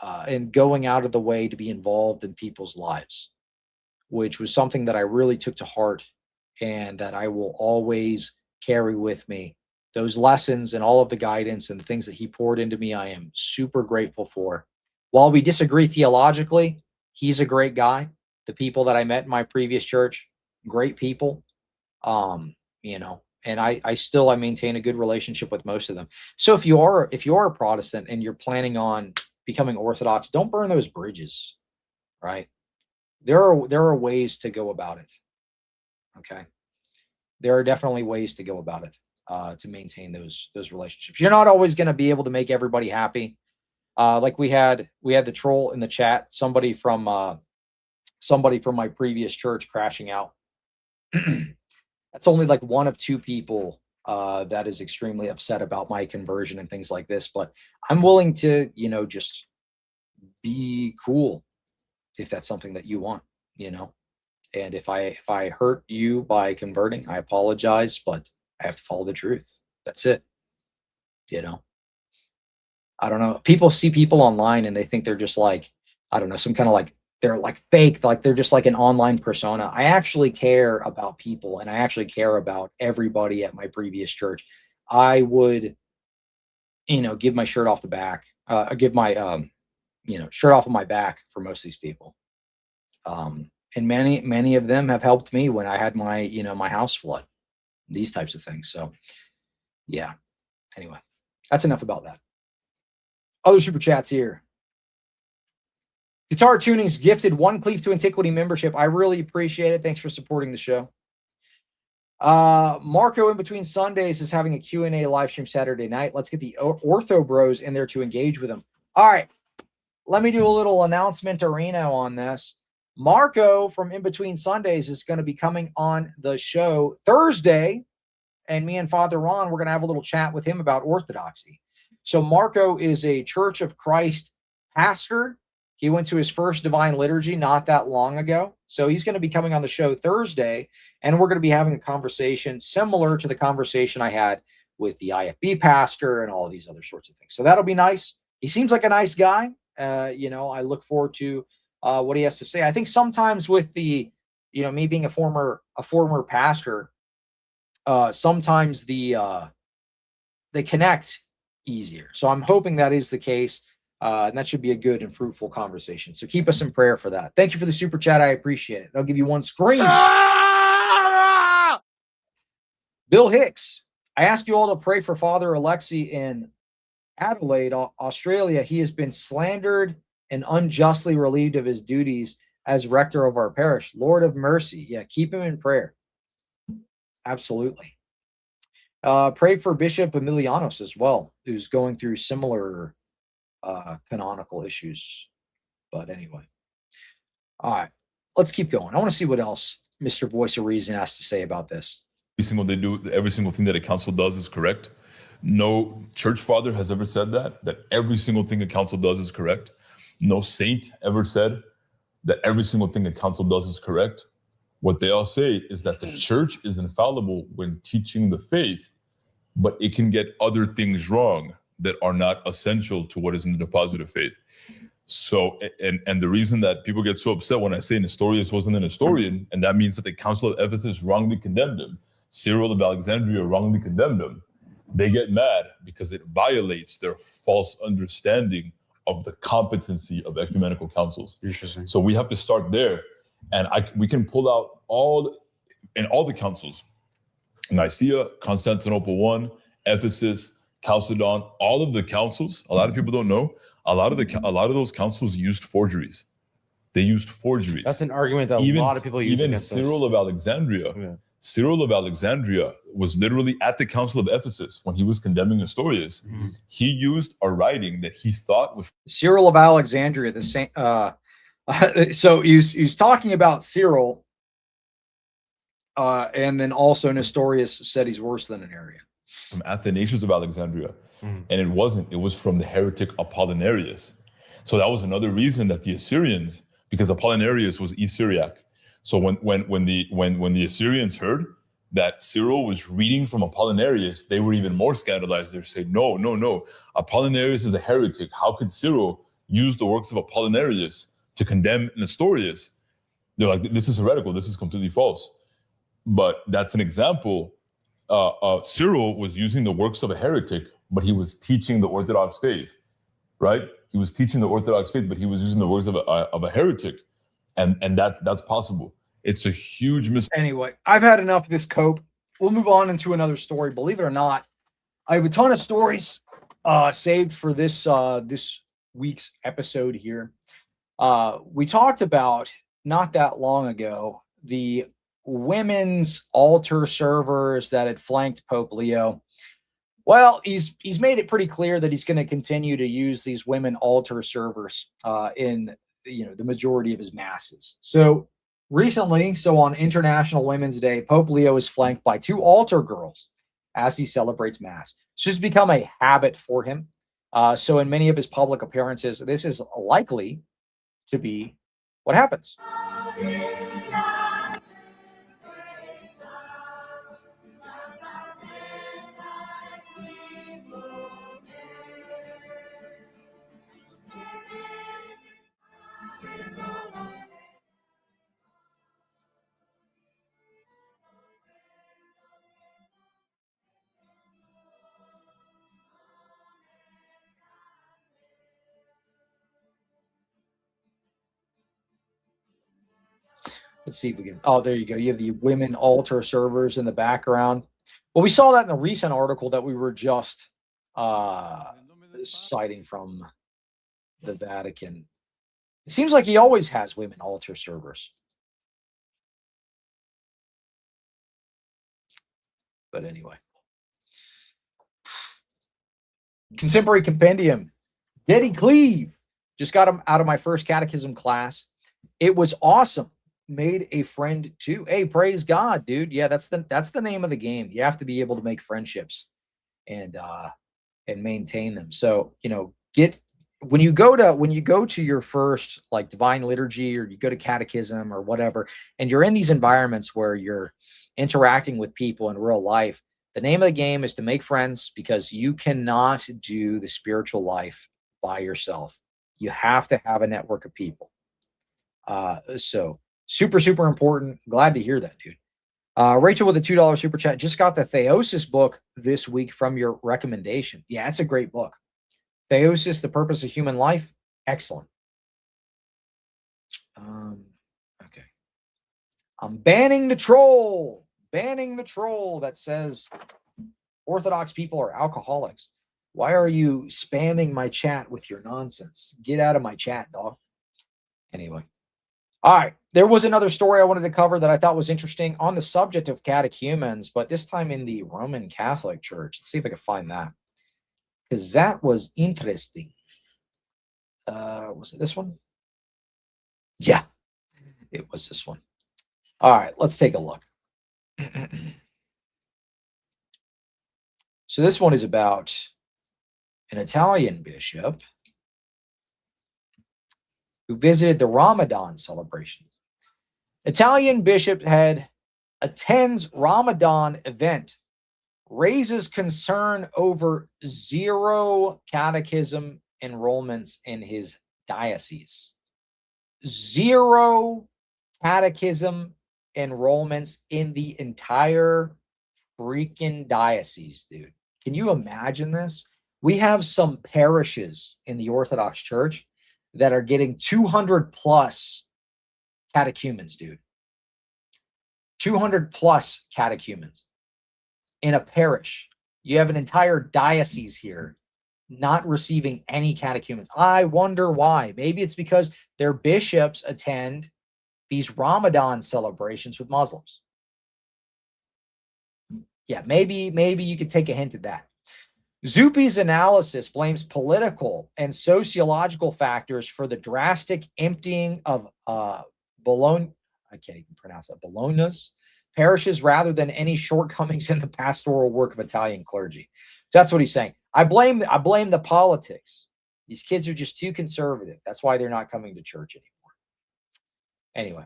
and going out of the way to be involved in people's lives, which was something that I really took to heart and that I will always carry with me. Those lessons and all of the guidance and the things that he poured into me, I am super grateful for. While we disagree theologically, he's a great guy. The people that I met in my previous church, great people. And I maintain a good relationship with most of them. So if you are a Protestant and you're planning on becoming Orthodox, don't burn those bridges, right? There are ways to go about it. Okay. There are definitely ways to go about it, to maintain those relationships. You're not always going to be able to make everybody happy. Like we had the troll in the chat, somebody from my previous church crashing out. That's only like one of two people that is extremely upset about my conversion and things like this. But I'm willing to, just be cool if that's something that you want, And if I hurt you by converting, I apologize, but I have to follow the truth. That's it. I don't know. People see people online and they think they're just like, I don't know, some kind of like, they're like fake, like they're just like an online persona. I actually care about people, and I actually care about everybody at my previous church. I would, give my shirt off the back, give my, shirt off of my back for most of these people. And many of them have helped me when I had my, my house flood, these types of things. So yeah, anyway, that's enough about that. Other super chats here. Guitar Tuning's gifted 1 Cleave to Antiquity membership. I really appreciate it. Thanks for supporting the show. Marco in between Sundays is having a Q&A live stream Saturday night. Let's get the Ortho Bros in there to engage with them. All right. Let me do a little announcement arena on this. Marco from In Between Sundays is going to be coming on the show Thursday, and me and Father Ron, we're going to have a little chat with him about orthodoxy. So Marco is a Church of Christ pastor. He went to his first Divine Liturgy not that long ago. So he's going to be coming on the show Thursday, and we're going to be having a conversation similar to the conversation I had with the IFB pastor and all of these other sorts of things. So that'll be nice. He seems like a nice guy. I look forward to what he has to say. I think sometimes with the, me being a former pastor, sometimes they connect easier. So I'm hoping that is the case. And that should be a good and fruitful conversation. So keep us in prayer for that. Thank you for the super chat. I appreciate it. I'll give you one screen. Bill Hicks, I ask you all to pray for Father Alexi in Adelaide, Australia. He has been slandered and unjustly relieved of his duties as rector of our parish. Lord of mercy. Yeah, keep him in prayer. Absolutely. Pray for Bishop Emilianos as well, who's going through similar canonical issues. But anyway. All right. Let's keep going. I want to see what else Mr. Voice of Reason has to say about this. every single thing that a council does is correct. No church father has ever said that every single thing a council does is correct. No saint ever said that every single thing a council does is correct. What they all say is that the church is infallible when teaching the faith, but it can get other things wrong that are not essential to what is in the deposit of faith. So, and the reason that people get so upset when I say Nestorius wasn't an historian, and that means that the Council of Ephesus wrongly condemned him, Cyril of Alexandria wrongly condemned him, they get mad because it violates their false understanding of the competency of ecumenical councils. Interesting. So we have to start there, and we can pull out all the councils: Nicaea, Constantinople I, Ephesus, Chalcedon. All of the councils. A lot of people don't know. A lot of those councils used forgeries. They used forgeries. That's an argument that a lot of people use Even against Cyril of Alexandria. Yeah. Cyril of Alexandria was literally at the Council of Ephesus when he was condemning Nestorius. Mm-hmm. He used a writing that he thought was Cyril of Alexandria. The same. So he's talking about Cyril, and then also Nestorius said he's worse than an Arian. From Athanasius of Alexandria, and it wasn't. It was from the heretic Apollinarius. So that was another reason that the Assyrians, because Apollinarius was East Syriac. So when the Assyrians heard that Cyril was reading from Apollinarius, they were even more scandalized. They said, no, Apollinarius is a heretic. How could Cyril use the works of Apollinarius to condemn Nestorius? They're like, this is heretical. This is completely false. But that's an example. Cyril was using the works of a heretic, but he was teaching the Orthodox faith, right? He was teaching the Orthodox faith, but he was using the works of a heretic. And that's possible. It's a huge mistake. Anyway, I've had enough of this cope. We'll move on into another story. Believe it or not, I have a ton of stories saved for this week's episode here. We talked about not that long ago the women's altar servers that had flanked Pope Leo. Well, he's made it pretty clear that he's going to continue to use these women altar servers in the majority of his masses. So recently, on International Women's Day, Pope Leo is flanked by two altar girls as he celebrates Mass. It's just become a habit for him. So in many of his public appearances, this is likely to be what happens. Let's see if we can. Oh, there you go. You have the women altar servers in the background. Well, we saw that in the recent article that we were just citing from the Vatican. It seems like he always has women altar servers. But anyway. Contemporary Compendium. Getty Cleave. Just got him out of my first catechism class. It was awesome. Made a friend too. Hey, praise God, dude. Yeah, that's the name of the game. You have to be able to make friendships and maintain them. So, when you go to your first like divine liturgy, or you go to catechism or whatever, and you're in these environments where you're interacting with people in real life, the name of the game is to make friends, because you cannot do the spiritual life by yourself. You have to have a network of people. So super, super important. Glad to hear that, dude. Rachel with a $2 super chat. Just got the Theosis book this week from your recommendation. Yeah, it's a great book. Theosis, The Purpose of Human Life. Excellent. Okay. I'm banning the troll. Banning the troll that says Orthodox people are alcoholics. Why are you spamming my chat with your nonsense? Get out of my chat, dog. Anyway. All right, there was another story I wanted to cover that I thought was interesting on the subject of catechumens, but this time in the Roman Catholic Church. Let's see if I can find that, because that was interesting. Was it this one? Yeah, it was this one. All right, let's take a look. So this one is about an Italian bishop who visited the Ramadan celebrations. Italian bishop attends Ramadan event, raises concern over 0 catechism enrollments in his diocese. 0 catechism enrollments in the entire freaking diocese, dude. Can you imagine this? We have some parishes in the Orthodox Church that are getting 200 plus catechumens, dude. 200 plus catechumens in a parish. You have an entire diocese here not receiving any catechumens. I wonder why. Maybe it's because their bishops attend these Ramadan celebrations with Muslims. Yeah, maybe you could take a hint at that. Zuppi's analysis blames political and sociological factors for the drastic emptying of Bologna. I can't even pronounce that. Bologna's parishes rather than any shortcomings in the pastoral work of Italian clergy. That's what he's saying. I blame the politics. These kids are just too conservative. That's why they're not coming to church anymore. Anyway,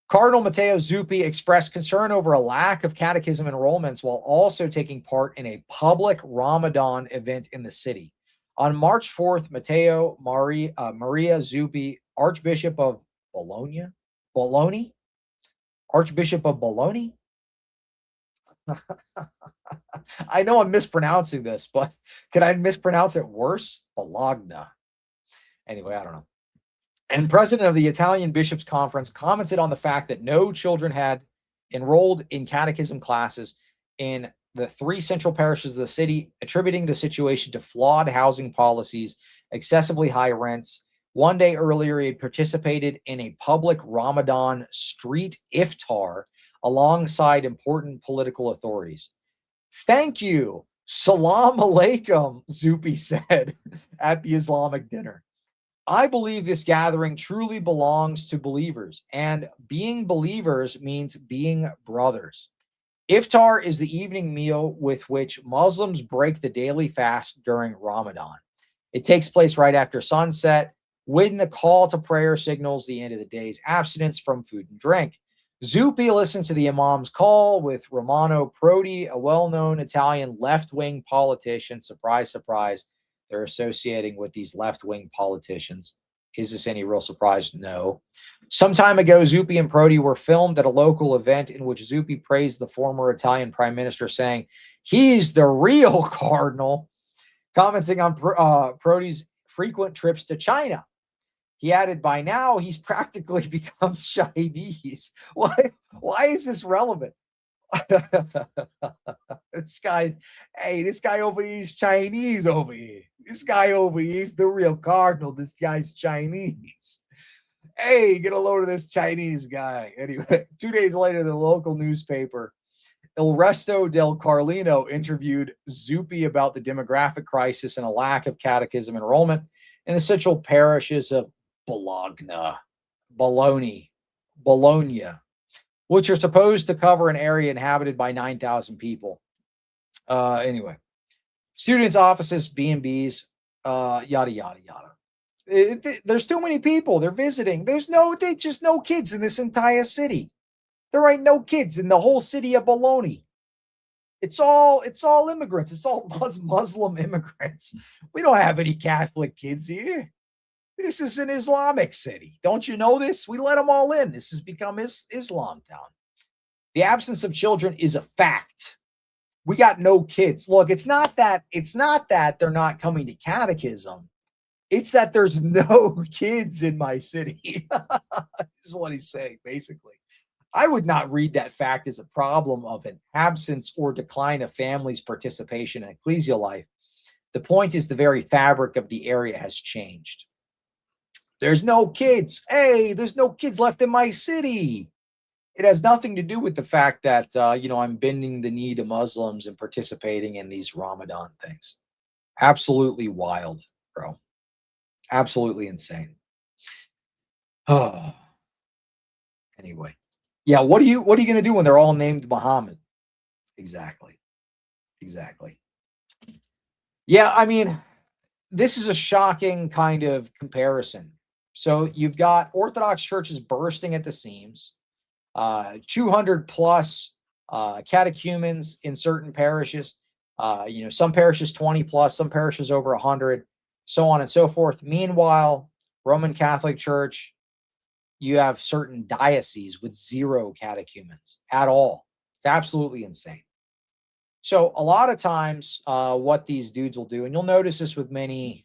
Cardinal Matteo Zuppi expressed concern over a lack of catechism enrollments while also taking part in a public Ramadan event in the city. On March 4th, Matteo Maria Zuppi, Archbishop of Bologna? Archbishop of Bologna? I know I'm mispronouncing this, but could I mispronounce it worse? Bologna. Anyway, I don't know. And president of the Italian Bishops' Conference commented on the fact that no children had enrolled in catechism classes in the 3 central parishes of the city, attributing the situation to flawed housing policies, excessively high rents. One day earlier, he had participated in a public Ramadan street iftar alongside important political authorities. Thank you. Salam alaikum, Zuppi said at the Islamic dinner. I believe this gathering truly belongs to believers, and being believers means being brothers. Iftar is the evening meal with which Muslims break the daily fast during Ramadan. It takes place right after sunset, when the call to prayer signals the end of the day's abstinence from food and drink. Zuppi listened to the Imam's call with Romano Prodi, a well-known Italian left-wing politician. Surprise, surprise. They're associating with these left-wing politicians. Is this any real surprise? No. Some time ago, Zuppi and Prodi were filmed at a local event in which Zuppi praised the former Italian prime minister, saying, "He's the real cardinal," commenting on Prodi's frequent trips to China. He added, by now, he's practically become Chinese. Why is this relevant? This guy over here is Chinese over here. This guy over here is the real cardinal. This guy's Chinese. Hey, get a load of this Chinese guy. Anyway, 2 days later, the local newspaper, Il Resto del Carlino, interviewed Zuppi about the demographic crisis and a lack of catechism enrollment in the central parishes of Bologna, which are supposed to cover an area inhabited by 9,000 people. Anyway, students' offices, B&Bs, yada, yada, yada. There's too many people. They're visiting. There's just no kids in this entire city. There ain't no kids in the whole city of Bologna. It's all immigrants. It's all Muslim immigrants. We don't have any Catholic kids here. This is an Islamic city. Don't you know this? We let them all in. This has become Islam town. The absence of children is a fact. We got no kids. Look, it's not that they're not coming to catechism. It's that there's no kids in my city. Is what he's saying, basically. I would not read that fact as a problem of an absence or decline of families' participation in ecclesial life. The point is the very fabric of the area has changed. There's no kids. Hey, there's no kids left in my city. It has nothing to do with the fact that, I'm bending the knee to Muslims and participating in these Ramadan things. Absolutely wild, bro. Absolutely insane. Oh. Anyway. Yeah, what are you going to do when they're all named Muhammad? Exactly. Yeah, I mean, this is a shocking kind of comparison. So you've got Orthodox churches bursting at the seams, 200 plus catechumens in certain parishes. Some parishes 20 plus, some parishes over 100, so on and so forth. Meanwhile, Roman Catholic Church, you have certain dioceses with 0 catechumens at all. It's absolutely insane. So a lot of times, what these dudes will do, and you'll notice this with many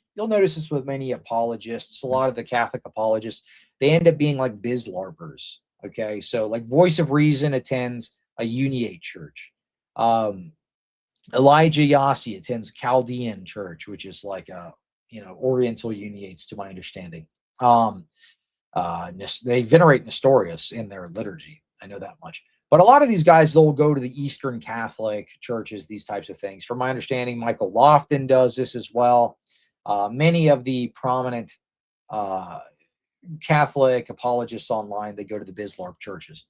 apologists, a lot of the Catholic apologists, they end up being like biz larpers. Okay, so like Voice of Reason attends a Uniate church. Elijah Yassi attends Chaldean church, which is like a Oriental Uniates, to my understanding. They venerate Nestorius in their liturgy. I know that much. But a lot of these guys, they'll go to the Eastern Catholic churches, these types of things. From my understanding, Michael Lofton does this as well. Many of the prominent Catholic apologists online, they go to the Bislarp churches.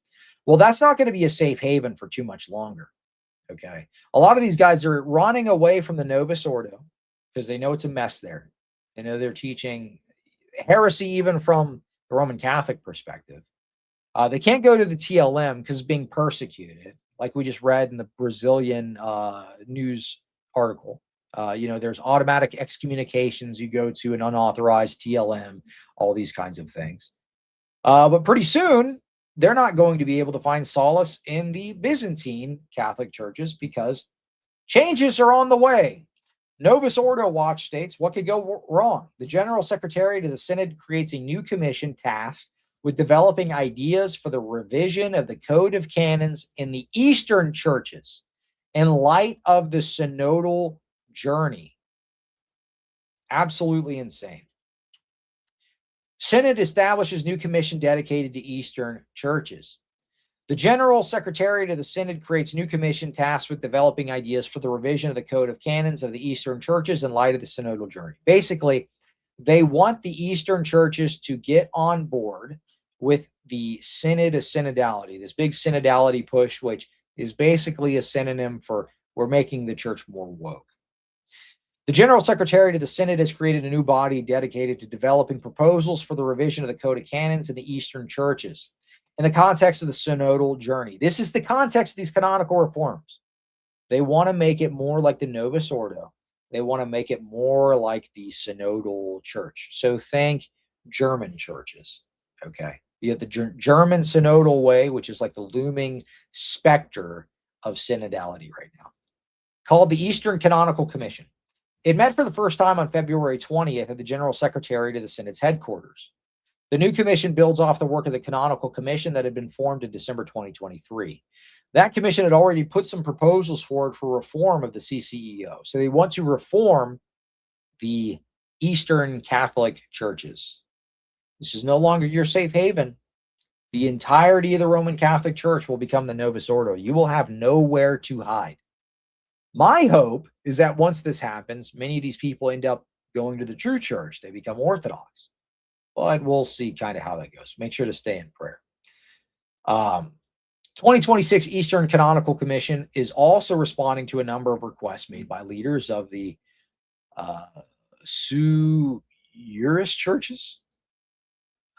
Well, that's not going to be a safe haven for too much longer. Okay. A lot of these guys are running away from the Novus Ordo because they know it's a mess there. They know they're teaching heresy even from the Roman Catholic perspective. They can't go to the TLM because it's being persecuted, like we just read in the Brazilian news article. There's automatic excommunications. You go to an unauthorized TLM, all these kinds of things. But pretty soon, they're not going to be able to find solace in the Byzantine Catholic churches because changes are on the way. Novus Ordo Watch states, what could go wrong? The General Secretariat of the Synod creates a new commission tasked with developing ideas for the revision of the Code of Canons in the Eastern churches in light of the synodal journey. Absolutely insane. Synod establishes new commission dedicated to Eastern churches. The General Secretariat of the Synod creates new commission tasked with developing ideas for the revision of the Code of Canons of the Eastern churches in light of the synodal journey. Basically, they want the Eastern churches to get on board with the Synod of Synodality, this big synodality push, which is basically a synonym for we're making the church more woke. The General Secretariat of the Synod has created a new body dedicated to developing proposals for the revision of the Code of Canons in the Eastern churches in the context of the synodal journey. This is the context of these canonical reforms. They want to make it more like the Novus Ordo. They want to make it more like the synodal church. So think German churches. Okay. You have the German synodal way, which is like the looming specter of synodality right now, called the Eastern Canonical Commission. It met for the first time on February 20th at the General Secretariat of the Synod's headquarters. The new commission builds off the work of the Canonical Commission that had been formed in December 2023. That commission had already put some proposals forward for reform of the CCEO. So they want to reform the Eastern Catholic churches. This is no longer your safe haven. The entirety of the Roman Catholic Church will become the Novus Ordo. You will have nowhere to hide. My hope is that once this happens, many of these people end up going to the true church. They become Orthodox. But we'll see kind of how that goes. Make sure to stay in prayer. 2026 Eastern Canonical Commission is also responding to a number of requests made by leaders of the Suurus churches.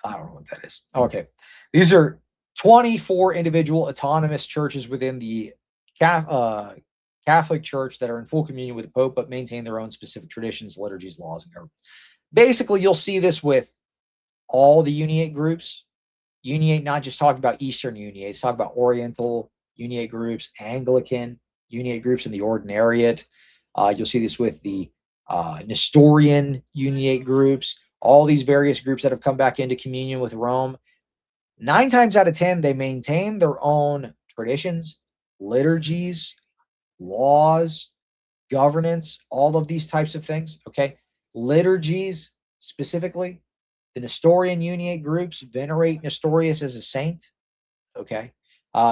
I don't know what that is. Okay. These are 24 individual autonomous churches within the Catholic Church that are in full communion with the Pope, but maintain their own specific traditions, liturgies, laws, and government. Basically, you'll see this with all the Uniate groups. Uniate, not just talking about Eastern Uniate, talk about Oriental Uniate groups, Anglican Uniate groups in the Ordinariate. You'll see this with the Nestorian Uniate groups, all these various groups that have come back into communion with Rome. 9 times out of 10, they maintain their own traditions, liturgies, laws, governance, all of these types of things. Okay. Liturgies specifically, the Nestorian Uniate groups venerate Nestorius as a saint. Okay.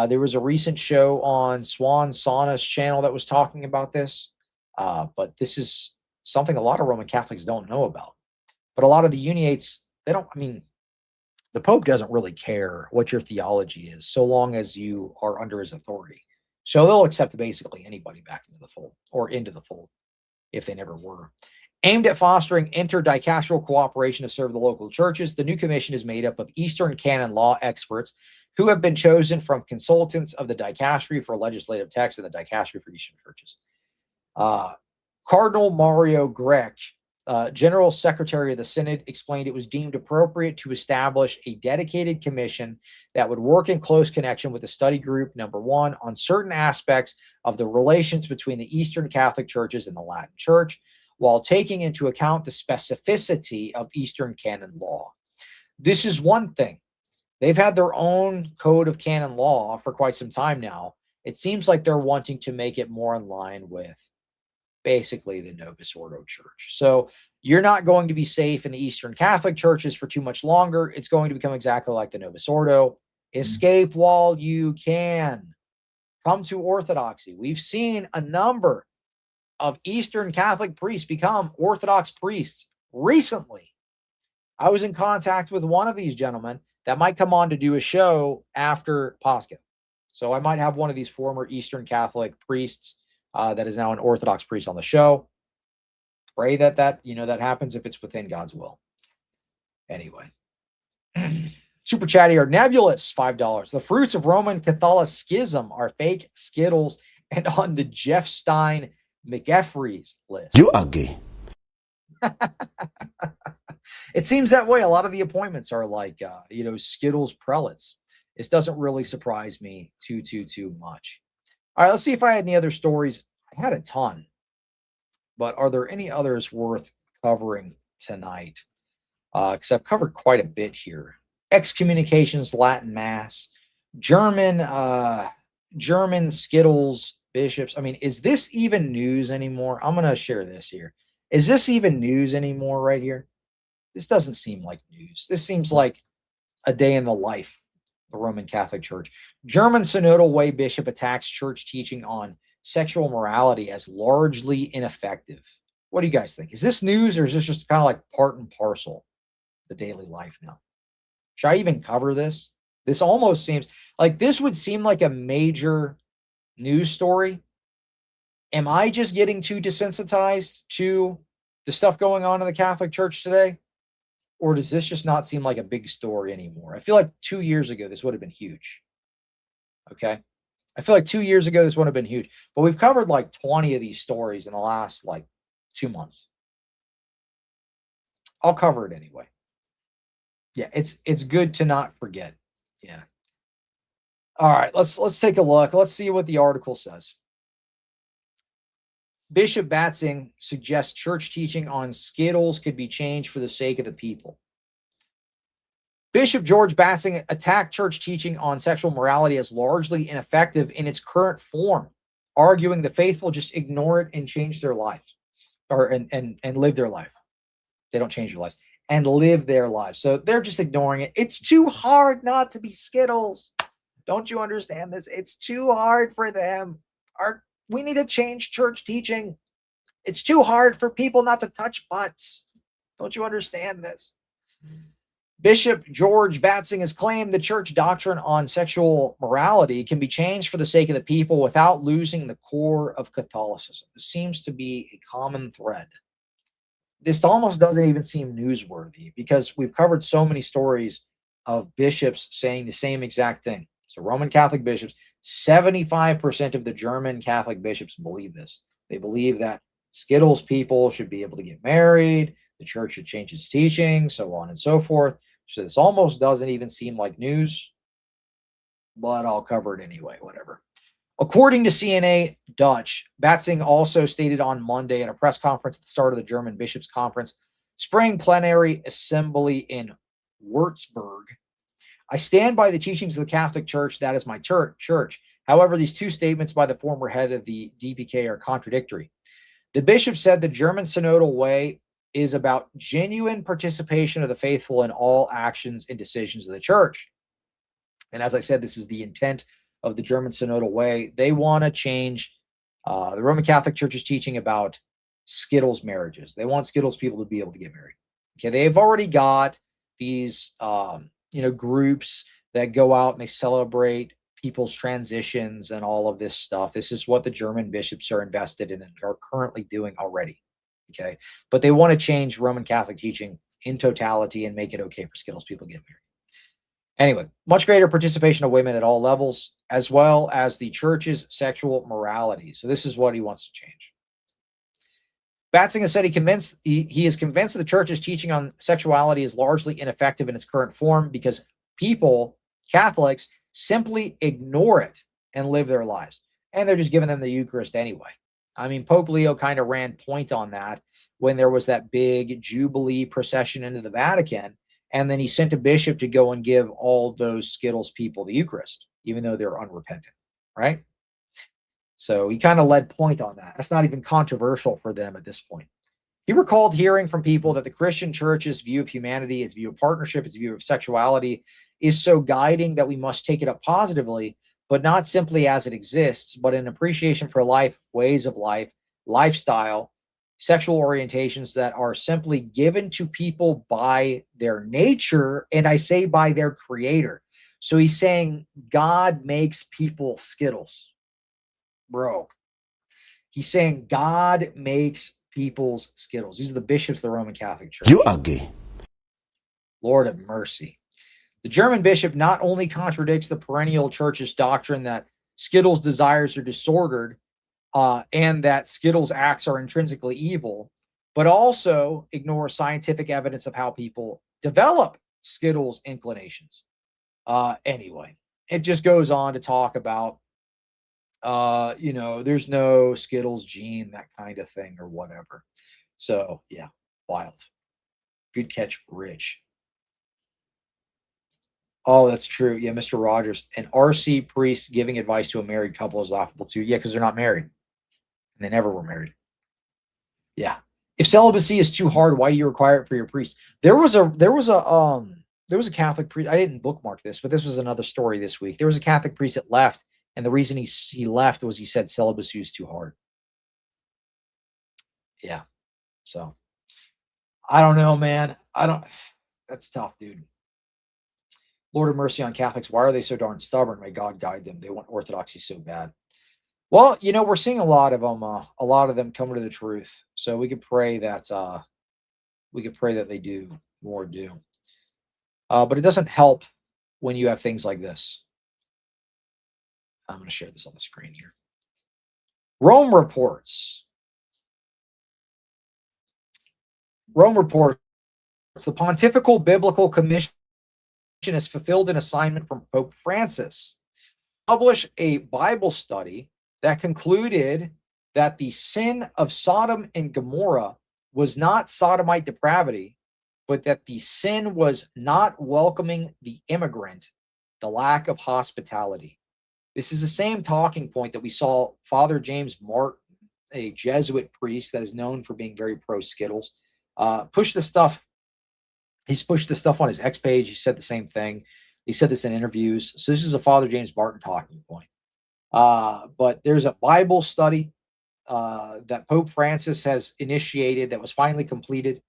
There was a recent show on Swan Sauna's channel that was talking about this. But this is something a lot of Roman Catholics don't know about. But a lot of the Uniates, they don't, I mean, the Pope doesn't really care what your theology is so long as you are under his authority. So they'll accept basically anybody back into the fold or into the fold. if they never were. Aimed at fostering interdicasteral cooperation to serve the local churches, the new commission is made up of Eastern canon law experts who have been chosen from consultants of the dicastery for legislative text and the dicastery for Eastern churches. Cardinal Mario Grech, General Secretary of the Synod, explained it was deemed appropriate to establish a dedicated commission that would work in close connection with the study group, number one, on certain aspects of the relations between the Eastern Catholic churches and the Latin Church, while taking into account the specificity of Eastern canon law. This is one thing. They've had their own code of canon law for quite some time now. It seems like they're wanting to make it more in line with basically the Novus Ordo Church. So you're not going to be safe in the Eastern Catholic churches for too much longer. It's going to become exactly like the Novus Ordo. Escape while you can. Come to Orthodoxy. We've seen a number of Eastern Catholic priests become Orthodox priests recently. I was in contact with one of these gentlemen that might come on to do a show after Pascha. So I might have one of these former Eastern Catholic priests that is now an Orthodox priest on the show. Pray that that happens if it's within God's will. Anyway. Super chat here. Nebulous, $5. The fruits of Roman Catholicism are fake Skittles and on the Jeff Stein McEffrey's list. You are gay. It seems that way. A lot of the appointments are like, Skittles prelates. This doesn't really surprise me too much. All right, let's see if I had any other stories. I had a ton, but are there any others worth covering tonight? Because I've covered quite a bit here. Excommunications, Latin Mass, German Skittles bishops. I mean, is this even news anymore? I'm going to share this here. Is this even news anymore right here? This doesn't seem like news. This seems like a day in the life of the Roman Catholic Church. German Synodal Way bishop attacks church teaching on sexual morality as largely ineffective. What do you guys think? Is this news or is this just kind of like part and parcel of the daily life now? Should I even cover this? This almost seems like this would seem like a major news story. Am I just getting too desensitized to the stuff going on in the Catholic Church today? Or does this just not seem like a big story anymore? I feel like 2 years ago, this would have been huge. Okay. I feel like 2 years ago, this would have been huge. But we've covered like 20 of these stories in the last like 2 months. I'll cover it anyway. Yeah, it's good to not forget. Yeah. All right, let's take a look. Let's see what the article says. Bishop Batzing suggests church teaching on Skittles could be changed for the sake of the people. Bishop George Batzing attacked church teaching on sexual morality as largely ineffective in its current form, arguing the faithful just ignore it and change their lives, and live their life. They don't change their lives and live their lives. So they're just ignoring it. It's too hard not to be Skittles. Don't you understand this? It's too hard for them. We need to change church teaching. It's too hard for people not to touch butts. Don't you understand this? Bishop George Batzing has claimed the church doctrine on sexual morality can be changed for the sake of the people without losing the core of Catholicism. This seems to be a common thread. This almost doesn't even seem newsworthy because we've covered so many stories of bishops saying the same exact thing. So Roman Catholic bishops, 75% of the German Catholic bishops believe this. They believe that Skittles people should be able to get married, the church should change its teaching, so on and so forth. So this almost doesn't even seem like news, but I'll cover it anyway, whatever. According to CNA Dutch, Batzing also stated on Monday at a press conference at the start of the German Bishops' Conference, Spring Plenary Assembly in Würzburg, I stand by the teachings of the Catholic Church. That is my church. However, these two statements by the former head of the DPK are contradictory. The bishop said the German Synodal Way is about genuine participation of the faithful in all actions and decisions of the church. And as I said, this is the intent of the German Synodal Way. They want to change the Roman Catholic Church's teaching about Skittles marriages. They want Skittles people to be able to get married. Okay, they've already got these groups that go out and they celebrate people's transitions and all of this stuff. This is what the German bishops are invested in and are currently doing already. Okay. But they want to change Roman Catholic teaching in totality and make it okay for Skittles people to get married. Anyway, much greater participation of women at all levels, as well as the church's sexual morality. So this is what he wants to change. Batzinger said he is convinced that the church's teaching on sexuality is largely ineffective in its current form because people, Catholics, simply ignore it and live their lives. And they're just giving them the Eucharist anyway. I mean, Pope Leo kind of ran point on that when there was that big Jubilee procession into the Vatican. And then he sent a bishop to go and give all those Skittles people the Eucharist, even though they're unrepentant, right? So he kind of led point on that. That's not even controversial for them at this point. He recalled hearing from people that the Christian church's view of humanity, its view of partnership, its view of sexuality is so guiding that we must take it up positively, but not simply as it exists, but in appreciation for life, ways of life, lifestyle, sexual orientations that are simply given to people by their nature, and I say by their creator. So he's saying God makes people Skittles. Bro. He's saying God makes people's Skittles. These are the bishops of the Roman Catholic Church. You are gay. Lord of mercy. The German bishop not only contradicts the perennial church's doctrine that Skittles' desires are disordered and that Skittles' acts are intrinsically evil, but also ignores scientific evidence of how people develop Skittles' inclinations. Anyway, it just goes on to talk about there's no Skittles gene, that kind of thing or whatever. So yeah, wild. Good catch, Rich. Oh, that's true. Yeah, Mr. Rogers. An RC priest giving advice to a married couple is laughable too. Yeah, because they're not married. And they never were married. Yeah. If celibacy is too hard, why do you require it for your priest? There was a Catholic priest. I didn't bookmark this, but this was another story this week. There was a Catholic priest that left. And the reason he left was he said celibacy is too hard. Yeah. So I don't know, man. That's tough, dude. Lord of mercy on Catholics. Why are they so darn stubborn? May God guide them. They want orthodoxy so bad. Well, we're seeing a lot of them coming to the truth. So we could pray that they do more do. But it doesn't help when you have things like this. I'm going to share this on the screen here. Rome reports. The Pontifical Biblical Commission has fulfilled an assignment from Pope Francis. Publish a Bible study that concluded that the sin of Sodom and Gomorrah was not sodomite depravity, but that the sin was not welcoming the immigrant, the lack of hospitality. This is the same talking point that we saw Father James Martin, a Jesuit priest that is known for being very pro-Skittles, push this stuff. He's pushed this stuff on his X page. He said the same thing. He said this in interviews. So this is a Father James Martin talking point. But there's a Bible study that Pope Francis has initiated that was finally completed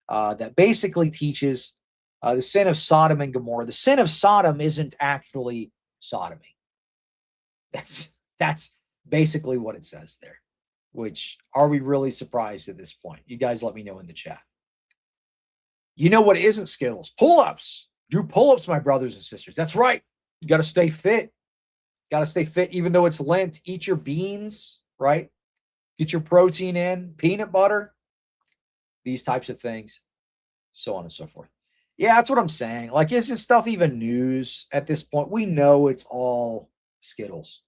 that basically teaches the sin of Sodom and Gomorrah. The sin of Sodom isn't actually sodomy. That's basically what it says there, which are we really surprised at this point? You guys let me know in the chat. You know what isn't Skittles? Pull-ups. Do pull-ups, my brothers and sisters. That's right. You got to stay fit. Got to stay fit even though it's Lent. Eat your beans, right? Get your protein in, peanut butter, these types of things, so on and so forth. Yeah, that's what I'm saying. Like, is this stuff even news at this point? We know it's all Skittles.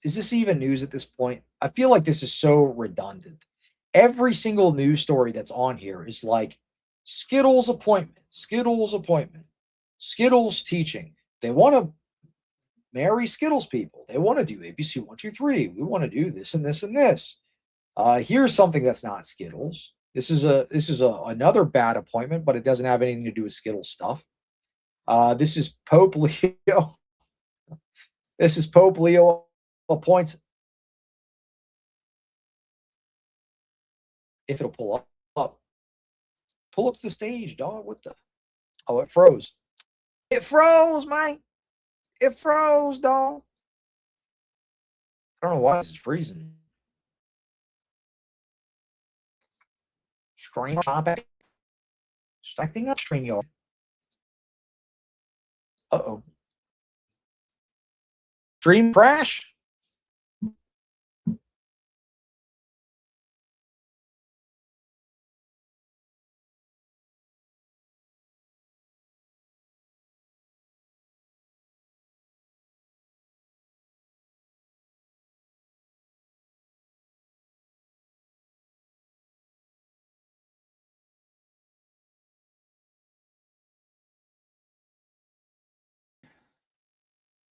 Is this even news at this point? I feel like this is so redundant. Every single news story that's on here is like Skittles appointment, Skittles appointment, Skittles teaching. They want to marry Skittles people. They want to do ABC 1, 2, 3. We want to do this and this and this. Here's something that's not Skittles. This is another bad appointment, but it doesn't have anything to do with Skittles stuff. This is Pope Leo. This is Pope Leo appoints. If it'll pull up to the stage, dog. What the? Oh, it froze. It froze, man. It froze, dog. I don't know why this is freezing. Stream topic. Acting up StreamYard. Uh-oh. Stream crash?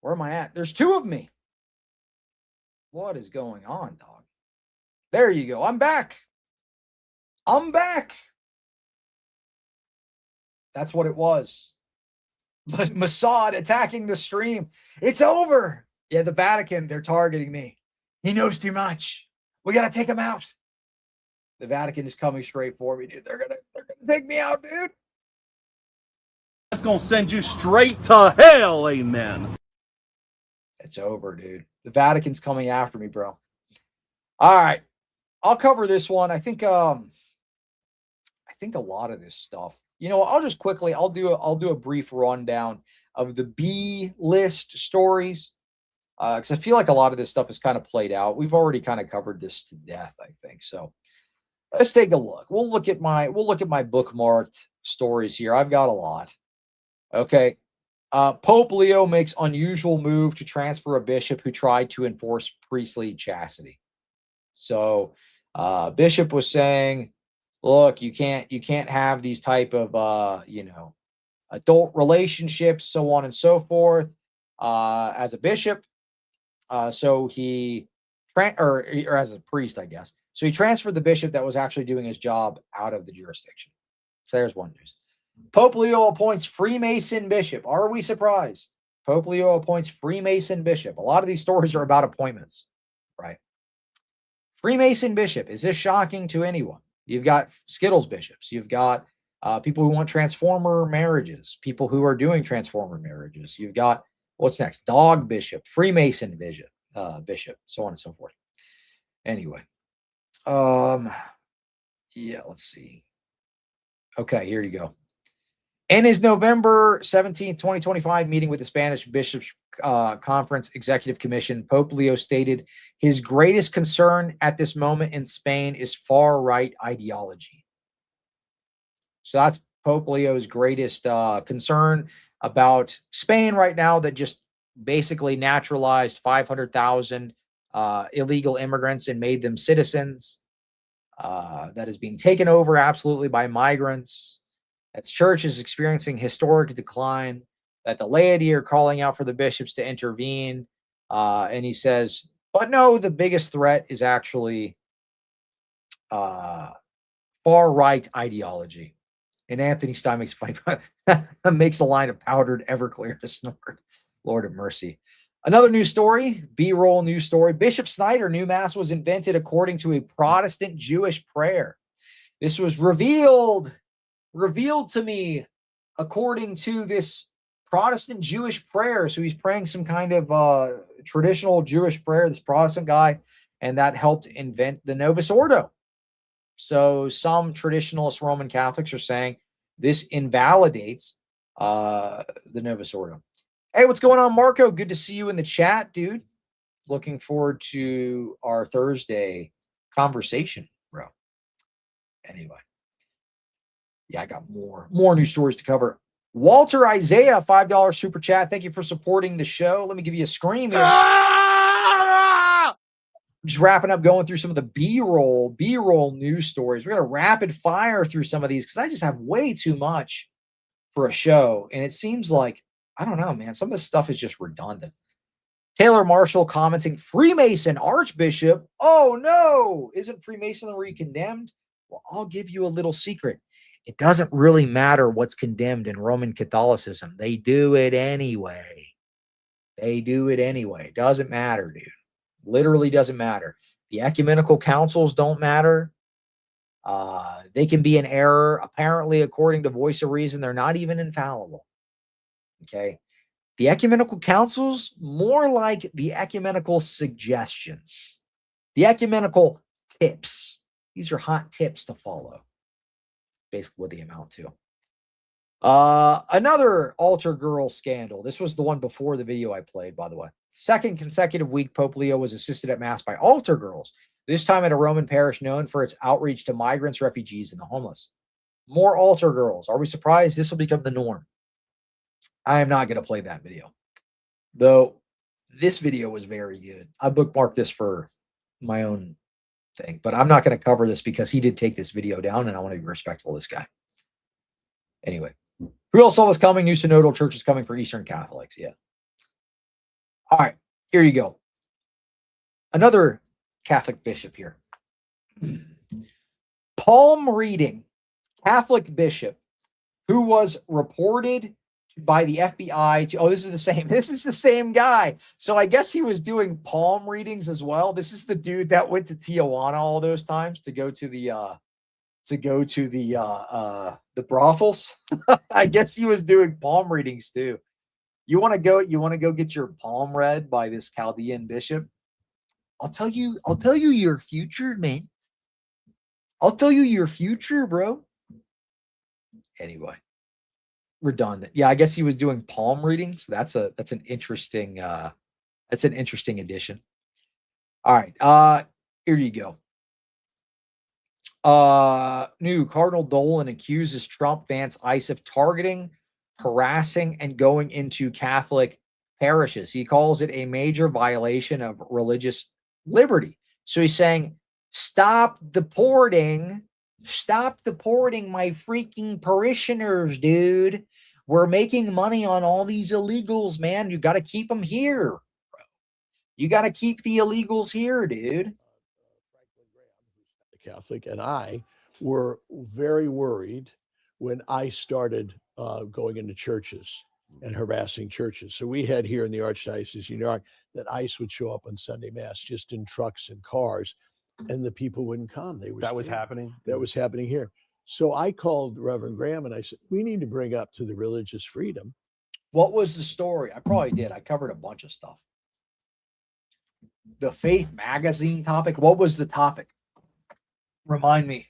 Where am I at? There's two of me. What is going on, dog? There you go. I'm back. I'm back. That's what it was. Mossad attacking the stream. It's over. Yeah, the Vatican, they're targeting me. He knows too much. We got to take him out. The Vatican is coming straight for me, dude. They're gonna take me out, dude. That's going to send you straight to hell, amen. It's over, dude. The Vatican's coming after me, bro. All right. I'll cover this one. I think a lot of this stuff. You know, I'll just quickly I'll do a brief rundown of the B list stories. Because I feel like a lot of this stuff is kind of played out. We've already kind of covered this to death, I think. So let's take a look. We'll look at my bookmarked stories here. I've got a lot. Okay. Pope Leo makes unusual move to transfer a bishop who tried to enforce priestly chastity. So bishop was saying, look, you can't have these type of adult relationships, so on and so forth, as a bishop. So he or as a priest, I guess. So he transferred the bishop that was actually doing his job out of the jurisdiction. So there's one news. Pope Leo appoints Freemason bishop. Are we surprised? Pope Leo appoints Freemason bishop. A lot of these stories are about appointments, right? Freemason bishop. Is this shocking to anyone? You've got Skittles bishops. You've got people who want transformer marriages, people who are doing transformer marriages. You've got, what's next? Dog bishop, Freemason bishop, so on and so forth. Anyway, yeah, let's see. Okay, here you go. In his November 17th, 2025 meeting with the Spanish Bishops' Conference Executive Commission, Pope Leo stated his greatest concern at this moment in Spain is far-right ideology. So that's Pope Leo's greatest concern about Spain right now, that just basically naturalized 500,000 illegal immigrants and made them citizens. That is being taken over absolutely by migrants. That church is experiencing historic decline, that the laity are calling out for the bishops to intervene. And he says, but no, the biggest threat is actually far-right ideology. And Anthony Stein makes funny makes a line of powdered Everclear to snort. Lord of mercy. Another news story, B-roll news story. Bishop Snyder knew Mass was invented according to a Protestant Jewish prayer. This was revealed to me according to this Protestant Jewish prayer. So he's praying some kind of traditional Jewish prayer, this Protestant guy, and that helped invent the Novus Ordo. So some traditionalist Roman Catholics are saying this invalidates the Novus Ordo. Hey, what's going on, Marco? Good to see you in the chat, dude. Looking forward to our Thursday conversation, bro. Anyway. Yeah, I got more news stories to cover. Walter Isaiah, $5 super chat. Thank you for supporting the show. Let me give you a scream here. I'm just wrapping up, going through some of the B-roll news stories. We're going to rapid fire through some of these because I just have way too much for a show. And it seems like, I don't know, man, some of this stuff is just redundant. Taylor Marshall commenting, Freemason Archbishop. Oh, no. Isn't Freemasonry condemned? Well, I'll give you a little secret. It doesn't really matter what's condemned in Roman Catholicism. They do it anyway. It doesn't matter, dude. Literally doesn't matter. The ecumenical councils don't matter. They can be in error. Apparently, according to Voice of Reason, they're not even infallible. Okay. The ecumenical councils, more like the ecumenical suggestions, the ecumenical tips. These are hot tips to follow. Basically what they amount to. Another altar girl scandal. This was the one before the video I played, by the way. Second consecutive week, Pope Leo was assisted at Mass by altar girls, this time at a Roman parish known for its outreach to migrants, refugees, and the homeless. More altar girls. Are we surprised? This will become the norm. I am not going to play that video, though this video was very good. I bookmarked this for my own thing, but I'm not going to cover this because he did take this video down, and I want to be respectful of this guy. Anyway, who else saw this coming? New synodal church is coming for Eastern Catholics. Yeah. All right, here you go. Another Catholic bishop here. Palm reading Catholic bishop who was reported by the FBI to, this is the same guy. So I guess he was doing palm readings as well. This is the dude that went to Tijuana all those times to go to the brothels. I guess he was doing palm readings too. You want to go get your palm read by this Chaldean bishop? I'll tell you your future, man. I'll tell you your future, bro. Anyway, redundant. Yeah, I guess he was doing palm readings. That's an interesting addition. All right, here you go. New Cardinal Dolan accuses Trump Vance ICE of targeting, harassing, and going into Catholic parishes. He calls it a major violation of religious liberty. So he's saying, stop deporting my freaking parishioners, dude. We're making money on all these illegals, man. You got to keep them here, bro. You got to keep the illegals here, dude. Catholic and I were very worried when I started going into churches and harassing churches. So we had here in the Archdiocese of New York that ICE would show up on Sunday Mass just in trucks and cars, and the people wouldn't come. That was happening? That was happening here. So I called Reverend Graham and I said, we need to bring up to the religious freedom. What was the story? I probably did. I covered a bunch of stuff. The Faith magazine topic. What was the topic? Remind me.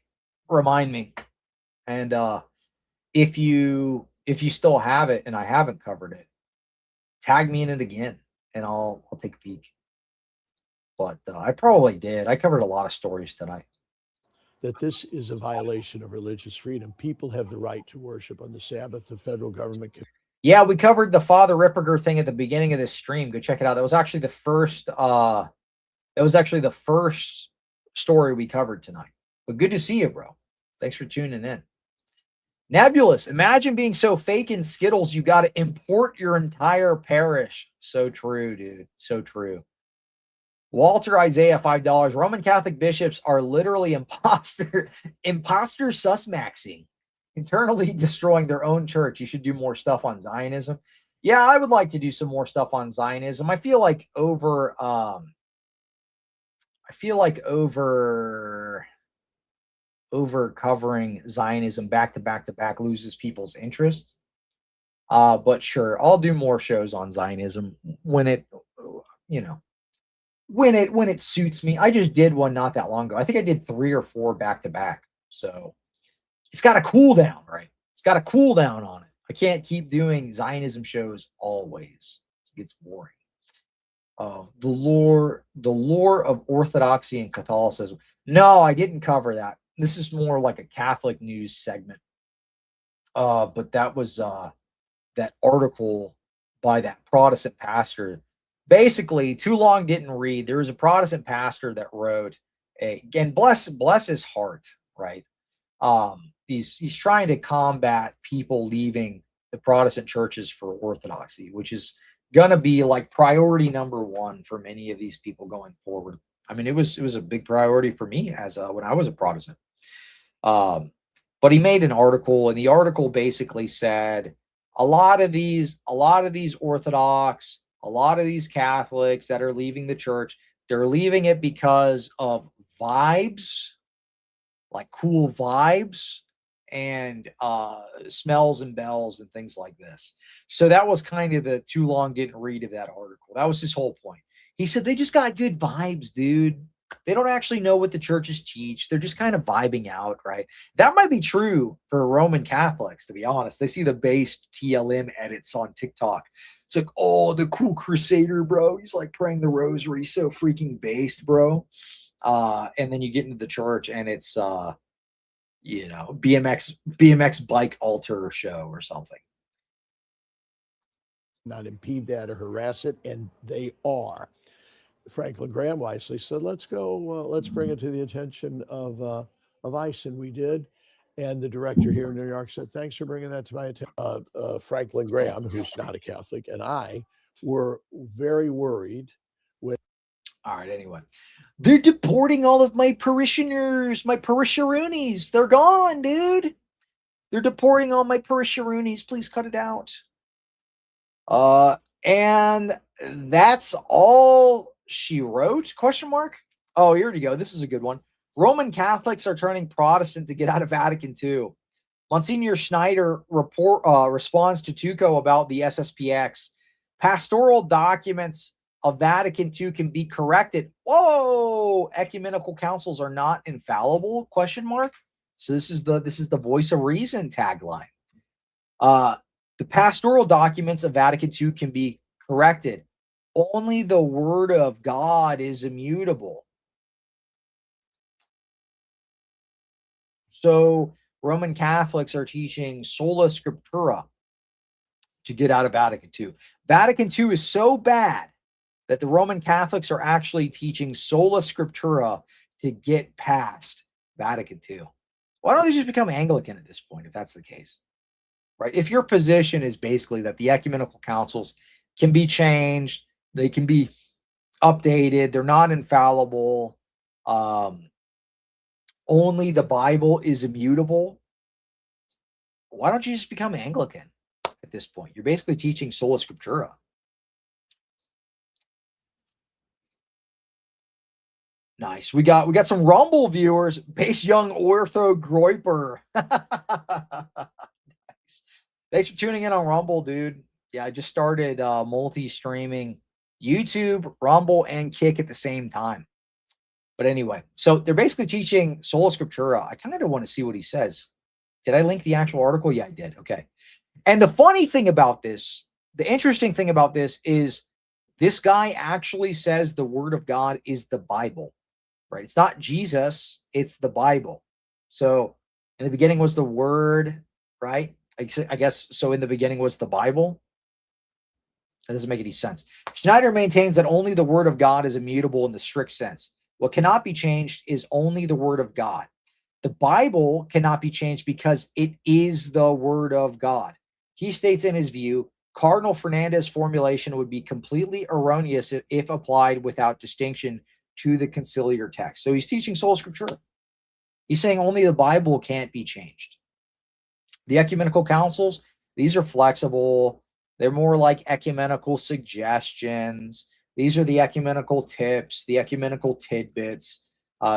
And if you still have it and I haven't covered it, tag me in it again and I'll take a peek. But I probably did. I covered a lot of stories tonight. That this is a violation of religious freedom. People have the right to worship on the Sabbath. The federal government can. Yeah, we covered the Father Ripperger thing at the beginning of this stream. Go check it out. That was actually the first story we covered tonight. But good to see you, bro. Thanks for tuning in. Nebulous. Imagine being so fake in Skittles, you got to import your entire parish. So true, dude. So true. Walter Isaiah, $5. Roman Catholic bishops are literally imposter susmaxing, internally destroying their own church. You should do more stuff on Zionism. Yeah, I would like to do some more stuff on Zionism. I feel like over covering Zionism back to back loses people's interest. But sure, I'll do more shows on Zionism when it suits me. I just did one not that long ago. I think I did 3 or 4 back to back. So it's got a cool down, right? It's got a cool down on it. I can't keep doing Zionism shows always. It gets boring. The lore of Orthodoxy and Catholicism. No, I didn't cover that. This is more like a Catholic news segment. But that was that article by that Protestant pastor. Basically, too long didn't read. There was a Protestant pastor that wrote again, bless his heart, right? He's trying to combat people leaving the Protestant churches for Orthodoxy, which is gonna be like priority number 1 for many of these people going forward. I mean, it was a big priority for me as when I was a Protestant. But he made an article, and the article basically said a lot of these Orthodox, a lot of these Catholics that are leaving the church, they're leaving it because of vibes, like cool vibes, and smells and bells and things like this. So that was kind of the too long didn't read of that article. That was his whole point. He said they just got good vibes, dude. They don't actually know what the churches teach. They're just kind of vibing out, right? That might be true for Roman Catholics, to be honest. They see the based TLM edits on TikTok. It's like, oh, the cool crusader, bro. He's like praying the rosary. He's so freaking based, bro. And then you get into the church and it's BMX bike altar show or something. Not impede that or harass it, and they are. Franklin Graham wisely said, let's go, let's bring it to the attention of ICE, and we did. And the director here in New York said, thanks for bringing that to my attention. Franklin Graham, who's not a Catholic, and I were very worried when. All right, anyway. They're deporting all of my parishioners, my parisheroonies. They're gone, dude. They're deporting all my parisheroonies. Please cut it out. And that's all she wrote? Question mark. Oh, here we go. This is a good one. Roman Catholics are turning Protestant to get out of Vatican II. Monsignor Schneider responds to Tuco about the SSPX. Pastoral documents of Vatican II can be corrected. Whoa! Ecumenical councils are not infallible? Question mark. So this is the voice of reason tagline. The pastoral documents of Vatican II can be corrected. Only the word of God is immutable. So Roman Catholics are teaching sola scriptura to get out of Vatican II. Vatican II is so bad that the Roman Catholics are actually teaching sola scriptura to get past Vatican II. Why don't they just become Anglican at this point, if that's the case? Right? If your position is basically that the ecumenical councils can be changed, they can be updated, they're not infallible, only the Bible is immutable, why don't you just become Anglican at this point? You're basically teaching sola scriptura. Nice. We got some Rumble viewers. Base Young Ortho Groiper. Nice. Thanks for tuning in on Rumble, dude. Yeah, I just started multi-streaming YouTube, Rumble, and Kick at the same time. But anyway, so they're basically teaching sola scriptura. I kind of want to see what he says. Did I link the actual article? Yeah, I did. Okay. And the funny thing about this, the interesting thing about this is this guy actually says the word of God is the Bible, right? It's not Jesus, it's the Bible. So in the beginning was the word, right? I guess so. In the beginning was the Bible. That doesn't make any sense. Schneider maintains that only the word of God is immutable in the strict sense. What cannot be changed is only the word of God. The Bible cannot be changed because it is the word of God. He states in his view, Cardinal Fernandez's formulation would be completely erroneous if applied without distinction to the conciliar text. So he's teaching sola scriptura. He's saying only the Bible can't be changed. The ecumenical councils, these are flexible. They're more like ecumenical suggestions. These are the ecumenical tips, the ecumenical tidbits.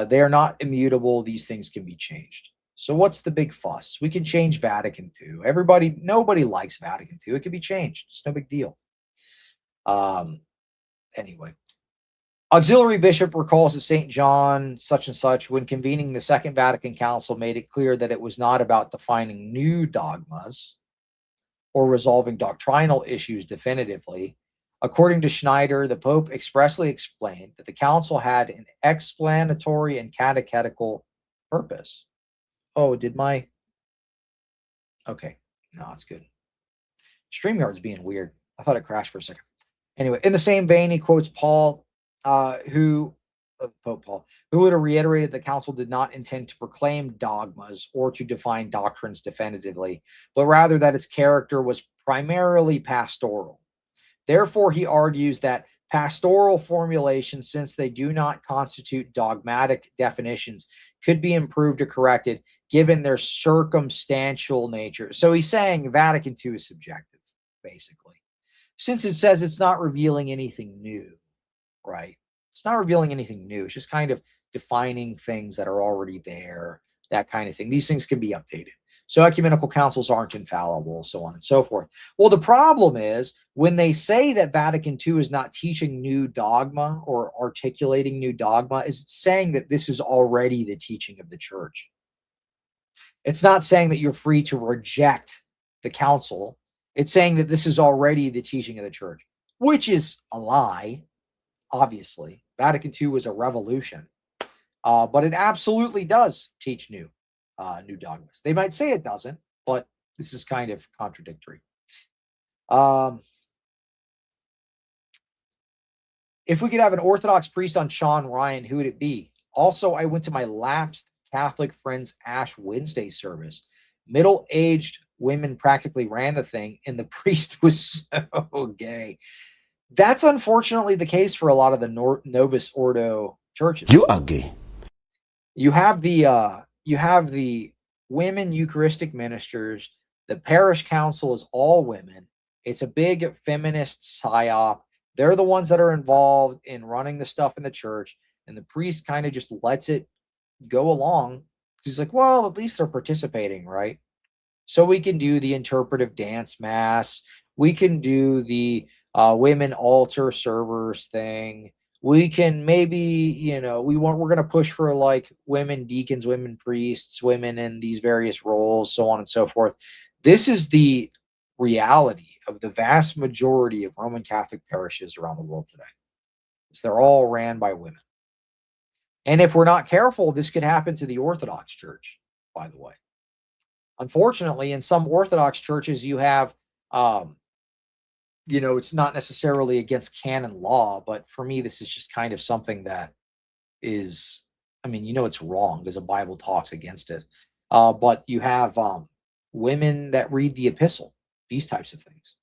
They are not immutable. These things can be changed. So what's the big fuss? We can change Vatican II. Nobody likes Vatican II. It can be changed. It's no big deal. Anyway. Auxiliary Bishop recalls that St. John such and such, when convening the Second Vatican Council, made it clear that it was not about defining new dogmas or resolving doctrinal issues definitively. According to Schneider, the Pope expressly explained that the Council had an explanatory and catechetical purpose. Oh, okay. No, it's good. StreamYard's being weird. I thought it crashed for a second. Anyway, in the same vein, he quotes Pope Paul, who would have reiterated the council did not intend to proclaim dogmas or to define doctrines definitively, but rather that its character was primarily pastoral. Therefore, he argues that pastoral formulations, since they do not constitute dogmatic definitions, could be improved or corrected given their circumstantial nature. So he's saying Vatican II is subjective, basically, since it says it's not revealing anything new. Right? It's not revealing anything new. It's just kind of defining things that are already there, that kind of thing. These things can be updated. So ecumenical councils aren't infallible, so on and so forth. Well, the problem is when they say that Vatican II is not teaching new dogma or articulating new dogma, is it saying that this is already the teaching of the church? It's not saying that you're free to reject the council. It's saying that this is already the teaching of the church, which is a lie, obviously. Vatican II was a revolution, but it absolutely does teach new dogmas. They might say it doesn't, but this is kind of contradictory. If we could have an Orthodox priest on Sean Ryan, who would it be? Also, I went to my lapsed Catholic friend's Ash Wednesday service. Middle-aged women practically ran the thing, and the priest was so gay. That's unfortunately the case for a lot of the Novus Ordo churches. You are gay. You have the women Eucharistic ministers. The parish council is all women. It's a big feminist psyop. They're the ones that are involved in running the stuff in the church, and the priest kind of just lets it go along. He's like, well, at least they're participating, right? So we can do the interpretive dance mass. We can do the women altar servers thing. We can maybe, we're going to push for like women deacons, women priests, women in these various roles, so on and so forth. This is the reality of the vast majority of Roman Catholic parishes around the world today. They're all ran by women. And if we're not careful, this could happen to the Orthodox Church, by the way. Unfortunately, in some Orthodox churches, you have, it's not necessarily against canon law, but for me, this is just kind of something that is, it's wrong because the Bible talks against it. But you have women that read the epistle, these types of things.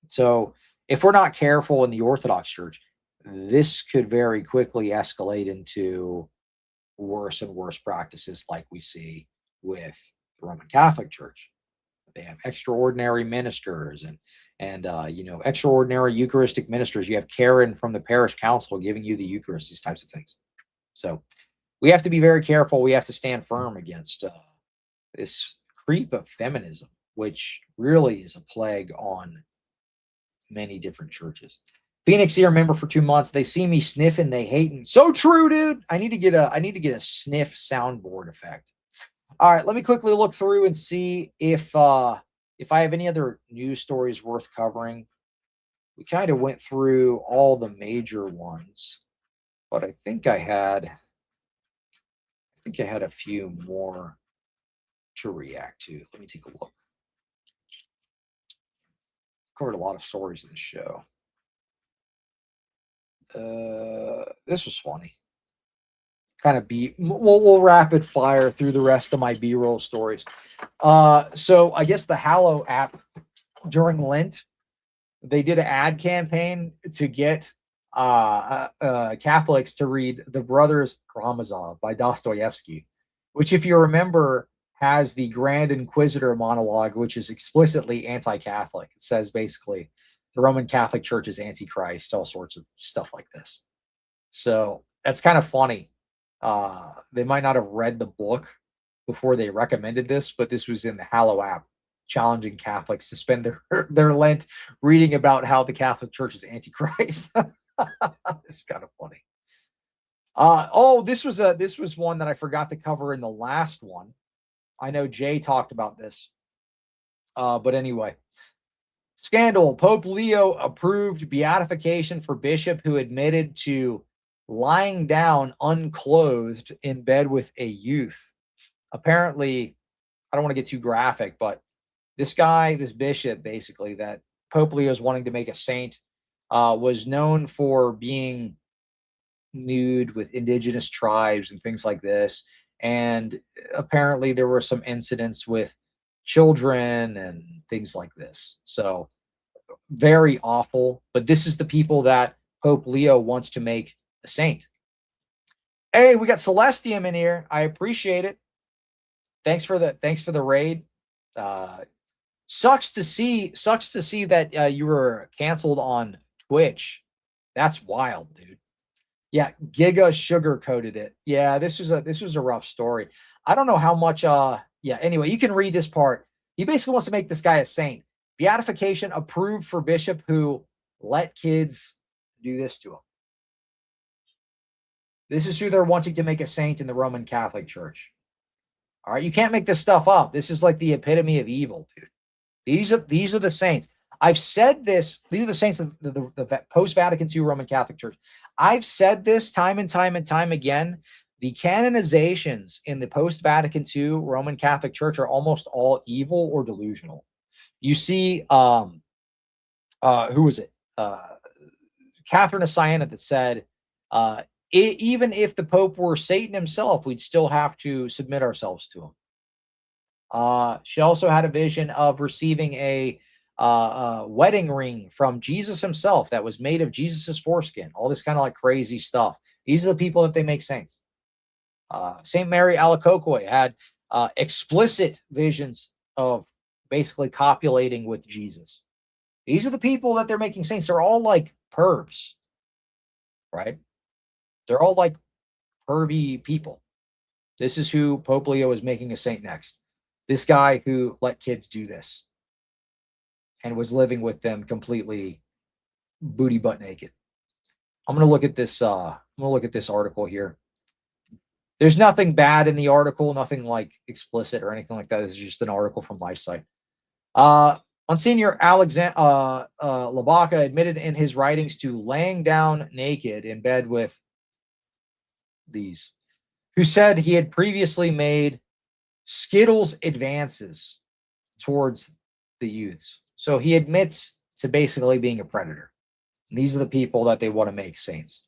So if we're not careful in the Orthodox Church, this could very quickly escalate into worse and worse practices like we see with the Roman Catholic Church. They have extraordinary ministers and extraordinary Eucharistic ministers. You have Karen from the parish council giving you the Eucharist, these types of things. So we have to be very careful. We have to stand firm against this creep of feminism, which really is a plague on many different churches. Phoenix here, member for 2 months. They see me sniffing, they hating. So true, dude. I need to get a sniff soundboard effect. All right, let me quickly look through and see if I have any other news stories worth covering. We kind of went through all the major ones, but I think I had a few more to react to. Let me take a look. Covered a lot of stories in the show. This was funny. Kind of we'll rapid fire through the rest of my B-roll stories. So I guess the Hallow app during Lent, they did an ad campaign to get Catholics to read The Brothers Karamazov by Dostoevsky, which, if you remember, has the Grand Inquisitor monologue, which is explicitly anti-Catholic. It says basically the Roman Catholic Church is antichrist, all sorts of stuff like this. So that's kind of funny. They might not have read the book before they recommended this, but this was in the Hallow app, challenging Catholics to spend their Lent reading about how the Catholic Church is antichrist. It's kind of funny. This was one that I forgot to cover in the last one. I know Jay talked about this. But anyway. Scandal. Pope Leo approved beatification for bishop who admitted to lying down unclothed in bed with a youth. Apparently, I don't want to get too graphic, but this bishop, basically, that Pope Leo is wanting to make a saint, was known for being nude with indigenous tribes and things like this. And apparently there were some incidents with children and things like this. So very awful. But this is the people that Pope Leo wants to make a saint. Hey, we got Celestium in here. I appreciate it. Thanks for the raid. Sucks to see that you were canceled on Twitch. That's wild, dude. Yeah, Giga sugar coated it. Yeah, this was a rough story. I don't know how much Yeah, anyway, you can read this part. He basically wants to make this guy a saint. Beatification approved for bishop who let kids do this to him. This is who they're wanting to make a saint in the Roman Catholic Church. All right, you can't make this stuff up. This is like the epitome of evil, dude. These are the saints. I've said this. These are the saints of the post-Vatican II Roman Catholic Church. I've said this time and time and time again. The canonizations in the post-Vatican II Roman Catholic Church are almost all evil or delusional. You see, who was it? Catherine of Siena that said, even if the Pope were Satan himself, we'd still have to submit ourselves to him. She also had a vision of receiving a wedding ring from Jesus himself that was made of Jesus's foreskin. All this kind of like crazy stuff. These are the people that they make saints. Saint Mary Alacoque had explicit visions of basically copulating with Jesus. These are the people that they're making saints. They're all like pervs, right? They're all like pervy people. This is who Pope Leo is making a saint next. This guy who let kids do this and was living with them completely booty butt naked. I'm going to look at this. I'm going to look at this article here. There's nothing bad in the article, nothing like explicit or anything like that. This is just an article from LifeSite. Monsignor Alexander Labaca admitted in his writings to laying down naked in bed with these, who said he had previously made Skittles advances towards the youths. So he admits to basically being a predator. And these are the people that they want to make saints.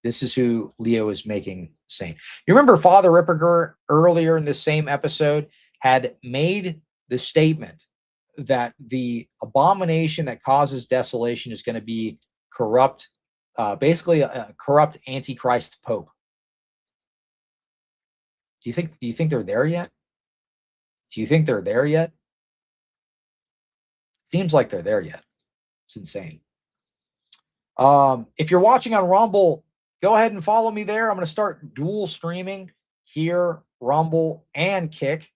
This is who Leo is making saint. You remember Father Ripperger earlier in this same episode had made the statement that the abomination that causes desolation is going to be corrupt, basically a corrupt antichrist pope. Do you think they're there yet? Do you think they're there yet? Seems like they're there yet. It's insane. If you're watching on Rumble, go ahead and follow me there. I'm going to start dual streaming here, Rumble and Kick.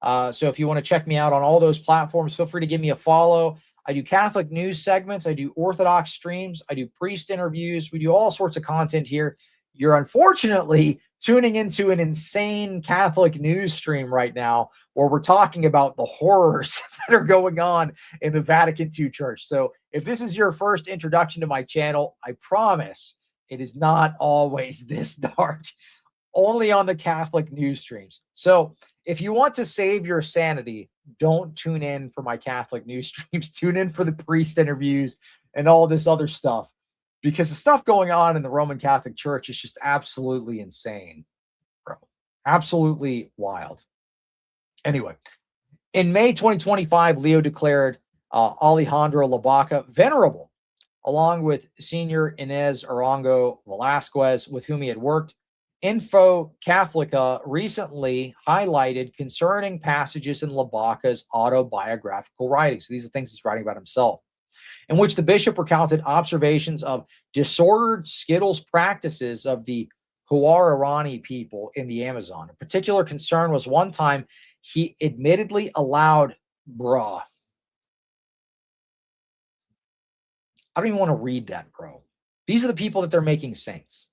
So if you want to check me out on all those platforms, feel free to give me a follow. I do Catholic news segments. I do Orthodox streams. I do priest interviews. We do all sorts of content here. You're unfortunately tuning into an insane Catholic news stream right now where we're talking about the horrors that are going on in the Vatican II Church. So if this is your first introduction to my channel, I promise it is not always this dark, only on the Catholic news streams. So if you want to save your sanity, don't tune in for my Catholic news streams. Tune in for the priest interviews and all this other stuff, because the stuff going on in the Roman Catholic Church is just absolutely insane, bro. Absolutely wild. Anyway, in May 2025, Leo declared Alejandro Labaca venerable, along with Senior Inez Arango Velasquez, with whom he had worked. Info Catholica recently highlighted concerning passages in Labaca's autobiographical writings. So these are things he's writing about himself, in which the bishop recounted observations of disordered Skittles practices of the Huaorani people in the Amazon. A particular concern was one time he admittedly allowed, I don't even want to read that, bro. These are the people that they're making saints.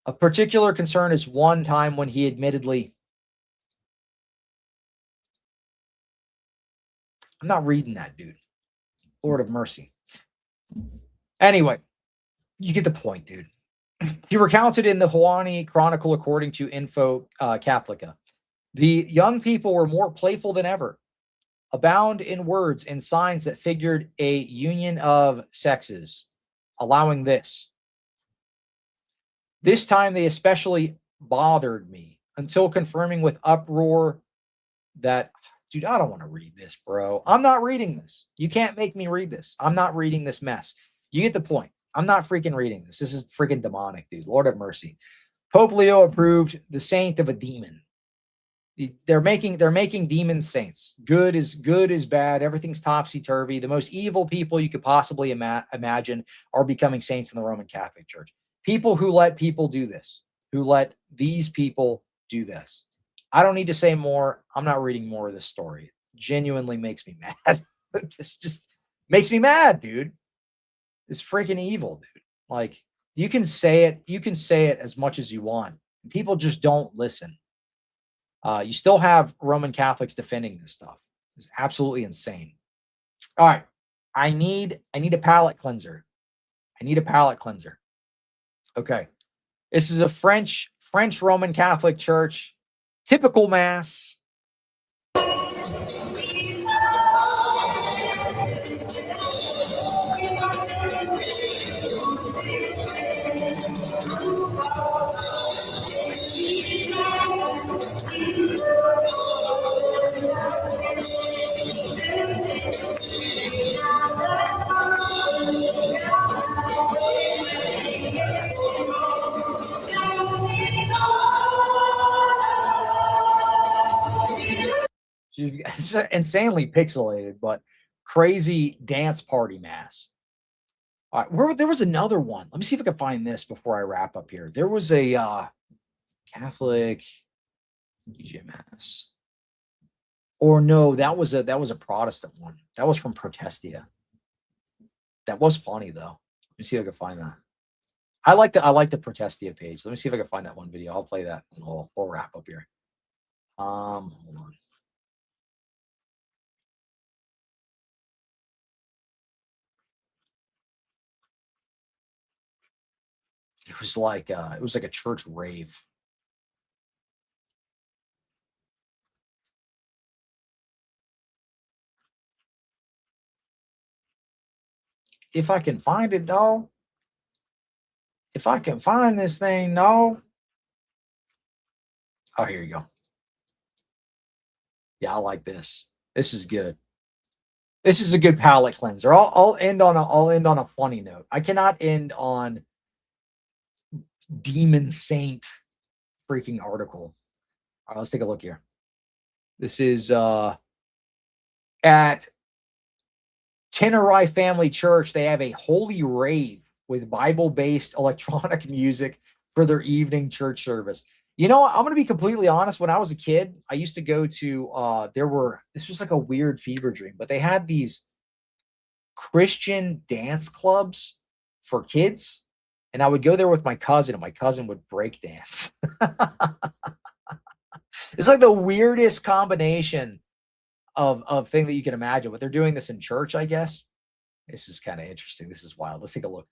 A particular concern is one time when he admittedly, I'm not reading that, dude. Lord of mercy. Anyway, you get the point, dude. He recounted in the Huani Chronicle, according to Info Catholica, the young people were more playful than ever, abound in words and signs that figured a union of sexes, allowing this. This time they especially bothered me until confirming with uproar that, dude, I don't want to read this, bro. I'm not reading this. You can't make me read this. I'm not reading this mess. You get the point. I'm not freaking reading this. This is freaking demonic, dude. Lord have mercy. Pope Leo approved the saint of a demon. They're making demon saints. Good is bad. Everything's topsy-turvy. The most evil people you could possibly imagine are becoming saints in the Roman Catholic Church. People who let people do this, who let these people do this. I don't need to say more. I'm not reading more of this story. It genuinely makes me mad. This just makes me mad, dude. It's freaking evil, dude. Like, you can say it as much as you want. People just don't listen. You still have Roman Catholics defending this stuff. It's absolutely insane. All right. I need a palate cleanser. I need a palate cleanser. Okay. This is a French Roman Catholic church. Typical mass. It's insanely pixelated, but crazy dance party mass. All right, there was another one. Let me see if I can find this before I wrap up here. There was a Catholic DJ mass. Or no, that was a Protestant one. That was from Protestia. That was funny though. Let me see if I can find that. I like the Protestia page. Let me see if I can find that one video. I'll play that and we'll wrap up here. Hold on. It was like a church rave. If I can find it, no. If I can find this thing, no. Oh, here you go. Yeah, I like this. This is good. This is a good palate cleanser. I'll end on a funny note. I cannot end on demon saint freaking article. All right, let's take a look here. This is at Tenerife Family Church. They have a holy rave with Bible-based electronic music for their evening church service. You know, I'm going to be completely honest. When I was a kid, I used to go to, this was like a weird fever dream, but they had these Christian dance clubs for kids. And I would go there with my cousin, and my cousin would break dance. It's like the weirdest combination of thing that you can imagine, but they're doing this in church, I guess. This is kind of interesting. This is wild. Let's take a look.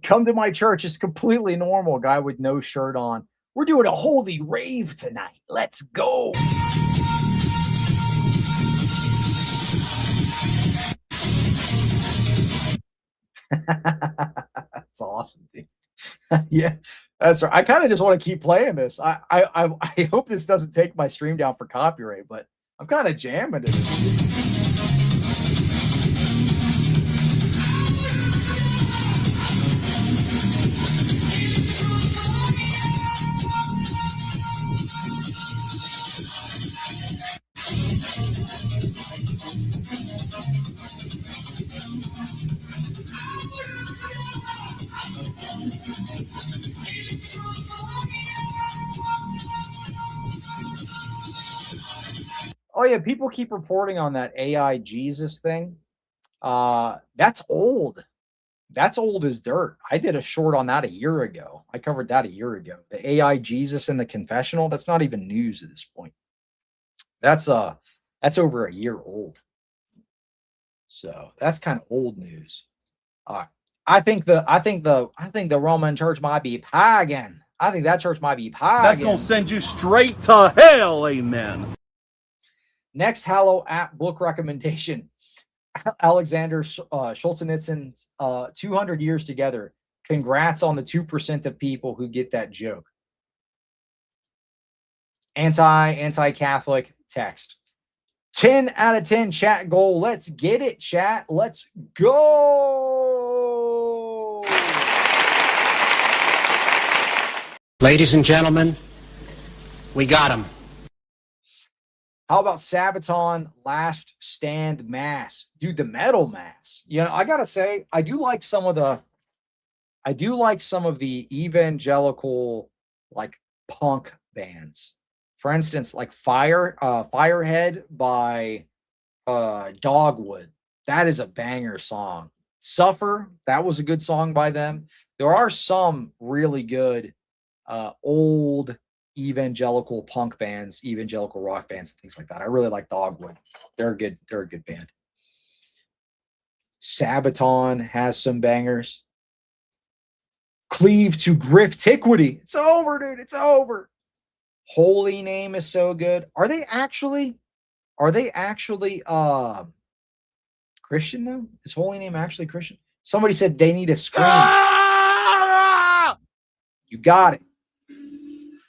Come to my church. It's completely normal. A guy with no shirt on. We're doing a holy rave tonight. Let's go. That's awesome, dude. Yeah, that's right. I kind of just want to keep playing this. I hope this doesn't take my stream down for copyright, but I'm kind of jamming it. Oh yeah, people keep reporting on that AI Jesus thing. That's old. That's old as dirt. I did a short on that a year ago. I covered that a year ago. The AI Jesus in the confessional, that's not even news at this point. That's over a year old. So that's kind of old news. All right. I think the Roman church might be pagan. I think that church might be pagan. That's going to send you straight to hell, amen. Next Hallow app book recommendation. Alexander Solzhenitsyn's 200 Years Together. Congrats on the 2% of people who get that joke. Anti-Catholic text. 10 out of 10 chat goal. Let's get it, chat. Let's go. Ladies and gentlemen, we got him. How about Sabaton Last Stand Mass? Dude, the metal mass. You know, I gotta say, I do like some of the evangelical like punk bands. For instance, like Firehead by Dogwood. That is a banger song. Suffer, that was a good song by them. There are some really good old evangelical punk bands, evangelical rock bands, and things like that. I really like Dogwood. They're a good band. Sabaton has some bangers. Cleave to Griftiquity. It's over, dude. It's over. Holy Name is so good. Are they actually Christian though? Is Holy Name actually Christian? Somebody said they need a scream. You got it.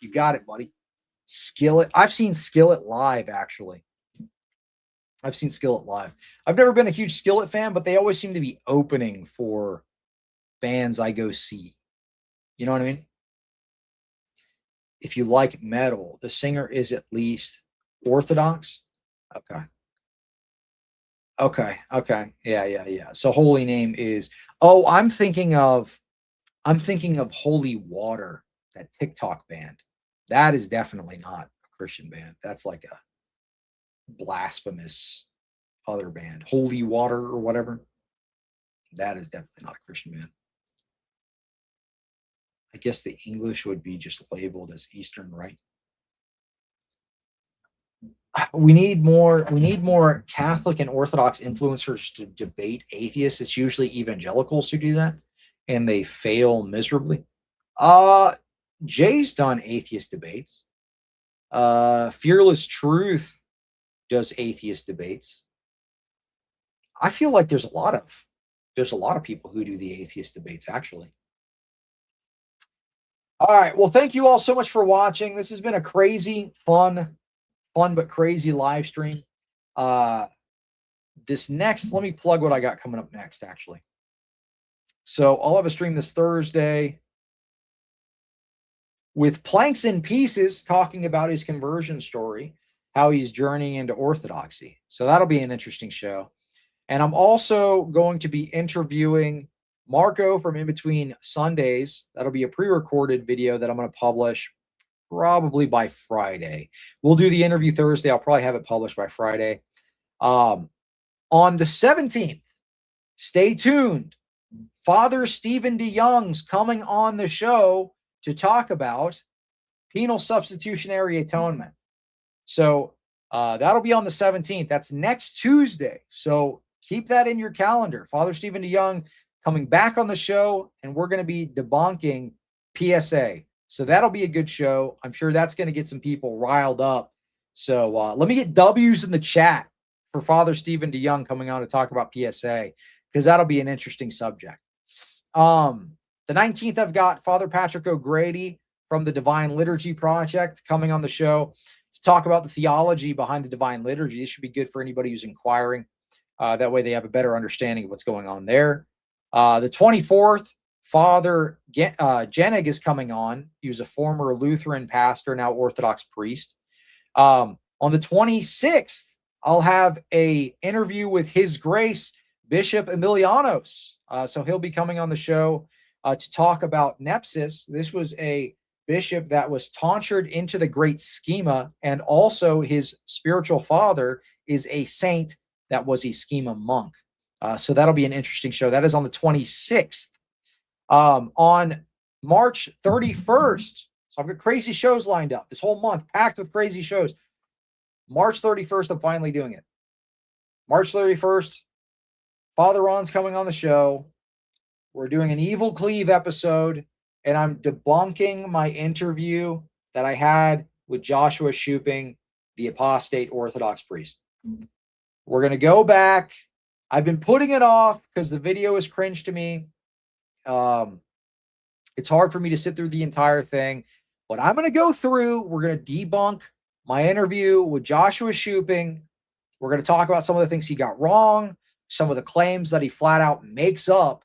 You got it, buddy. Skillet. I've seen Skillet live, actually. I've seen Skillet live. I've never been a huge Skillet fan, but they always seem to be opening for bands I go see. You know what I mean? If you like metal, the singer is at least Orthodox. Okay. Yeah. So Holy Name is, I'm thinking of Holy Water, that TikTok band. That is definitely not a Christian band. That's like a blasphemous other band. Holy Water or whatever. That is definitely not a Christian band. I guess the English would be just labeled as Eastern Rite. We need more Catholic and Orthodox influencers to debate atheists. It's usually evangelicals who do that, and they fail miserably. Jay's done atheist debates. Fearless Truth does atheist debates. I feel like there's a lot of people who do the atheist debates, actually. All right. Well, thank you all so much for watching. This has been a crazy, fun but crazy live stream. This next, let me plug what I got coming up next, actually. So I'll have a stream this Thursday with Planks and Pieces talking about his conversion story, how he's journeying into Orthodoxy. So that'll be an interesting show. And I'm also going to be interviewing Marco from In Between Sundays. That'll be a pre-recorded video that I'm going to publish probably by Friday. We'll do the interview Thursday. I'll probably have it published by Friday. On the 17th, stay tuned. Father Stephen DeYoung's coming on the show to talk about penal substitutionary atonement. So that'll be on the 17th. That's next Tuesday. So keep that in your calendar. Father Stephen DeYoung coming back on the show, and we're going to be debunking PSA. So that'll be a good show. I'm sure that's going to get some people riled up. So let me get W's in the chat for Father Stephen DeYoung coming on to talk about PSA, because that'll be an interesting subject. The 19th, I've got Father Patrick O'Grady from the Divine Liturgy Project coming on the show to talk about the theology behind the Divine Liturgy. This should be good for anybody who's inquiring. That way they have a better understanding of what's going on there. The 24th, Father Jenig is coming on. He was a former Lutheran pastor, now Orthodox priest. On the 26th, I'll have a interview with His Grace Bishop Emilianos. So he'll be coming on the show to talk about Nepsis. This was a bishop that was tonsured into the Great Schema, and also his spiritual father is a saint that was a Schema monk. So that'll be an interesting show. That is on the 26th. On March 31st, so I've got crazy shows lined up this whole month, packed with crazy shows. March 31st, I'm finally doing it. March 31st, Father Ron's coming on the show. We're doing an Evil Cleave episode, and I'm debunking my interview that I had with Joshua Shuping, the apostate Orthodox priest. We're going to go back. I've been putting it off because the video is cringe to me. It's hard for me to sit through the entire thing, but I'm going to go through. We're going to debunk my interview with Joshua Shuping We're going to talk about some of the things he got wrong, some of the claims that he flat out makes up,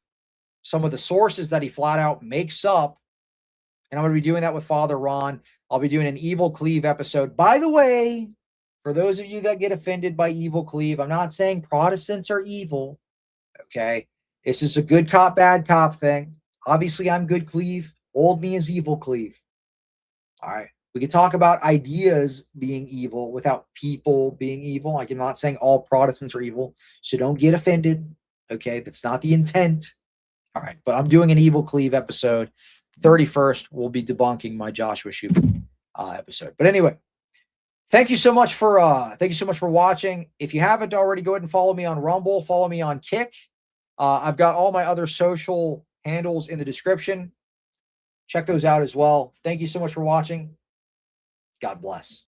some of the sources that he flat out makes up. And I'm going to be doing that with Father Ron. I'll be doing an Evil Cleve episode. By the way, for those of you that get offended by Evil Cleve, I'm not saying Protestants are evil. Okay. This is a good cop, bad cop thing. Obviously, I'm good Cleve. Old me is evil Cleve. All right. We can talk about ideas being evil without people being evil. Like, I'm not saying all Protestants are evil. So don't get offended. Okay. That's not the intent. All right. But I'm doing an Evil Cleve episode. 31st, we'll be debunking my Joshua Shubin episode. But anyway, thank you so much for watching. If you haven't already, go ahead and follow me on Rumble, follow me on Kick. I've got all my other social handles in the description. Check those out as well. Thank you so much for watching. God bless.